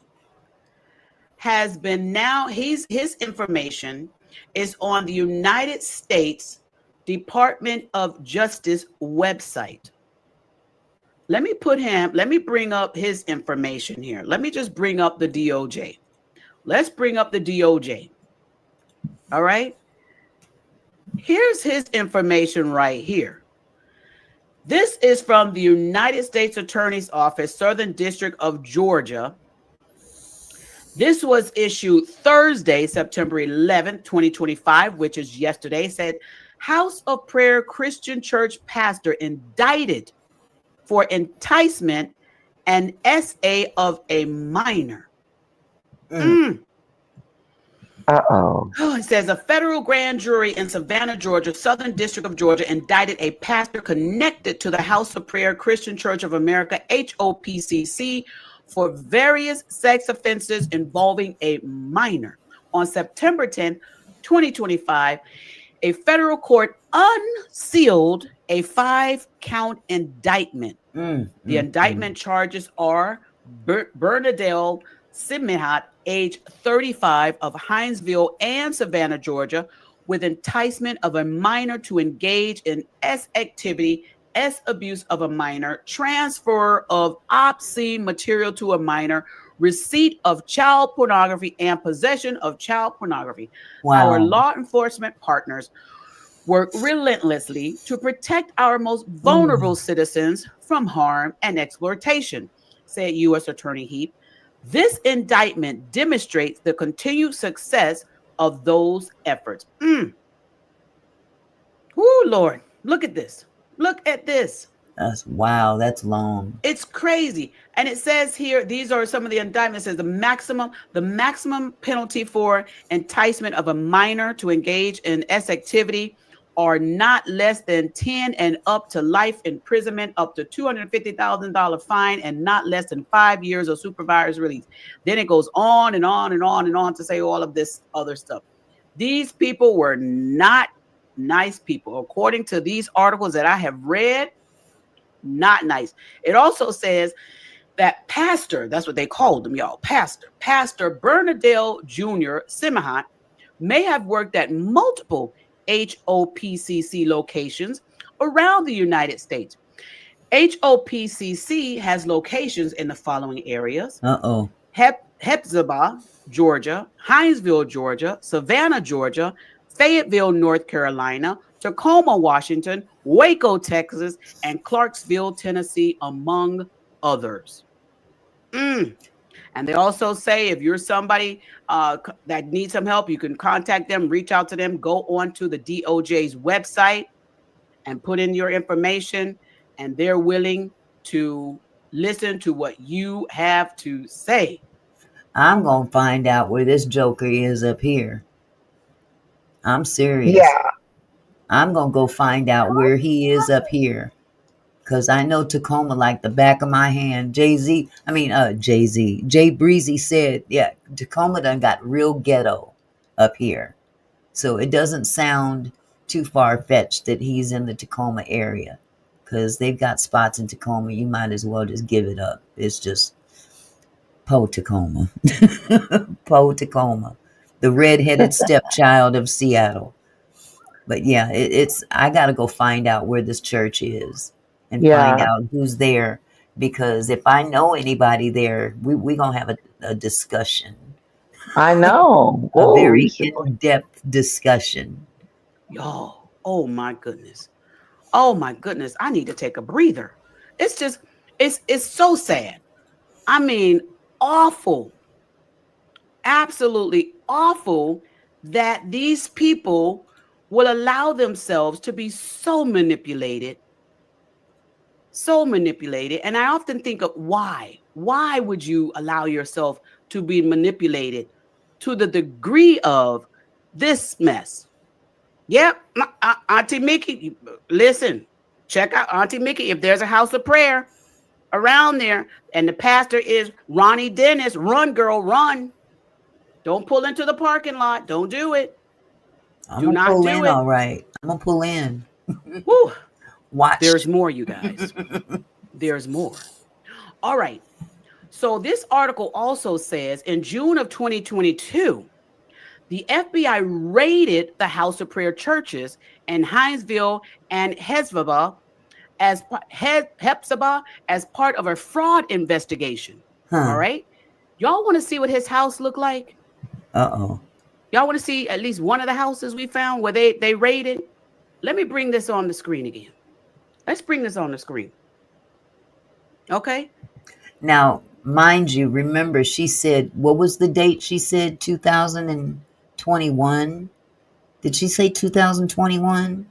has been now, his information is on the United States Department of Justice website. Let me bring up his information here. Let me just bring up the DOJ. Let's bring up the DOJ. All right. Here's his information right here. This is from the United States Attorney's Office, Southern District of Georgia. This was issued Thursday, September 11th, 2025, which is yesterday. It said, House of Prayer Christian Church pastor indicted for enticement and SA of a minor. Uh-oh. It says a federal grand jury in Savannah, Georgia, Southern District of Georgia, indicted a pastor connected to the House of Prayer Christian Church of America, HOPCC, for various sex offenses involving a minor. On September 10, 2025, a federal court unsealed a 5-count indictment. The indictment charges are Bernadelle Simihat, age 35, of Hinesville and Savannah, Georgia, with enticement of a minor to engage in S activity, S abuse of a minor, transfer of obscene material to a minor, receipt of child pornography, and possession of child pornography. Wow. Our law enforcement partners work relentlessly to protect our most vulnerable citizens from harm and exploitation, said U.S. Attorney Heap. This indictment demonstrates the continued success of those efforts. Woo, Lord, look at this. Look at this. Wow, that's long. It's crazy. And it says here, these are some of the indictments. It says the maximum penalty for enticement of a minor to engage in S activity are not less than 10 and up to life imprisonment, up to $250,000 fine, and not less than 5 years of supervised release. Then it goes on and on and on and on to say all of this other stuff. These people were not nice people. According to these articles that I have read, not nice. It also says that pastor, that's what they called him, y'all, Pastor Bernadelle Jr. Simihat may have worked at multiple HOPCC locations around the United States. HOPCC has locations in the following areas. Hephzibah, Georgia, Hinesville, Georgia, Savannah, Georgia, Fayetteville, North Carolina, Tacoma, Washington, Waco, Texas, and Clarksville, Tennessee, among others. And they also say if you're somebody that needs some help, you can contact them, reach out to them, go on to the DOJ's website and put in your information, and they're willing to listen to what you have to say. I'm going to find out where this joker is up here. I'm serious. Yeah. I'm going to go find out where he is up here. Because I know Tacoma like the back of my hand. Jay Breezy said, yeah, Tacoma done got real ghetto up here. So it doesn't sound too far-fetched that he's in the Tacoma area. Because they've got spots in Tacoma, you might as well just give it up. It's just Tacoma. Tacoma. The redheaded stepchild of Seattle. But yeah, I got to go find out where this church is. And find out who's there, because if I know anybody there, we're going to have a discussion. I know. A very in-depth discussion. Y'all, oh my goodness. Oh my goodness. I need to take a breather. It's just, it's so sad. I mean, awful. Absolutely awful that these people will allow themselves to be so manipulated. So manipulated. And I often think of why. Why would you allow yourself to be manipulated to the degree of this mess? Yep. Auntie Mickey, listen, check out Auntie Mickey. If there's a house of prayer around there and the pastor is Rony Denis, run, girl, run. Don't pull into the parking lot. Don't do it. I'm gonna pull in, all right. I'm gonna pull in. Woo. Watch. There's more, you guys. There's more. All right. So this article also says in June of 2022, the FBI raided the House of Prayer churches in Hinesville and Hephzibah as part of a fraud investigation. All right. Y'all want to see what his house looked like? Uh-oh. Y'all want to see at least one of the houses we found where they raided? Let me bring this on the screen again. Let's bring this on the screen. Okay. Now, mind you, remember she said, what was the date? She said 2021. Did she say 2021?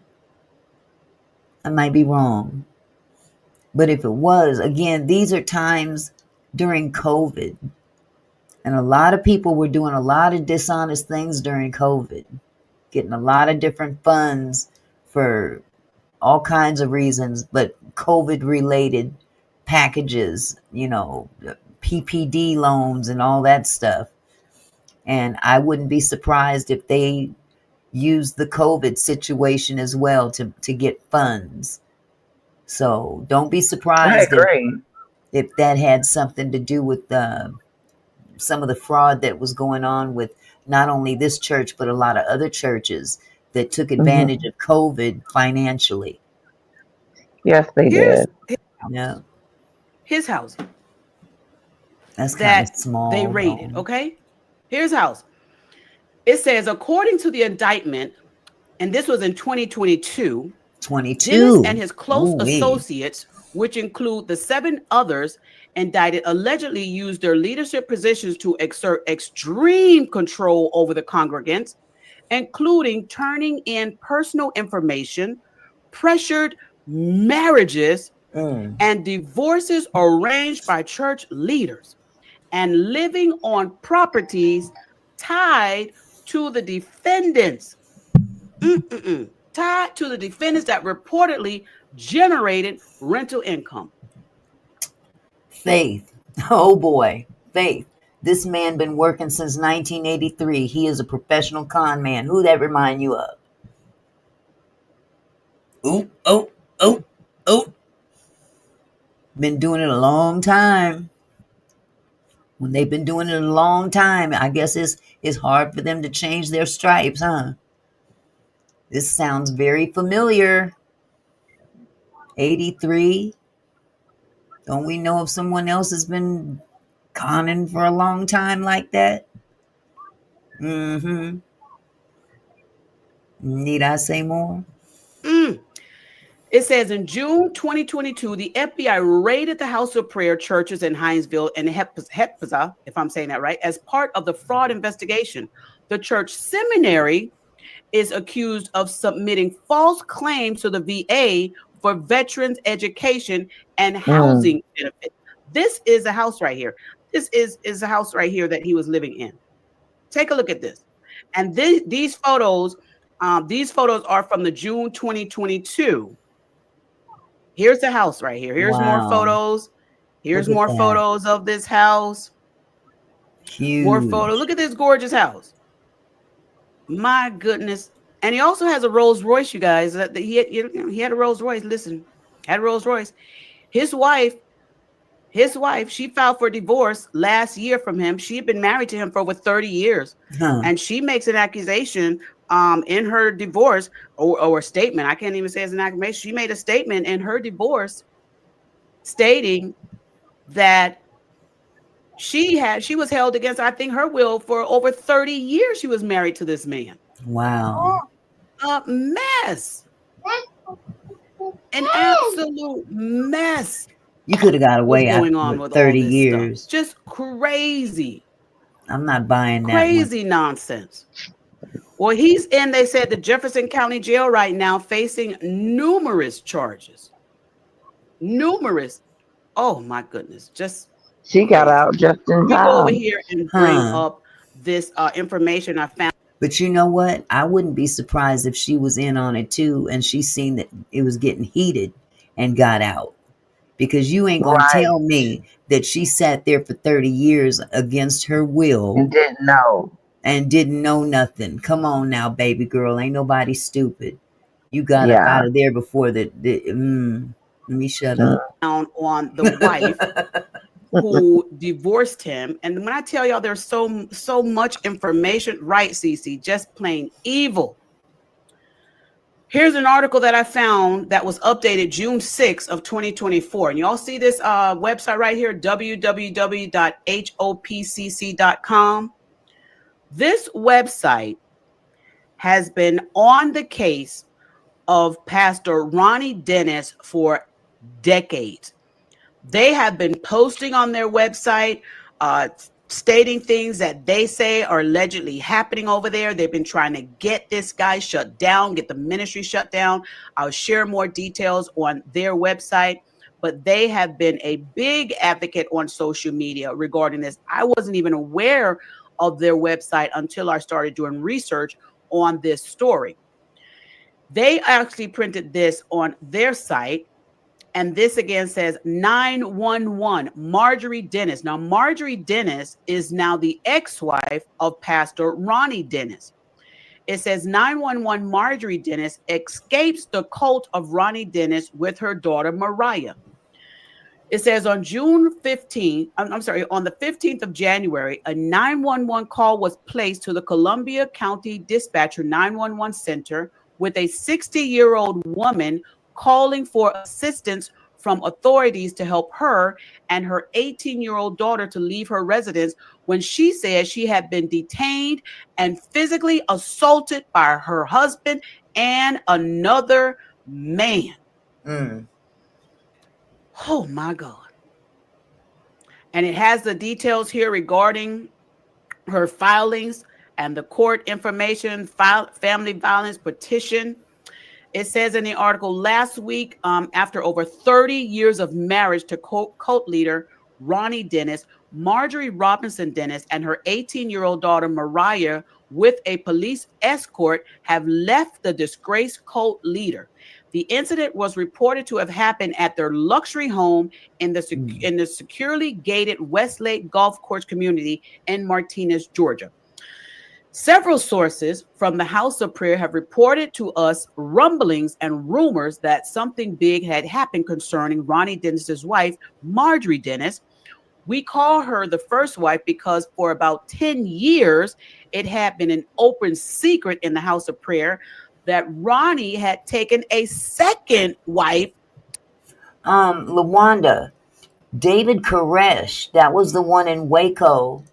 I might be wrong. But if it was, again, these are times during COVID. And a lot of people were doing a lot of dishonest things during COVID, getting a lot of different funds for all kinds of reasons, but COVID related packages, you know, PPD loans and all that stuff. And I wouldn't be surprised if they used the COVID situation as well to get funds. So don't be surprised if that had something to do with some of the fraud that was going on with not only this church, but a lot of other churches that took advantage of COVID financially. Yes, they did. Yeah. His house. That's kind of small. They raided. Okay. Here's house. It says, according to the indictment, and this was in 2022, Denis and his close associates, which include the 7 others indicted, allegedly used their leadership positions to exert extreme control over the congregants, including turning in personal information, pressured marriages, and divorces arranged by church leaders, and living on properties tied to the defendants. Tied to the defendants that reportedly generated rental income. Faith. Oh boy. Faith. This man been working since 1983. He is a professional con man. Who that remind you of? Oh. Been doing it a long time. When they've been doing it a long time, I guess it's hard for them to change their stripes, huh? This sounds very familiar. 83. Don't we know if someone else has been conning for a long time like that? Mm-hmm. Need I say more? It says in June 2022, the FBI raided the House of Prayer churches in Hinesville and Hephzibah, if I'm saying that right, as part of the fraud investigation. The church seminary is accused of submitting false claims to the VA for veterans education and housing benefits. This is a house right here. This is a house right here that he was living in. Take a look at this. And these photos are from the June 2022. Here's the house right here. Here's more photos. Here's more photos of this house. Huge. More photos. Look at this gorgeous house. My goodness. And he also has a Rolls Royce, you guys. He had a Rolls Royce. Listen, had a Rolls Royce. His wife, she filed for divorce last year from him. She had been married to him for over 30 years. And she makes an accusation in her divorce or a statement. I can't even say it's an accusation. She made a statement in her divorce stating that She was held against, I think, her will for over 30 years. She was married to this man. Wow. A mess. An absolute mess. You could have got away going on with 30 all this years. stuff. Just crazy. I'm not buying that Crazy nonsense. Well, he's in, they said, the Jefferson County Jail right now, facing numerous charges. Numerous. Oh my goodness. Just she got out just in time. We go over here and bring up this information I found. But you know what? I wouldn't be surprised if she was in on it too, and she seen that it was getting heated and got out. Because you ain't gonna tell me that she sat there for 30 years against her will and didn't know nothing. Come on now, baby girl. Ain't nobody stupid. You got up out of there before let me shut up. On the wife who divorced him. And when I tell y'all there's so much information, right, Cece, just plain evil. Here's an article that I found that was updated June 6th of 2024. And y'all see this website right here, www.hopcc.com. This website has been on the case of Pastor Rony Denis for decades. They have been posting on their website, stating things that they say are allegedly happening over there. They've been trying to get this guy shut down, get the ministry shut down. I'll share more details on their website, but they have been a big advocate on social media regarding this. I wasn't even aware of their website until I started doing research on this story. They actually printed this on their site. And this again says 911 Marjorie Denis. Now, Marjorie Denis is now the ex-wife of Pastor Rony Denis. It says 911 Marjorie Denis escapes the cult of Rony Denis with her daughter Mariah. It says on June 15th, on the 15th of January, a 911 call was placed to the Columbia County Dispatcher 911 Center with a 60-year-old woman calling for assistance from authorities to help her and her 18-year-old daughter to leave her residence when she said she had been detained and physically assaulted by her husband and another man. Oh my God. And it has the details here regarding her filings and the court information, family violence petition. It says in the article, last week, after over 30 years of marriage to cult leader Rony Denis, Marjorie Robinson Denis and her 18-year-old daughter Mariah, with a police escort, have left the disgraced cult leader. The incident was reported to have happened at their luxury home in the securely gated Westlake Golf Course community in Martinez, Georgia. Several sources from the House of Prayer have reported to us rumblings and rumors that something big had happened concerning Rony Denis's wife, Marjorie Denis. We call her the first wife because for about 10 years, it had been an open secret in the House of Prayer that Rony had taken a second wife. LaWanda, David Koresh, that was the one in Waco.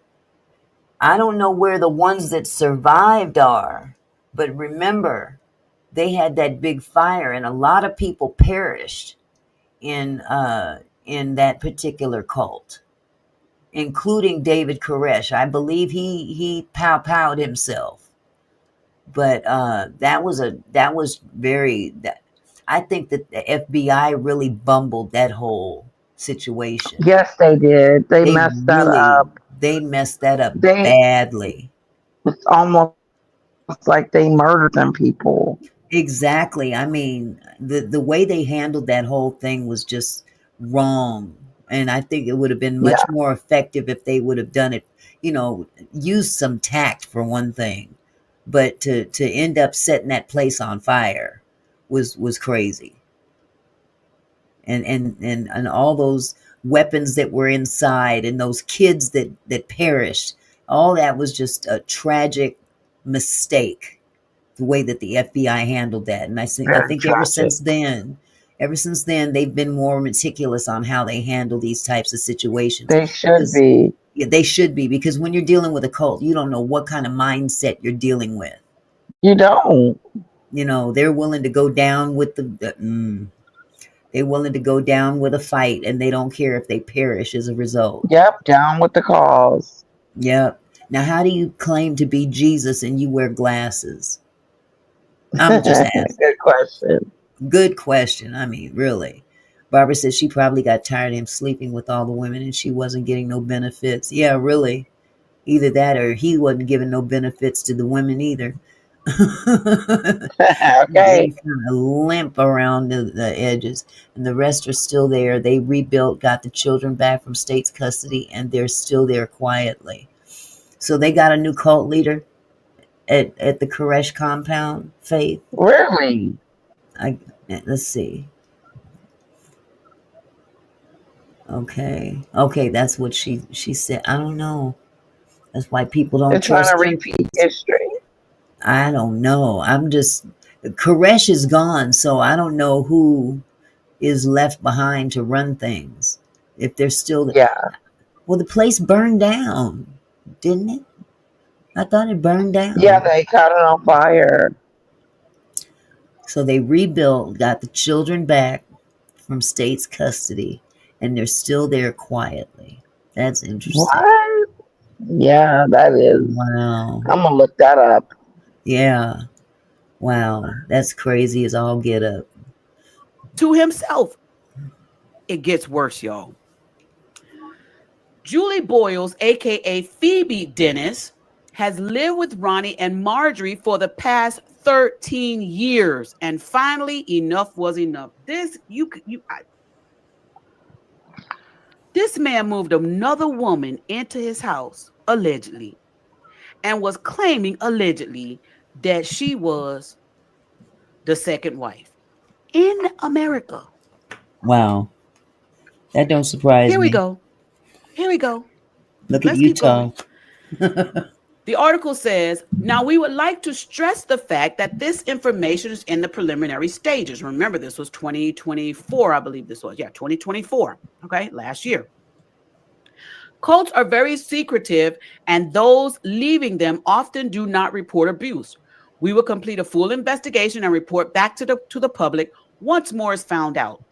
I don't know where the ones that survived are, but remember, they had that big fire and a lot of people perished in that particular cult, including David Koresh. I believe he pow-powed himself. But that was very, I think that the FBI really bumbled that whole situation. Yes, they did. They messed that up. They messed that up badly. It's almost like they murdered them people. Exactly. I mean, the way they handled that whole thing was just wrong. And I think it would have been much more effective if they would have done it, use some tact for one thing. But to end up setting that place on fire was crazy. And all those weapons that were inside and those kids that perished, all that was just a tragic mistake, the way that the FBI handled that. And I think ever since then, they've been more meticulous on how they handle these types of situations. They should be. Yeah, they should be, because when you're dealing with a cult, you don't know what kind of mindset you're dealing with. You don't. You know, they're willing to go down with they're willing to go down with a fight, and they don't care if they perish as a result. Yep, down with the cause. Yep. Now, how do you claim to be Jesus and you wear glasses? I'm just asking. Good question. Good question. I mean, really. Barbara says she probably got tired of him sleeping with all the women and she wasn't getting no benefits. Yeah, really. Either that or he wasn't giving no benefits to the women either. Okay. They kind of limp around the edges, and the rest are still there. They rebuilt, got the children back from state's custody, and they're still there quietly. So they got a new cult leader at the Koresh compound, Faith. Really? Let's see. Okay, that's what she said. I don't know. That's why people don't They're trying trust to repeat history. I don't know. Koresh is gone, so I don't know who is left behind to run things. If they're still Yeah. Well, the place burned down, didn't it? I thought it burned down. Yeah, they caught it on fire. So they rebuilt, got the children back from state's custody, and they're still there quietly. That's interesting. What? Yeah, that is. Wow. I'm gonna look that up. Yeah. Wow. That's crazy as all get up. To himself. It gets worse, y'all. Julie Boyles, aka Phoebe Denis, has lived with Rony and Marjorie for the past 13 years, and finally, enough was enough. This man moved another woman into his house, allegedly, and was claiming allegedly that she was the second wife in America. Wow. That don't surprise me. Here we go. Look at Utah. The article says, now we would like to stress the fact that this information is in the preliminary stages. Remember, this was 2024, I believe this was. Yeah, 2024. Okay, last year. Cults are very secretive, and those leaving them often do not report abuse. We will complete a full investigation and report back to the public once more is found out.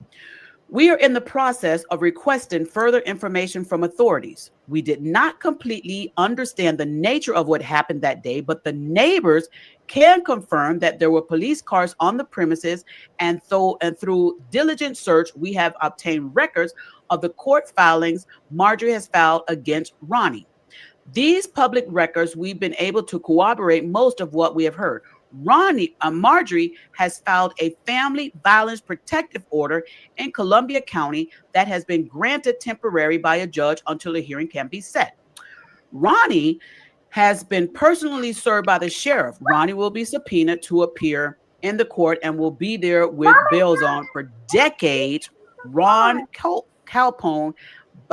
We are in the process of requesting further information from authorities. We did not completely understand the nature of what happened that day, but the neighbors can confirm that there were police cars on the premises, and through diligent search, we have obtained records of the court filings Marjorie has filed against Rony. These public records, we've been able to corroborate most of what we have heard. Marjorie has filed a family violence protective order in Columbia County that has been granted temporary by a judge until a hearing can be set. Rony has been personally served by the sheriff. Rony will be subpoenaed to appear in the court and will be there with bails on for decades. Ron Calpone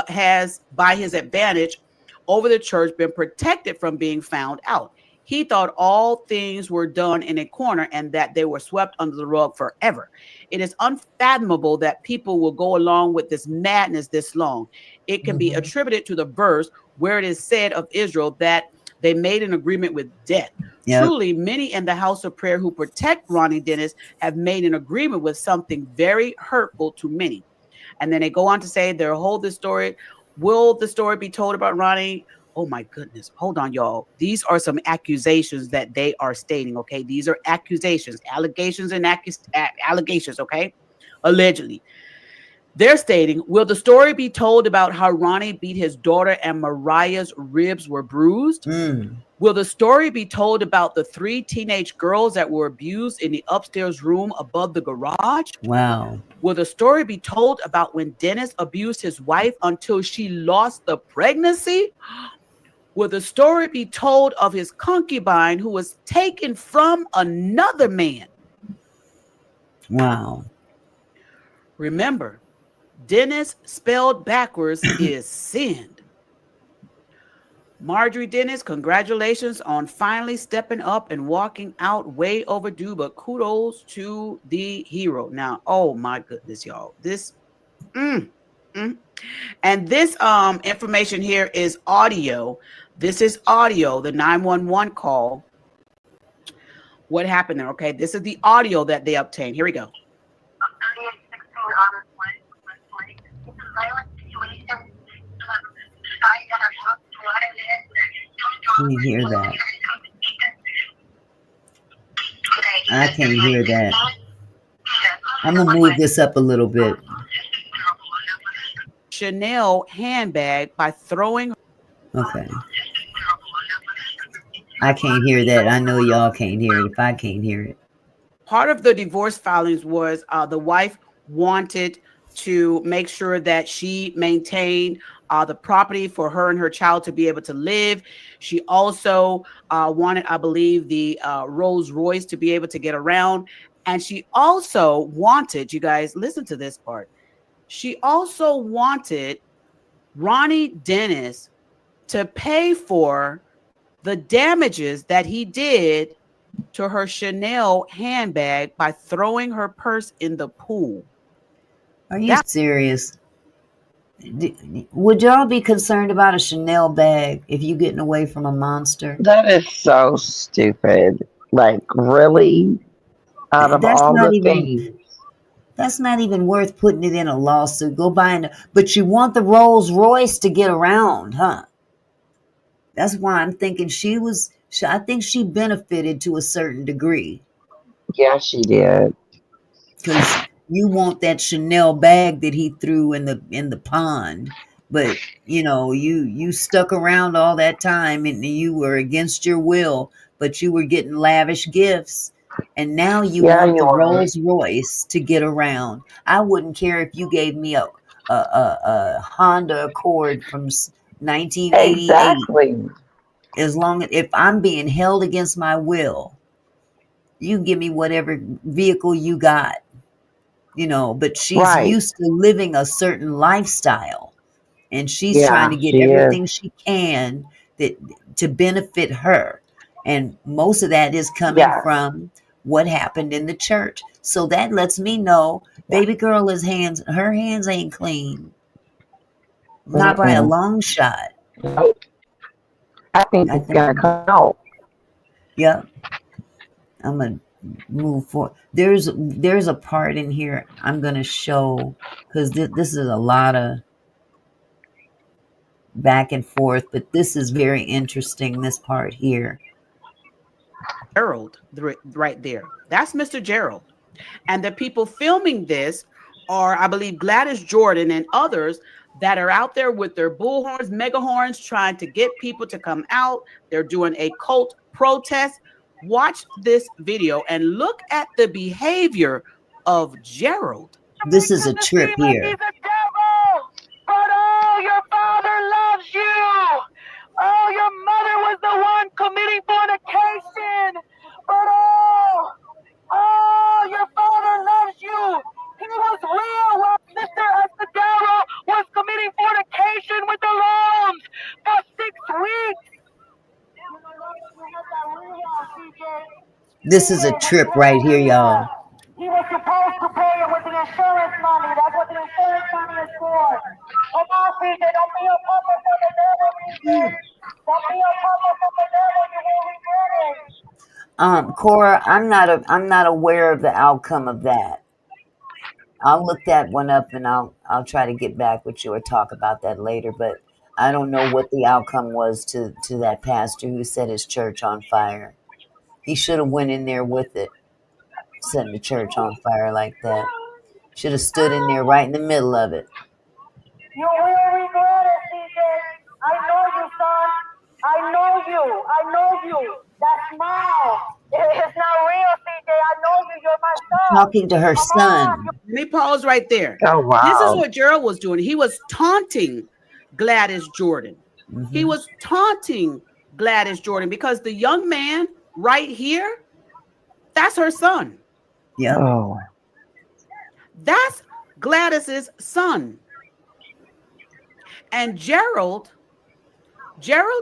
has, by his advantage over the church, been protected from being found out. He thought all things were done in a corner and that they were swept under the rug forever. It is unfathomable that people will go along with this madness this long. It can be attributed to the verse where it is said of Israel that they made an agreement with death. Yep. Truly, many in the house of prayer who protect Rony Denis have made an agreement with something very hurtful to many. And then they go on to say they'll hold the story. Will the story be told about Rony? Oh my goodness. Hold on, y'all. These are some accusations that they are stating, okay? These are accusations, allegations and allegations, okay? Allegedly. They're stating, will the story be told about how Rony beat his daughter and Mariah's ribs were bruised? Will the story be told about the 3 teenage girls that were abused in the upstairs room above the garage? Wow. Will the story be told about when Denis abused his wife until she lost the pregnancy? Will the story be told of his concubine who was taken from another man? Wow. Remember, Denis spelled backwards is sinned. Marjorie Denis, congratulations on finally stepping up and walking out, way overdue, but kudos to the hero. Now, oh my goodness, y'all. This, And this information here is audio. This is audio, the 911 call. What happened there? Okay, this is the audio that they obtained. Here we go. Can you hear that? I can't hear that. I'm gonna move this up a little bit. Chanel handbag by throwing. Okay. I can't hear that. I know y'all can't hear it if I can't hear it. Part of the divorce filings was the wife wanted to make sure that she maintained the property for her and her child to be able to live. She also wanted, I believe, the Rolls Royce to be able to get around. And she also wanted, you guys, listen to this part. She also wanted Rony Denis to pay for the damages that he did to her Chanel handbag by throwing her purse in the pool. Are you serious? Would y'all be concerned about a Chanel bag if you getting away from a monster? That is so stupid. Like, really? Out of all the things. That's not even worth putting it in a lawsuit. Go buy but you want the Rolls Royce to get around, huh? That's why I'm thinking I think she benefited to a certain degree. Yeah, she did. Because you want that Chanel bag that he threw in the pond, but you stuck around all that time and you were against your will, but you were getting lavish gifts, and now you want the Rolls Royce to get around. I wouldn't care if you gave me a Honda Accord from 1988. Exactly. As long as if I'm being held against my will, you give me whatever vehicle you got. But she's used to living a certain lifestyle, and she's trying to get everything she can to benefit her. And most of that is coming from what happened in the church. So that lets me know baby girl her hands ain't clean. Not by a long shot. I think it's gonna come out. Yep. I'm gonna move forward. There's a part in here I'm gonna show because this is a lot of back and forth, but this is very interesting. This part here. Gerald, right there. That's Mr. Gerald, and the people filming this are, I believe, Gladys Jordan and others that are out there with their bullhorns, megahorns, trying to get people to come out. They're doing a cult protest. Watch this video and look at the behavior of Gerald. This is a trip here. He's a devil, but oh, your father loves you. Oh, your mother was the one committing fornication, but oh, your father loves you. He was real while Mr. Escudero was committing fornication with the Roms for 6 weeks. This is a trip right here, y'all. He was supposed to pay it with the insurance money. That's what the insurance money is for. Come on, CJ, don't be a puppet for the devil, CJ. Don't be a puppet for the devil, you will regret it. Cora, I'm not aware of the outcome of that. I'll look that one up and I'll try to get back with you or talk about that later, but I don't know what the outcome was to that pastor who set his church on fire. He should have went in there with it, setting the church on fire like that. Should have stood in there right in the middle of it. You will regret it, CJ. I know you, son. I know you. I know you. That smile. It's not real, CJ. I know you. You're my son. Talking to her son. Let me pause right there. Oh, wow. This is what Gerald was doing. He was taunting Gladys Jordan. Mm-hmm. He was taunting Gladys Jordan because the young man right here, that's her son. Yeah. Oh. That's Gladys's son. And Gerald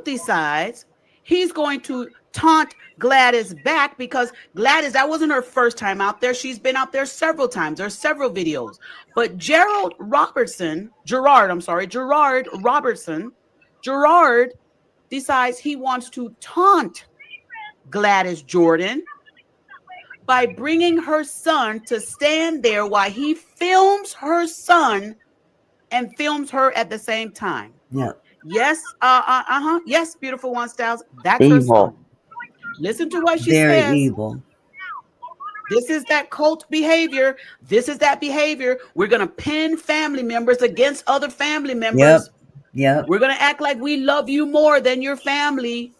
decides he's going to taunt Gladys back, because Gladys, that wasn't her first time out there. She's been out there several times. There's several videos. But Gerard Robertson decides he wants to taunt Gladys Jordan by bringing her son to stand there while he films her son and films her at the same time. Yeah. Yes, yes, beautiful one, Styles. That's evil. Her son. Listen to what she says. Very evil. This is that cult behavior. This is that behavior. We're going to pin family members against other family members. Yep. We're going to act like we love you more than your family.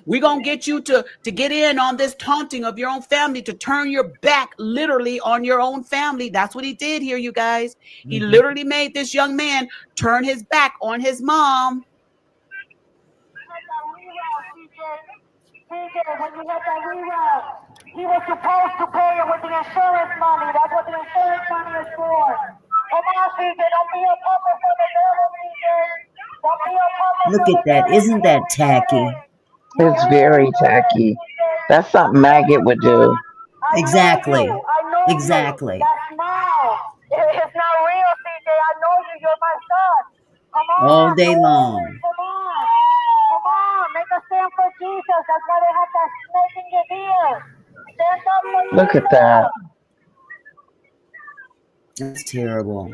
We're going to get you to get in on this taunting of your own family, to turn your back literally on your own family. That's what he did here, you guys. He literally made this young man turn his back on his mom. When you had that reroute, he was supposed to pay it with the insurance money. That's what the insurance money is for. Come on, CJ, don't be a puppet for the devil, CJ. Don't be a puppet. Look at that. Isn't that tacky? It's very tacky. That's something Maggot would do. Exactly. Exactly. That's now. It's not real, CJ. I know you. You're my son. Come on. All day long. Come on. Come on. Make a stand for Jesus. That's why they have that snake in your ear. Stand up for Jesus. Look at that. That's terrible.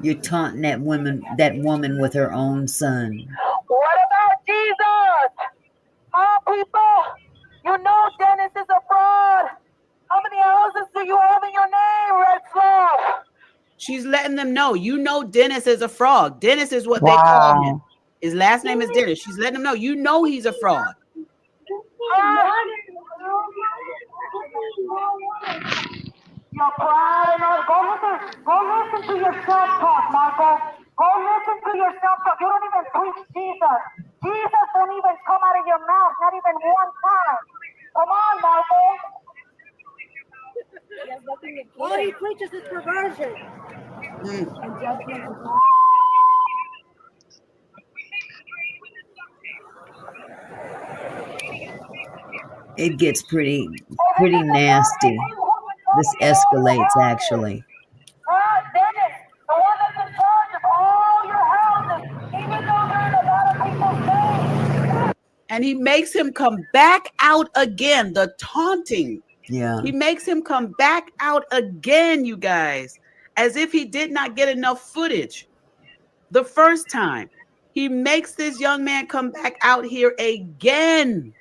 You're taunting that woman with her own son. What about Jesus? Huh, people? You know Denis is a fraud. How many houses do you have in your name, Red Slav? She's letting them know. You know Denis is a fraud. Denis is what they call him. His last name is Denis. She's letting them know. You know he's a fraud. Your pride and all. Go listen to your self-talk, Marco. Go listen to your self-talk. You don't even preach Jesus. Jesus won't even come out of your mouth, not even one time. Come on, Marco. All he preaches is perversion. And judgment. It gets pretty nasty. This escalates, actually. Denis, the one that's in charge of all your houses, even though they're in a lot of people's names. And he makes him come back out again. The taunting. Yeah. He makes him come back out again, you guys, as if he did not get enough footage the first time. He makes this young man come back out here again.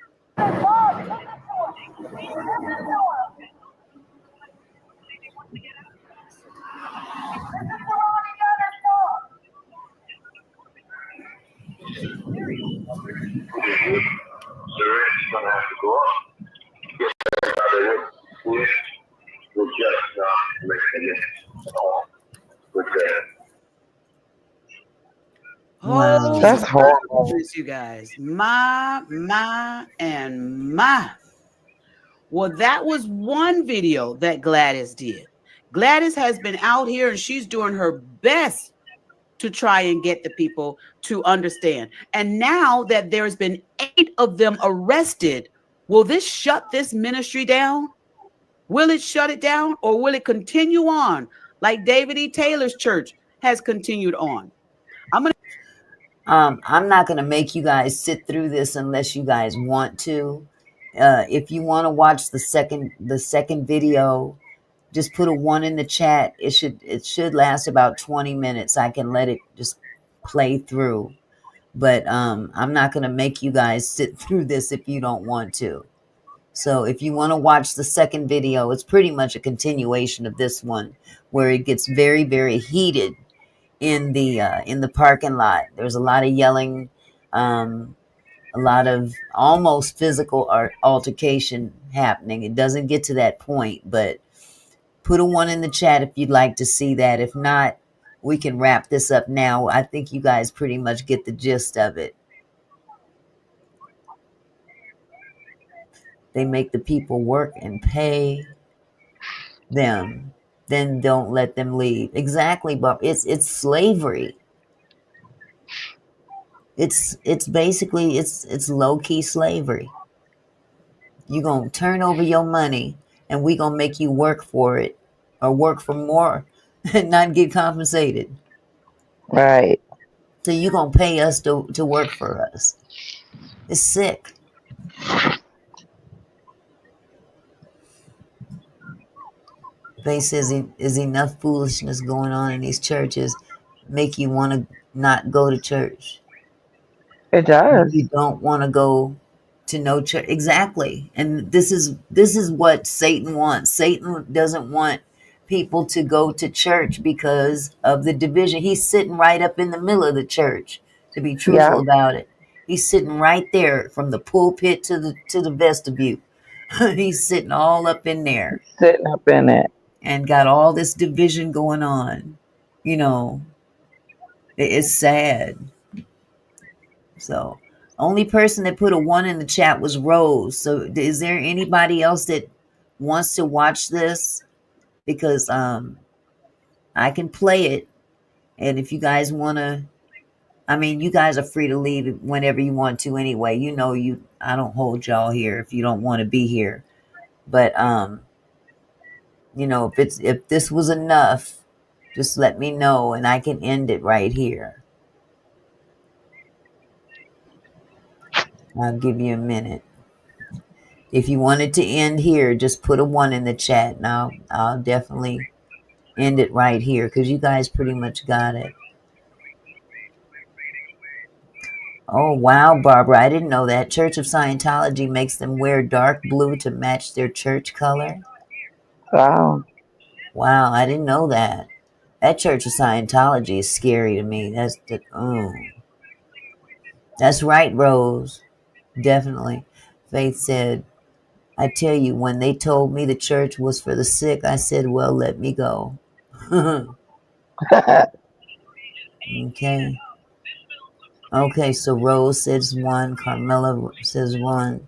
Wow. That's horrible. You guys, my. Well, that was one video that Gladys did. Gladys has been out here and she's doing her best to try and get the people to understand. And now that there's been 8 of them arrested, will this shut this ministry down? Will it shut it down, or will it continue on like David E. Taylor's church has continued on? I'm not going to make you guys sit through this unless you guys want to. If you want to watch the second video, just put a 1 in the chat. It should last about 20 minutes. I can let it just play through. But I'm not going to make you guys sit through this if you don't want to. So if you want to watch the second video, it's pretty much a continuation of this one, where it gets very, very heated in the parking lot. There's a lot of yelling, a lot of almost physical altercation happening. It doesn't get to that point, but put a 1 in the chat if you'd like to see that. If not, we can wrap this up now. I think you guys pretty much get the gist of it. They make the people work and pay them, then don't let them leave. Exactly, Bob. It's slavery. It's basically it's low-key slavery. You're gonna turn over your money and we gonna make you work for it or work for more and not get compensated. Right. So you're gonna pay us to work for us. It's sick. They says is enough foolishness going on in these churches make you want to not go to church. It does. You don't want to go to no church. Exactly. And this is what Satan wants. Satan doesn't want people to go to church because of the division. He's sitting right up in the middle of the church, to be truthful about it. He's sitting right there from the pulpit to the vestibule. He's sitting all up in there. Sitting up in it. And got all this division going on. You know, it's sad. So, only person that put a 1 in the chat was Rose. So, is there anybody else that wants to watch this? Because I can play it, and if you guys want to, I mean, you guys are free to leave whenever you want to. Anyway, you know, I don't hold y'all here if you don't want to be here. But you know, if this was enough, just let me know, and I can end it right here. I'll give you a minute. If you wanted to end here, just put a 1 in the chat. Now I'll definitely end it right here because you guys pretty much got it. Oh, wow, Barbara. I didn't know that. Church of Scientology makes them wear dark blue to match their church color. Wow. Wow, I didn't know that. That Church of Scientology is scary to me. That's right, Rose. Definitely. Faith said, I tell you, when they told me the church was for the sick, I said, well, let me go. Okay. Okay, so Rose says 1. Carmela says 1.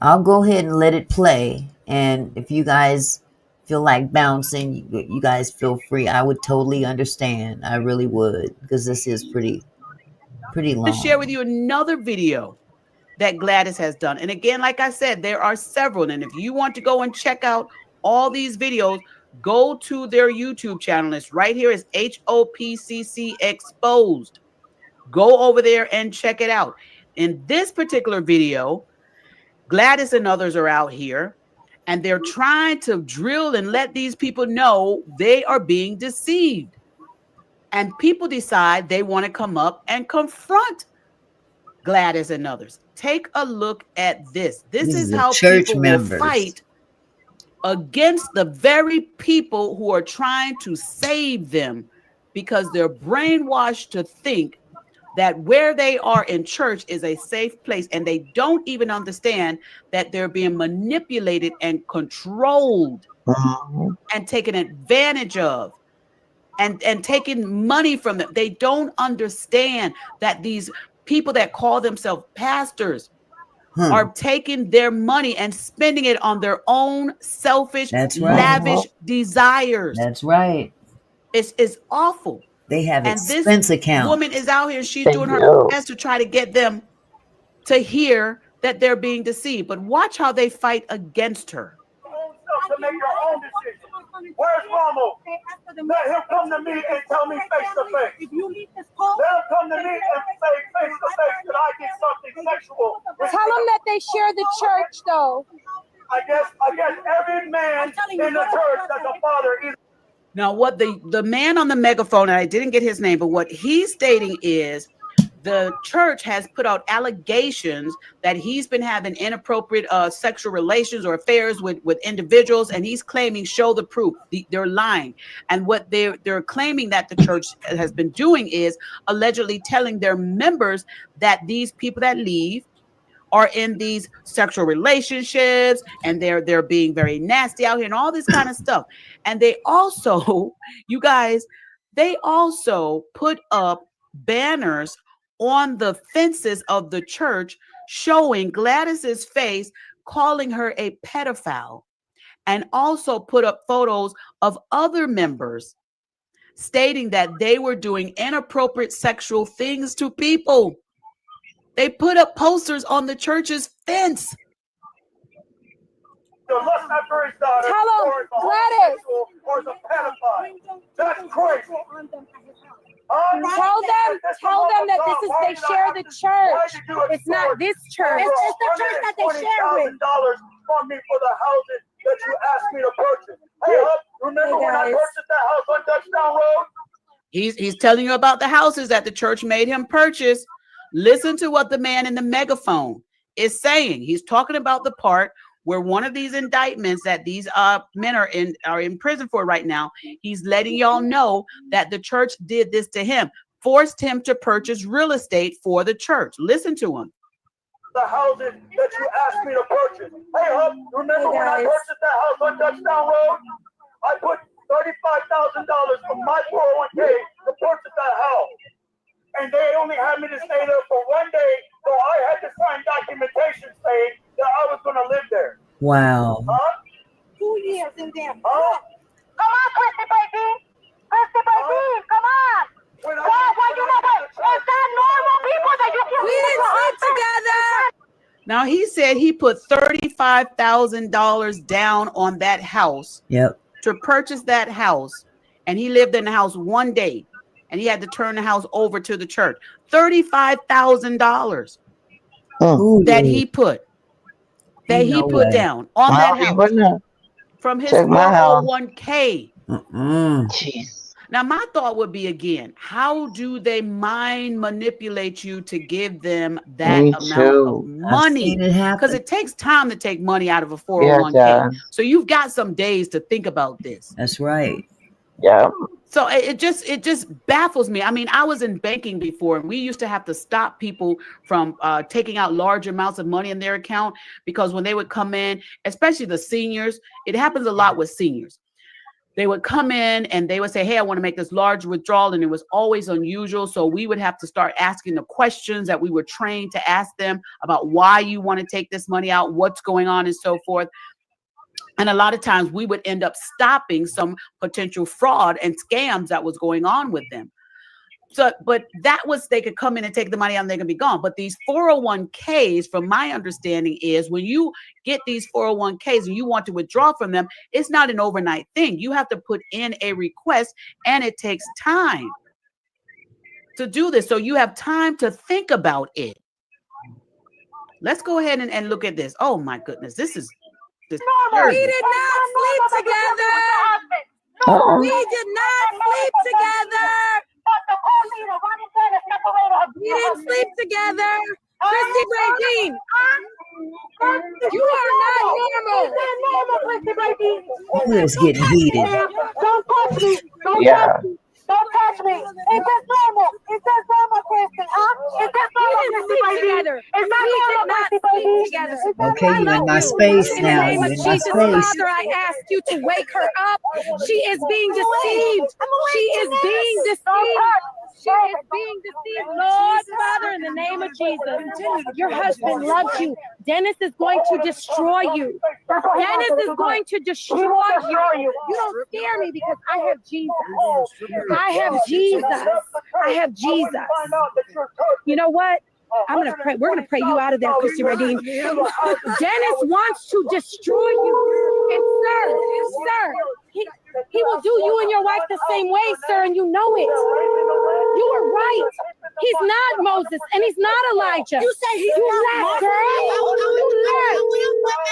I'll go ahead and let it play. And if you guys feel like bouncing, you guys feel free. I would totally understand. I really would, because this is pretty long. To share with you another video that Gladys has done. And again, like I said, there are several. And if you want to go and check out all these videos, go to their YouTube channel. It's right here. It's HOPCC Exposed. Go over there and check it out. In this particular video, Gladys and others are out here and they're trying to drill and let these people know they are being deceived. And people decide they want to come up and confront Gladys and others. Take a look at this. This is how people will fight against the very people who are trying to save them, because they're brainwashed to think that where they are in church is a safe place, and they don't even understand that they're being manipulated and controlled and taken advantage of and taking money from them. They don't understand that these people that call themselves pastors are taking their money and spending it on their own selfish, lavish desires. That's right. It's awful. They have and expense this accounts. Woman is out here. She's doing her best to try to get them to hear that they're being deceived. But watch how they fight against her. To make your own decision. Where's Romo? Let him come to me and tell me face to face. If you leave this call, let him come to me and say face to face that I did something sexual. Tell them that they share the church, though. I guess every man in the church that's a father is. Now, what the man on the megaphone, and I didn't get his name, but what he's stating is the church has put out allegations that he's been having inappropriate sexual relations or affairs with individuals, and he's claiming, show the proof. They're lying. And what they're claiming that the church has been doing is allegedly telling their members that these people that leave are in these sexual relationships and they're being very nasty out here and all this kind of stuff. And they also, you guys, they also put up banners on the fences of the church showing Gladys's face, calling her a pedophile, and also put up photos of other members stating that they were doing inappropriate sexual things to people. They put up posters on the church's fence. Tell them, Gladys. Or the pedophile. That's crazy. Tell them that this is, they share the church. It's not this church. It's the church that they share with. From me for the houses that you asked me to purchase. Hey, remember when I purchased that house on Touchdown Road? He's telling you about the houses that the church made him purchase. Listen to what the man in the megaphone is saying. He's talking about the part where one of these indictments that these men are in prison for right now, he's letting y'all know that the church did this to him, forced him to purchase real estate for the church. Listen to him. The houses that you asked me to purchase. Hey, remember when I purchased that house on Touchdown Road? I put $35,000 from my 401k to purchase that house. And they only had me to stay there for 1 day, so I had to sign documentation saying that I was going to live there. Wow. 2 years in there. Come on, Christy baby. Christy baby, come on. Why you know what? Is that normal people that you can We didn't sleep together. Now, he said he put $35,000 down on that house. Yep. To purchase that house, and he lived in the house 1 day, and he had to turn the house over to the church. $35,000 that he put down on that house from his 401k. Now, my thought would be, again, how do they mind manipulate you to give them that amount of money? Because it takes time to take money out of a 401k. So you've got some days to think about this. That's right. Yeah. So it just baffles me. I mean, I was in banking before, and we used to have to stop people from taking out large amounts of money in their account, because when they would come in, especially the seniors, it happens a lot with seniors. They would come in and they would say, hey, I want to make this large withdrawal. And it was always unusual. So we would have to start asking the questions that we were trained to ask them about why you want to take this money out, what's going on, and so forth. And a lot of times we would end up stopping some potential fraud and scams that was going on with them. So, but that was, they could come in and take the money out and they can be gone. But these 401ks, from my understanding, is when you get these 401ks and you want to withdraw from them, it's not an overnight thing. You have to put in a request, and it takes time to do this. So you have time to think about it. Let's go ahead and look at this. Oh my goodness, this is this. We did not sleep together. We did not sleep together. We didn't sleep together. Christy Bradeen, you are not normal. It's getting heated. Don't touch me. Don't touch me. Don't touch me. Is this normal? Is this normal, Christy? Is this normal, Christy baby? Is that normal, Christy baby? Okay, you're in my space now. You're in my Jesus, space. Father, I ask you to wake her up. She is being deceived. She is being deceived. She is being deceived. Lord, Father, in the name of Jesus, your husband loves you. Dennis is going to destroy you. Dennis is going to destroy you. You don't scare me because I have Jesus. I have Jesus. I have Jesus. You know what? I'm gonna pray. We're gonna pray you out of there, Christy Radine. Dennis wants to destroy you, and sir, he will do you and your wife the same way, sir, and you know it. You are right. He's not Moses, and he's not Elijah. You say he's not Moses, girl. You left.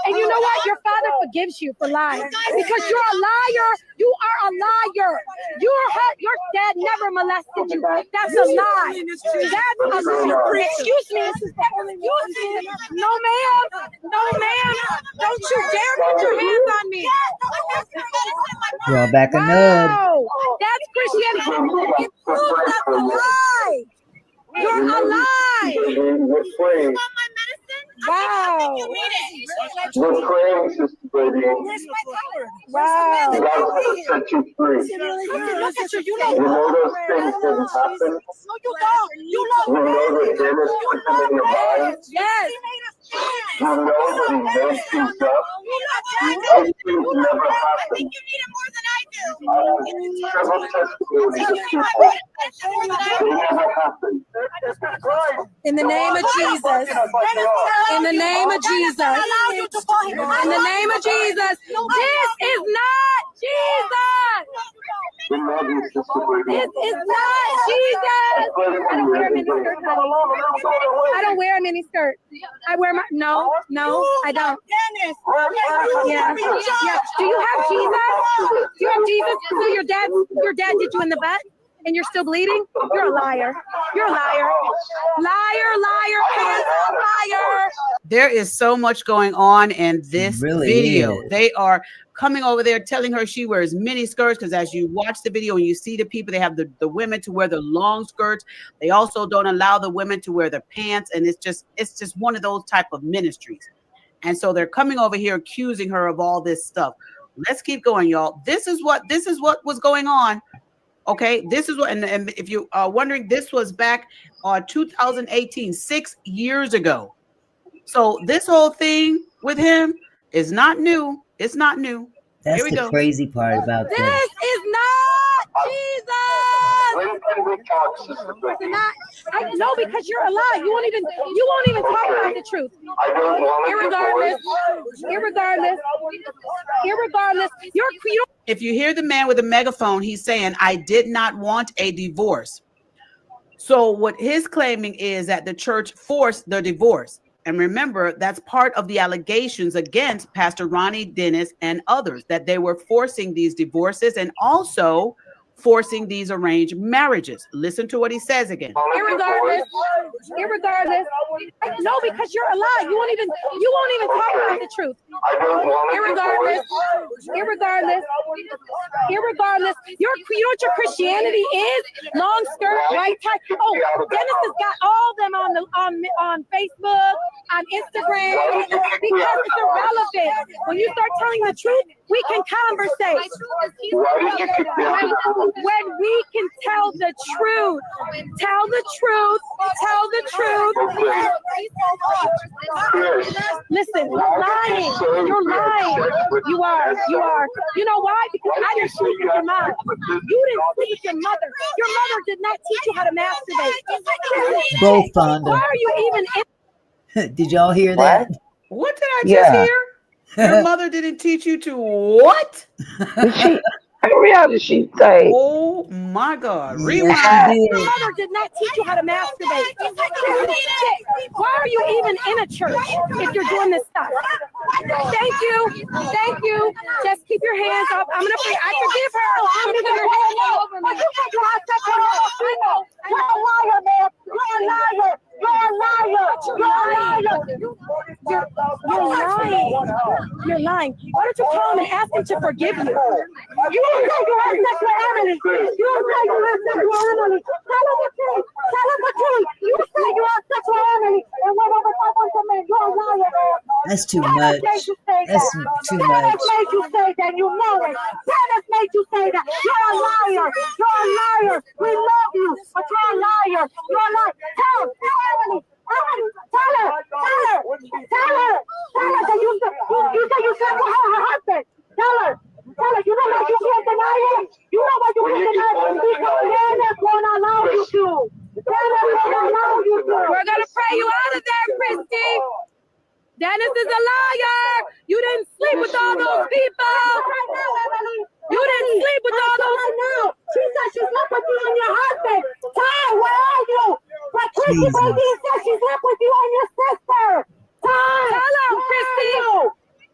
And you know what? Your father forgives you for lying because you're a liar. You are a liar. Your dad never molested you. That's a lie. That's a lie. Excuse me. No, ma'am. No, ma'am. Don't you dare put your hands on me. Draw back a nub. Wow. That's Christianity. It proves that's a lie. You're a lie. Wow. We're praying, Sister Brady. Wow. God will set you free. You know those things didn't happen. No, you don't. You You know that Dennis put them in your mind. Yes. You know that he made things up. Those things never happened. In the name of Jesus. In the name of Jesus. In the name of Jesus. This is not Jesus. This is not Jesus. I don't wear a mini skirt. I don't wear a mini skirt. I wear my no, I don't. Yeah. Do you have Jesus? Do you have Jesus? So your dad did you in the butt? And you're still bleeding? You're a liar. You're a liar. Liar, pants on fire. There is so much going on in this video. Is. They are coming over there telling her she wears mini skirts, because as you watch the video and you see the people, they have the women to wear the long skirts. They also don't allow the women to wear the pants. And it's just one of those type of ministries. And so they're coming over here accusing her of all this stuff. Let's keep going, y'all. This is what was going on. Okay, this is what, and if you are wondering, this was back on 2018, 6 years ago. So this whole thing with him is not new. It's not new. That's Here we the go. crazy part about This this. is not Jesus. No, because you're a lie. You won't even talk about the truth. Irregardless, If you hear the man with a megaphone, he's saying, I did not want a divorce. So what his claiming is that the church forced the divorce. And remember, that's part of the allegations against Pastor Rony, Denis, and others, that they were forcing these divorces and also forcing these arranged marriages. Listen to what he says again. Irregardless. No, because you're a lie. You won't even talk about the truth. Irregardless. You know what your Christianity is? Long skirt, white tie. Oh, Denis has got all them on Facebook, on Instagram, because it's irrelevant. When you start telling the truth, we can conversate. When we can tell the truth, Listen, you're lying. You are. You know why? Because I didn't sleep with your mom. You didn't sleep with your mother. Your mother did not teach you how to masturbate. Both, Fonda. Why are you even in? Did y'all hear that? What did I just hear? Your mother didn't teach you to what? How did she say? Oh my God. Rewind. Your mother did not teach you how to masturbate. Why are you even in a church if you're doing this stuff? Thank you. Just keep your hands up. I'm going to pray. I forgive her. I'm going to put your hands all over me. You're a liar, man. You're a liar. You're lying. Why don't you call him and ask him to forgive you? You don't say you have sex with Emily. You don't say you have sex with Emily. Tell him the truth. You say you have sex with Emily. And whatever happens to me, you're a liar. That's too much. That's too much. Dennis made you say that. You know it. Dennis made you say that. You're a liar. We love you, but you're a liar. You're a liar. Tell Emily. Tell her that you said you slept with her husband. Tell her. You know what you can't deny it. Dennis won't allow you to. We're gonna pray you out of there, Christy. Dennis is a liar. You didn't sleep with all those people. She said she slept with you and your husband. Ty, where are you? But Christy Brady said she slept with you and your sister. Ty, tell her, Christy.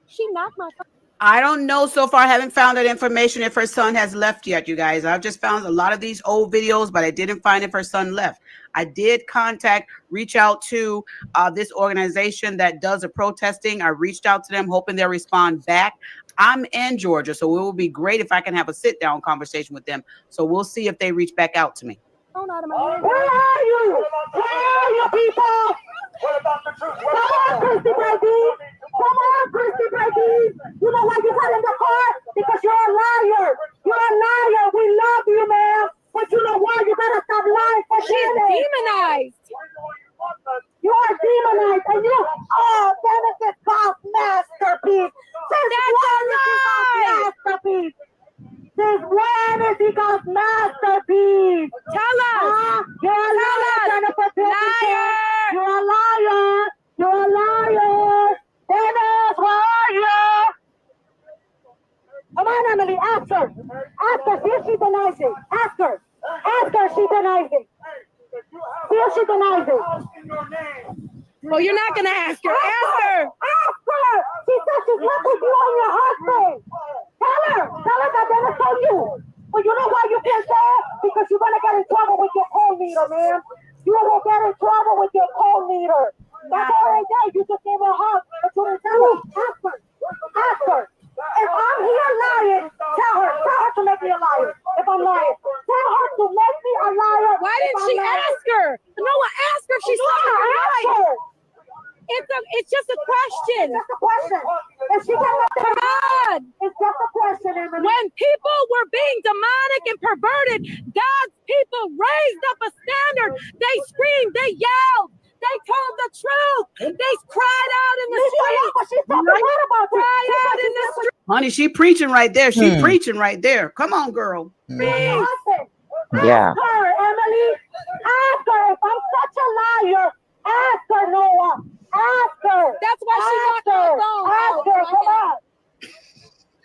She knocked my phone. I don't know so far. I haven't found that information if her son has left yet, you guys. I've just found a lot of these old videos, but I didn't find if her son left. I did reach out to this organization that does the protesting. I reached out to them, hoping they'll respond back. I'm in Georgia, so it would be great if I can have a sit-down conversation with them. So we'll see if they reach back out to me. Where are you? People? What about the truth? Come on, Christy Brady. You know why you got in the car? Because you're a liar. We love you, man. But you know why? You gotta stop lying for She's demonized. You are demonized. And Dennis is called masterpiece. That's a lie. Masterpiece. See, Ask her. See if she denies it. Ask her. Ask her if she denies it. See if she denies it. Well, you're not gonna ask her. Ask her. Ask her. She said she's with you and your husband. Tell her that Dennis told you. But you know why you can't say it? Because you're gonna get in trouble with your co-leader, man. You will get in trouble with your co-leader. That's all right there. You just gave her a hug, but you didn't tell her. Ask her. Ask her. If I'm here lying, tell her to make me a liar. If I'm lying, tell her to make me a liar. Why didn't she ask her? No one asked her if she's lying. It's just a question. It's just a question. If she can Come on. It's just a question, Emily. When people were being demonic and perverted, God's people raised up a standard. They screamed, they yelled, they told the truth. They cried out in the street. Cried out in the street. Honey, she preaching right there. She preaching right there. Come on, girl. Yeah. Ask her, Emily. Ask her. If I'm such a liar, ask her, Noah. Ask her. That's why she knocked her phone. Ask her. Come on.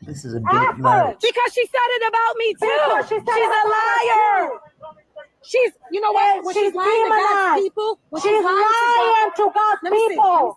This is a bit much. Because she said it about me too. She's a liar. She's, you know what? When she's lying to God's people, she's lying to God's people.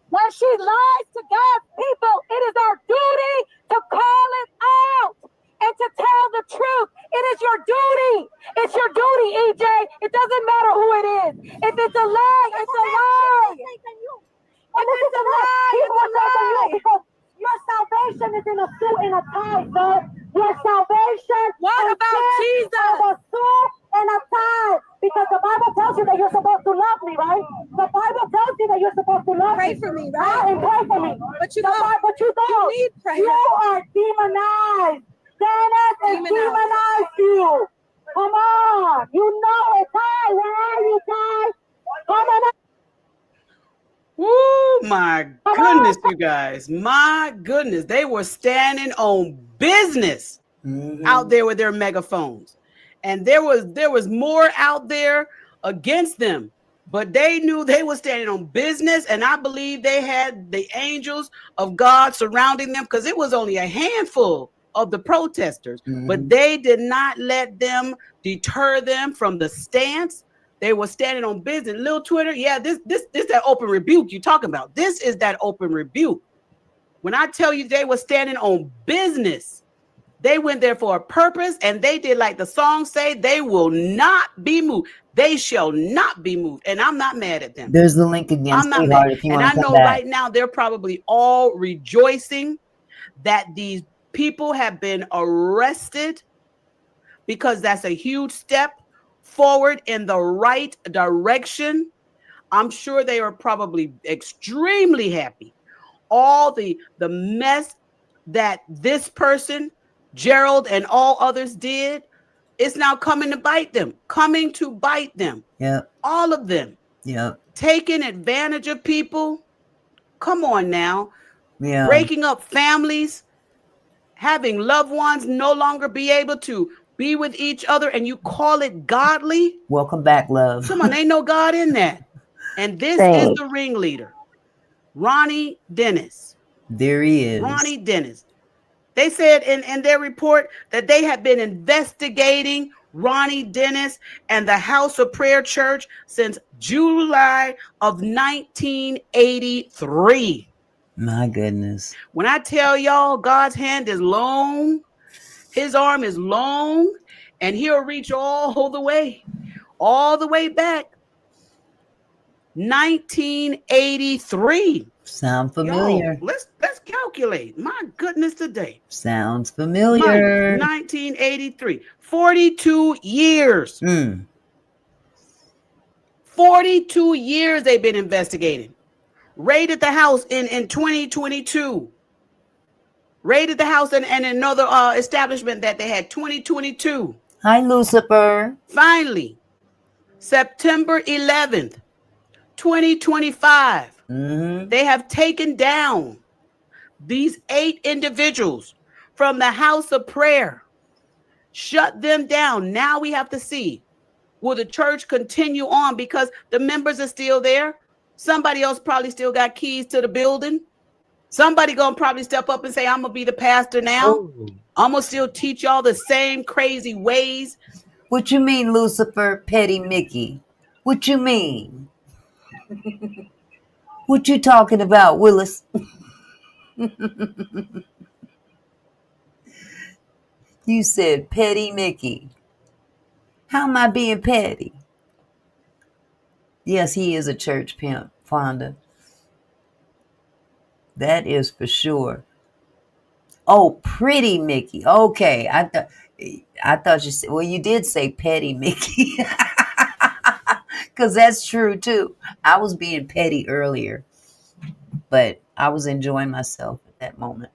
When she lies to God's people, it is our duty to call it out and to tell the truth. It is your duty. It's your duty, EJ. It doesn't matter who it is. If it's a lie, it's a lie. If it's a lie, it's a lie. Because your salvation is in a suit and a tie, sir. Your salvation What about Jesus? Is a suit and a tie. Because the Bible tells you that you're supposed to love me, right? The Bible tells you that you're supposed to love Pray me. for me, right? And pray for me. But you don't. But you don't. You need prayer. You are demonized. Dennis has demonized you. Come on. You know it, Ty. Where are you, Ty? Come on. Oh my goodness, you guys. My goodness. They were standing on business out there with their megaphones. And there was more out there against them. But they knew they were standing on business. And I believe they had the angels of God surrounding them because it was only a handful of the protesters. But they did not let them deter them from the stance. They were standing on business. Lil Twitter, yeah, this that open rebuke you talking about. This is that open rebuke. When I tell you they were standing on business, they went there for a purpose, and they did like the song say, they will not be moved. They shall not be moved. And I'm not mad at them. There's the link again, I'm not sweetheart, mad. if you And want I to know come back. right now they're probably all rejoicing that these people have been arrested, because that's a huge step forward in the right direction. I'm sure they are probably extremely happy. All the mess that this person, Gerald, and all others did, is now coming to bite them. Yeah. All of them. Yeah. Taking advantage of people. Come on now. Yeah. Breaking up families. Having loved ones no longer be able to be with each other, and you call it godly? Welcome back, love. Come on, ain't no God in that. And this is the ringleader, Rony Denis. There he is. Rony Denis. They said in their report that they have been investigating Rony Denis and the House of Prayer Church since July of 1983. My goodness. When I tell y'all God's hand is long, his arm is long, and he'll reach all the way back. 1983. Sound familiar? Yo, let's calculate. My goodness, today. Sounds familiar. 1983. 42 years. 42 years they've been investigating. Raided the house in 2022. Raided the house and another establishment that they had 2022. Hi, Lucifer. Finally, September 11th, 2025, they have taken down these 8 individuals from the House of Prayer. Shut them down. Now we have to see, will the church continue on, because the members are still there? Somebody else probably still got keys to the building. Somebody gonna probably step up and say, I'm gonna be the pastor now. I'm gonna still teach y'all the same crazy ways. What you mean, Lucifer, Petty Mickey? What you mean? What you talking about, Willis? You said Petty Mickey. How am I being petty? Yes, he is a church pimp, Fonda. That is for sure. Oh, Pretty Mickey. Okay, I thought you said. Well, you did say Petty Mickey, because that's true too. I was being petty earlier, but I was enjoying myself at that moment.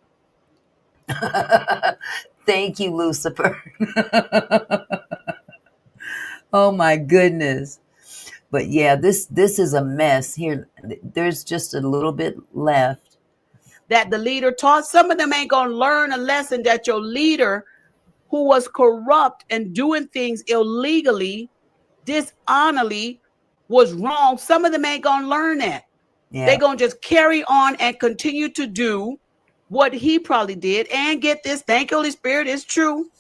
Thank you, Lucifer. Oh my goodness. But yeah, this is a mess here. There's just a little bit left that the leader taught. Some of them ain't gonna learn a lesson that your leader, who was corrupt and doing things illegally, dishonorably, was wrong. Some of them ain't gonna learn that. Yeah. They're gonna just carry on and continue to do what he probably did. And get this, thank you, Holy Spirit, it's true.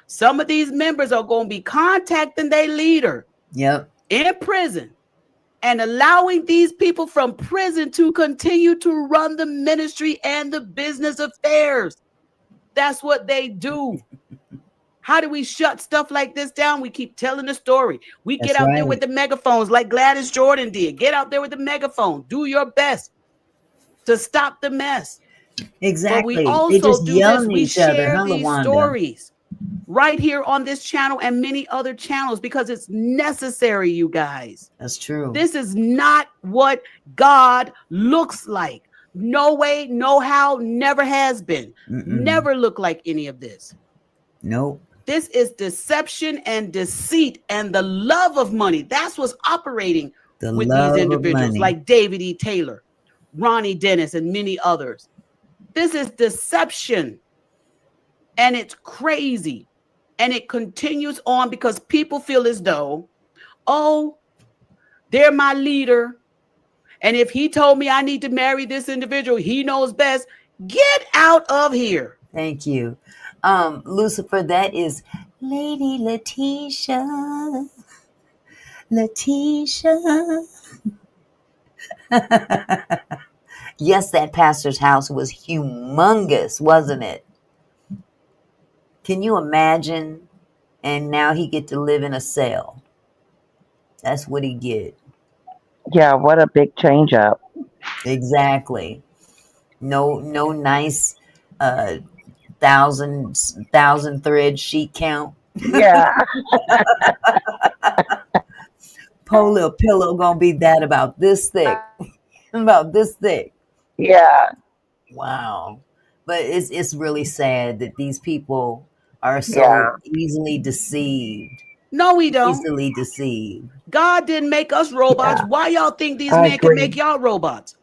Some of these members are gonna be contacting their leader in prison and allowing these people from prison to continue to run the ministry and the business affairs. That's what they do. How do we shut stuff like this down? We keep telling the story. We get out there with the megaphones like Gladys Jordan did. Get out there with the megaphone. Do your best to stop the mess. Exactly. But we also do this. We share these stories right here on this channel and many other channels because it's necessary, you guys. That's true. This is not what God looks like. No way, no how, never has been. Never looked like any of this. Nope. This is deception and deceit and the love of money. That's what's operating with these individuals like David E. Taylor, Rony Denis, and many others. This is deception. And it's crazy. And it continues on because people feel as though, oh, they're my leader. And if he told me I need to marry this individual, he knows best. Get out of here. Thank you. Lucifer, that is Lady Letitia. Letitia. Yes, that pastor's house was humongous, wasn't it? Can you imagine? And now he get to live in a cell. That's what he get. Yeah, what a big change up. Exactly. No nice thousand thread sheet count. Yeah. Poor little pillow gonna be that about this thick. About this thick. Yeah. Wow. But it's really sad that these people are so easily deceived. No, we don't. Easily deceived. God didn't make us robots. Yeah. Why y'all think these men can make y'all robots?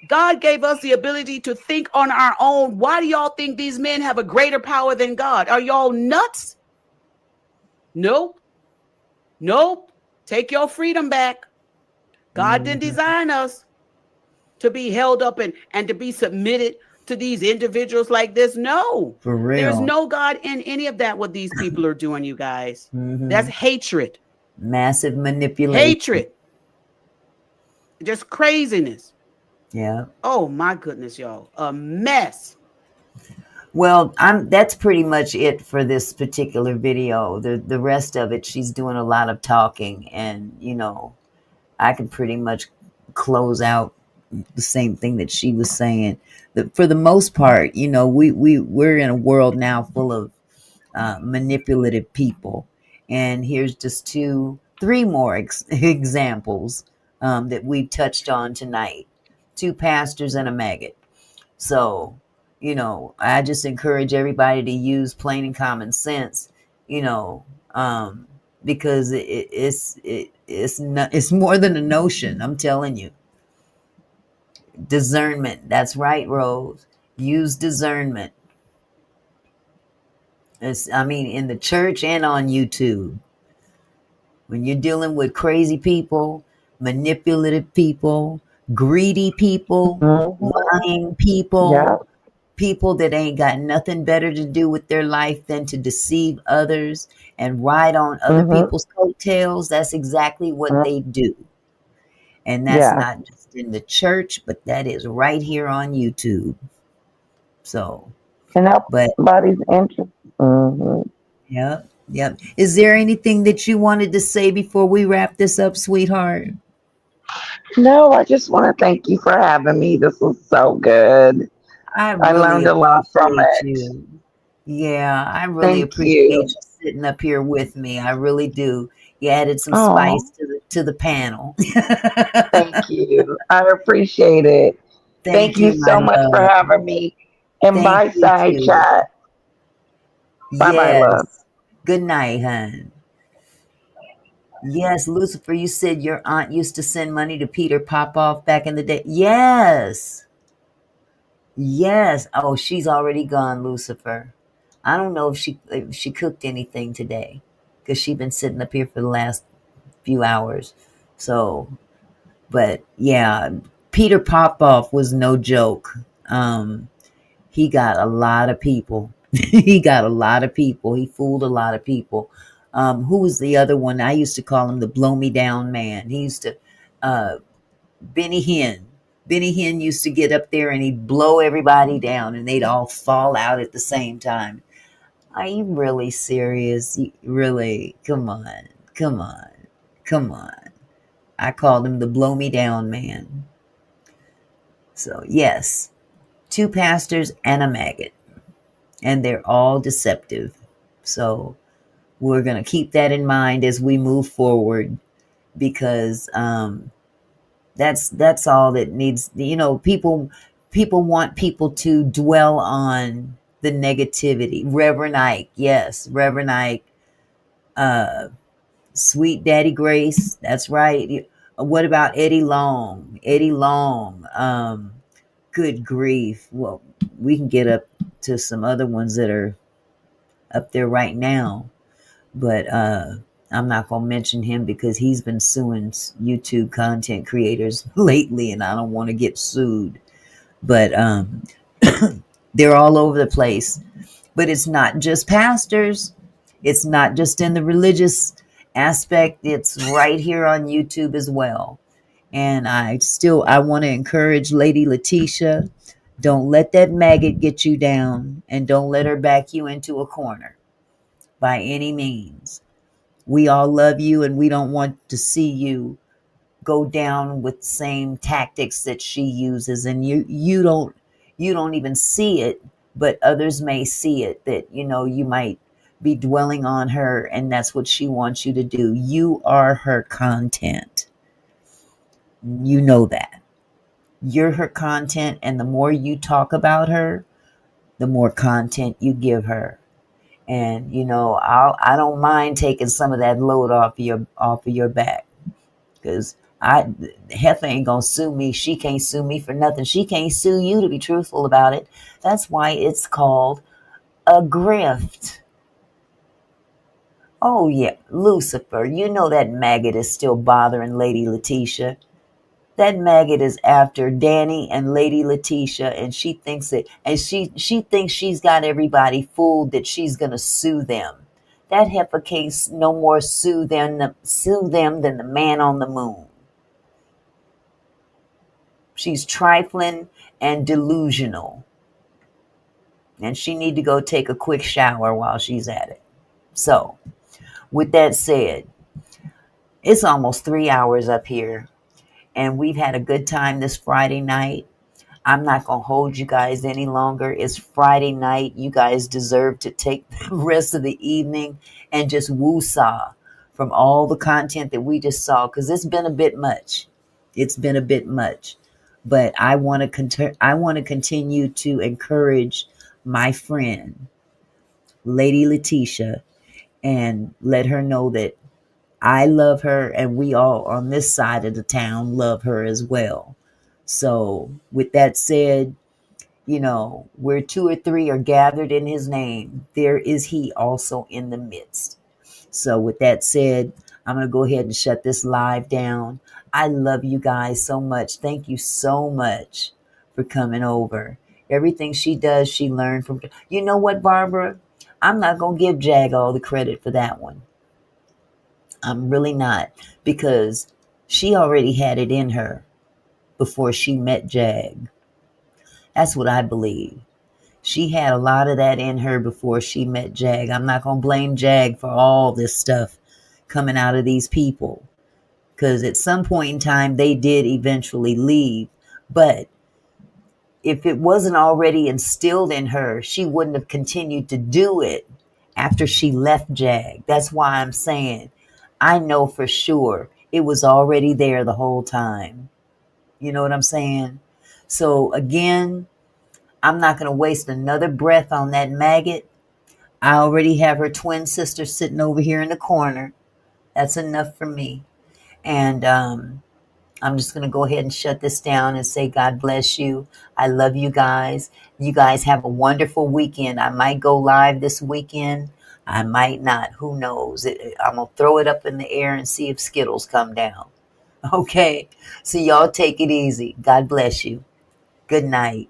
God gave us the ability to think on our own. Why do y'all think these men have a greater power than God? Are y'all nuts? Nope. Nope. Take your freedom back. God didn't design us to be held up and to be submitted to these individuals like this. No. For real. There's no God in any of that, what these people are doing, you guys. That's hatred. Massive manipulation. Hatred. Just craziness. Yeah. Oh my goodness, y'all. A mess. Well, that's pretty much it for this particular video. The rest of it, she's doing a lot of talking, and I can pretty much close out the same thing that she was saying. For the most part, we're in a world now full of manipulative people, and here's just 3 more examples that we touched on tonight. 2 pastors and a maggot. So, I just encourage everybody to use plain and common sense, because it's more than a notion. I'm telling you. Discernment. That's right, Rose. Use discernment. In the church and on YouTube. When you're dealing with crazy people, manipulative people, greedy people, lying people, people that ain't got nothing better to do with their life than to deceive others and ride on other people's coattails. That's exactly what they do. And that's not just in the church, but that is right here on YouTube. So, and but everybody's interest. Yep. Yep. Is there anything that you wanted to say before we wrap this up, sweetheart? No, I just want to thank you for having me. This was so good. I I really learned a lot from appreciate it. you. Yeah, I really Thank appreciate you. you sitting up here with me. I really do. You added some Oh, spice to the panel. thank you. I appreciate it. Thank Thank you you, my so much for love. having me. And Thank bye, you side too. chat. Bye, bye, love. Yes. Good night, hon. Yes, Lucifer, you said your aunt used to send money to Peter Popoff back in the day. Yes. Yes. Oh, she's already gone, Lucifer. I don't know if she cooked anything today because she's been sitting up here for the last few hours. So, but yeah, Peter Popoff was no joke. He got a lot of people. He got a lot of people. He fooled a lot of people. Who was the other one? I used to call him the blow me down man. He used to, Benny Hinn. Benny Hinn used to get up there and he'd blow everybody down and they'd all fall out at the same time. Are you really serious? Really? Come on. Come on. Come on. I called him the blow me down man. So, yes, 2 pastors and a maggot. And they're all deceptive. So, we're going to keep that in mind as we move forward because that's all that needs. People want people to dwell on the negativity. Reverend Ike, yes, Reverend Ike, Sweet Daddy Grace, that's right. What about Eddie Long? Eddie Long, good grief. Well, we can get up to some other ones that are up there right now, but I'm not going to mention him because he's been suing YouTube content creators lately and I don't want to get sued. But they're all over the place. But it's not just pastors. It's not just in the religious aspect. It's right here on YouTube as well. And I want to encourage Lady Letitia, don't let that maggot get you down and don't let her back you into a corner by any means. We all love you and we don't want to see you go down with the same tactics that she uses, and you don't even see it, but others may see it, that you might be dwelling on her and that's what she wants you to do. You are her content. You know that. You're her content, and the more you talk about her, the more content you give her. And I don't mind taking some of that load off of your back, because Heifer ain't gonna sue me. She can't sue me for nothing. She can't sue you, to be truthful about it. That's why it's called a grift. Oh yeah, Lucifer, that maggot is still bothering Lady Letitia. That maggot is after Danny and Lady Letitia, and she thinks she thinks she's got everybody fooled that she's gonna sue them. That heifer can't no more sue them than the man on the moon. She's trifling and delusional, and she need to go take a quick shower while she's at it. So, with that said, it's almost 3 hours up here, and we've had a good time this Friday night. I'm not going to hold you guys any longer. It's Friday night. You guys deserve to take the rest of the evening and just woo-saw from all the content that we just saw, because it's been a bit much. It's been a bit much. But I want to continue to encourage my friend, Lady Letitia, and let her know that I love her, and we all on this side of the town love her as well. So with that said, where 2 or 3 are gathered in his name, there is he also in the midst. So with that said, I'm going to go ahead and shut this live down. I love you guys so much. Thank you so much for coming over. Everything she does, she learned from. You know what, Barbara? I'm not going to give Jag all the credit for that one. I'm really not, because she already had it in her before she met Jag. That's what I believe. She had a lot of that in her before she met Jag. I'm not going to blame Jag for all this stuff coming out of these people, because at some point in time, they did eventually leave. But if it wasn't already instilled in her, she wouldn't have continued to do it after she left Jag. That's why I'm saying I know for sure it was already there the whole time. You know what I'm saying? So again, I'm not going to waste another breath on that maggot. I already have her twin sister sitting over here in the corner. That's enough for me. And I'm just going to go ahead and shut this down and say God bless you. I love you guys. You guys have a wonderful weekend. I might go live this weekend. I might not. Who knows? I'm going to throw it up in the air and see if Skittles come down. Okay? So y'all take it easy. God bless you. Good night.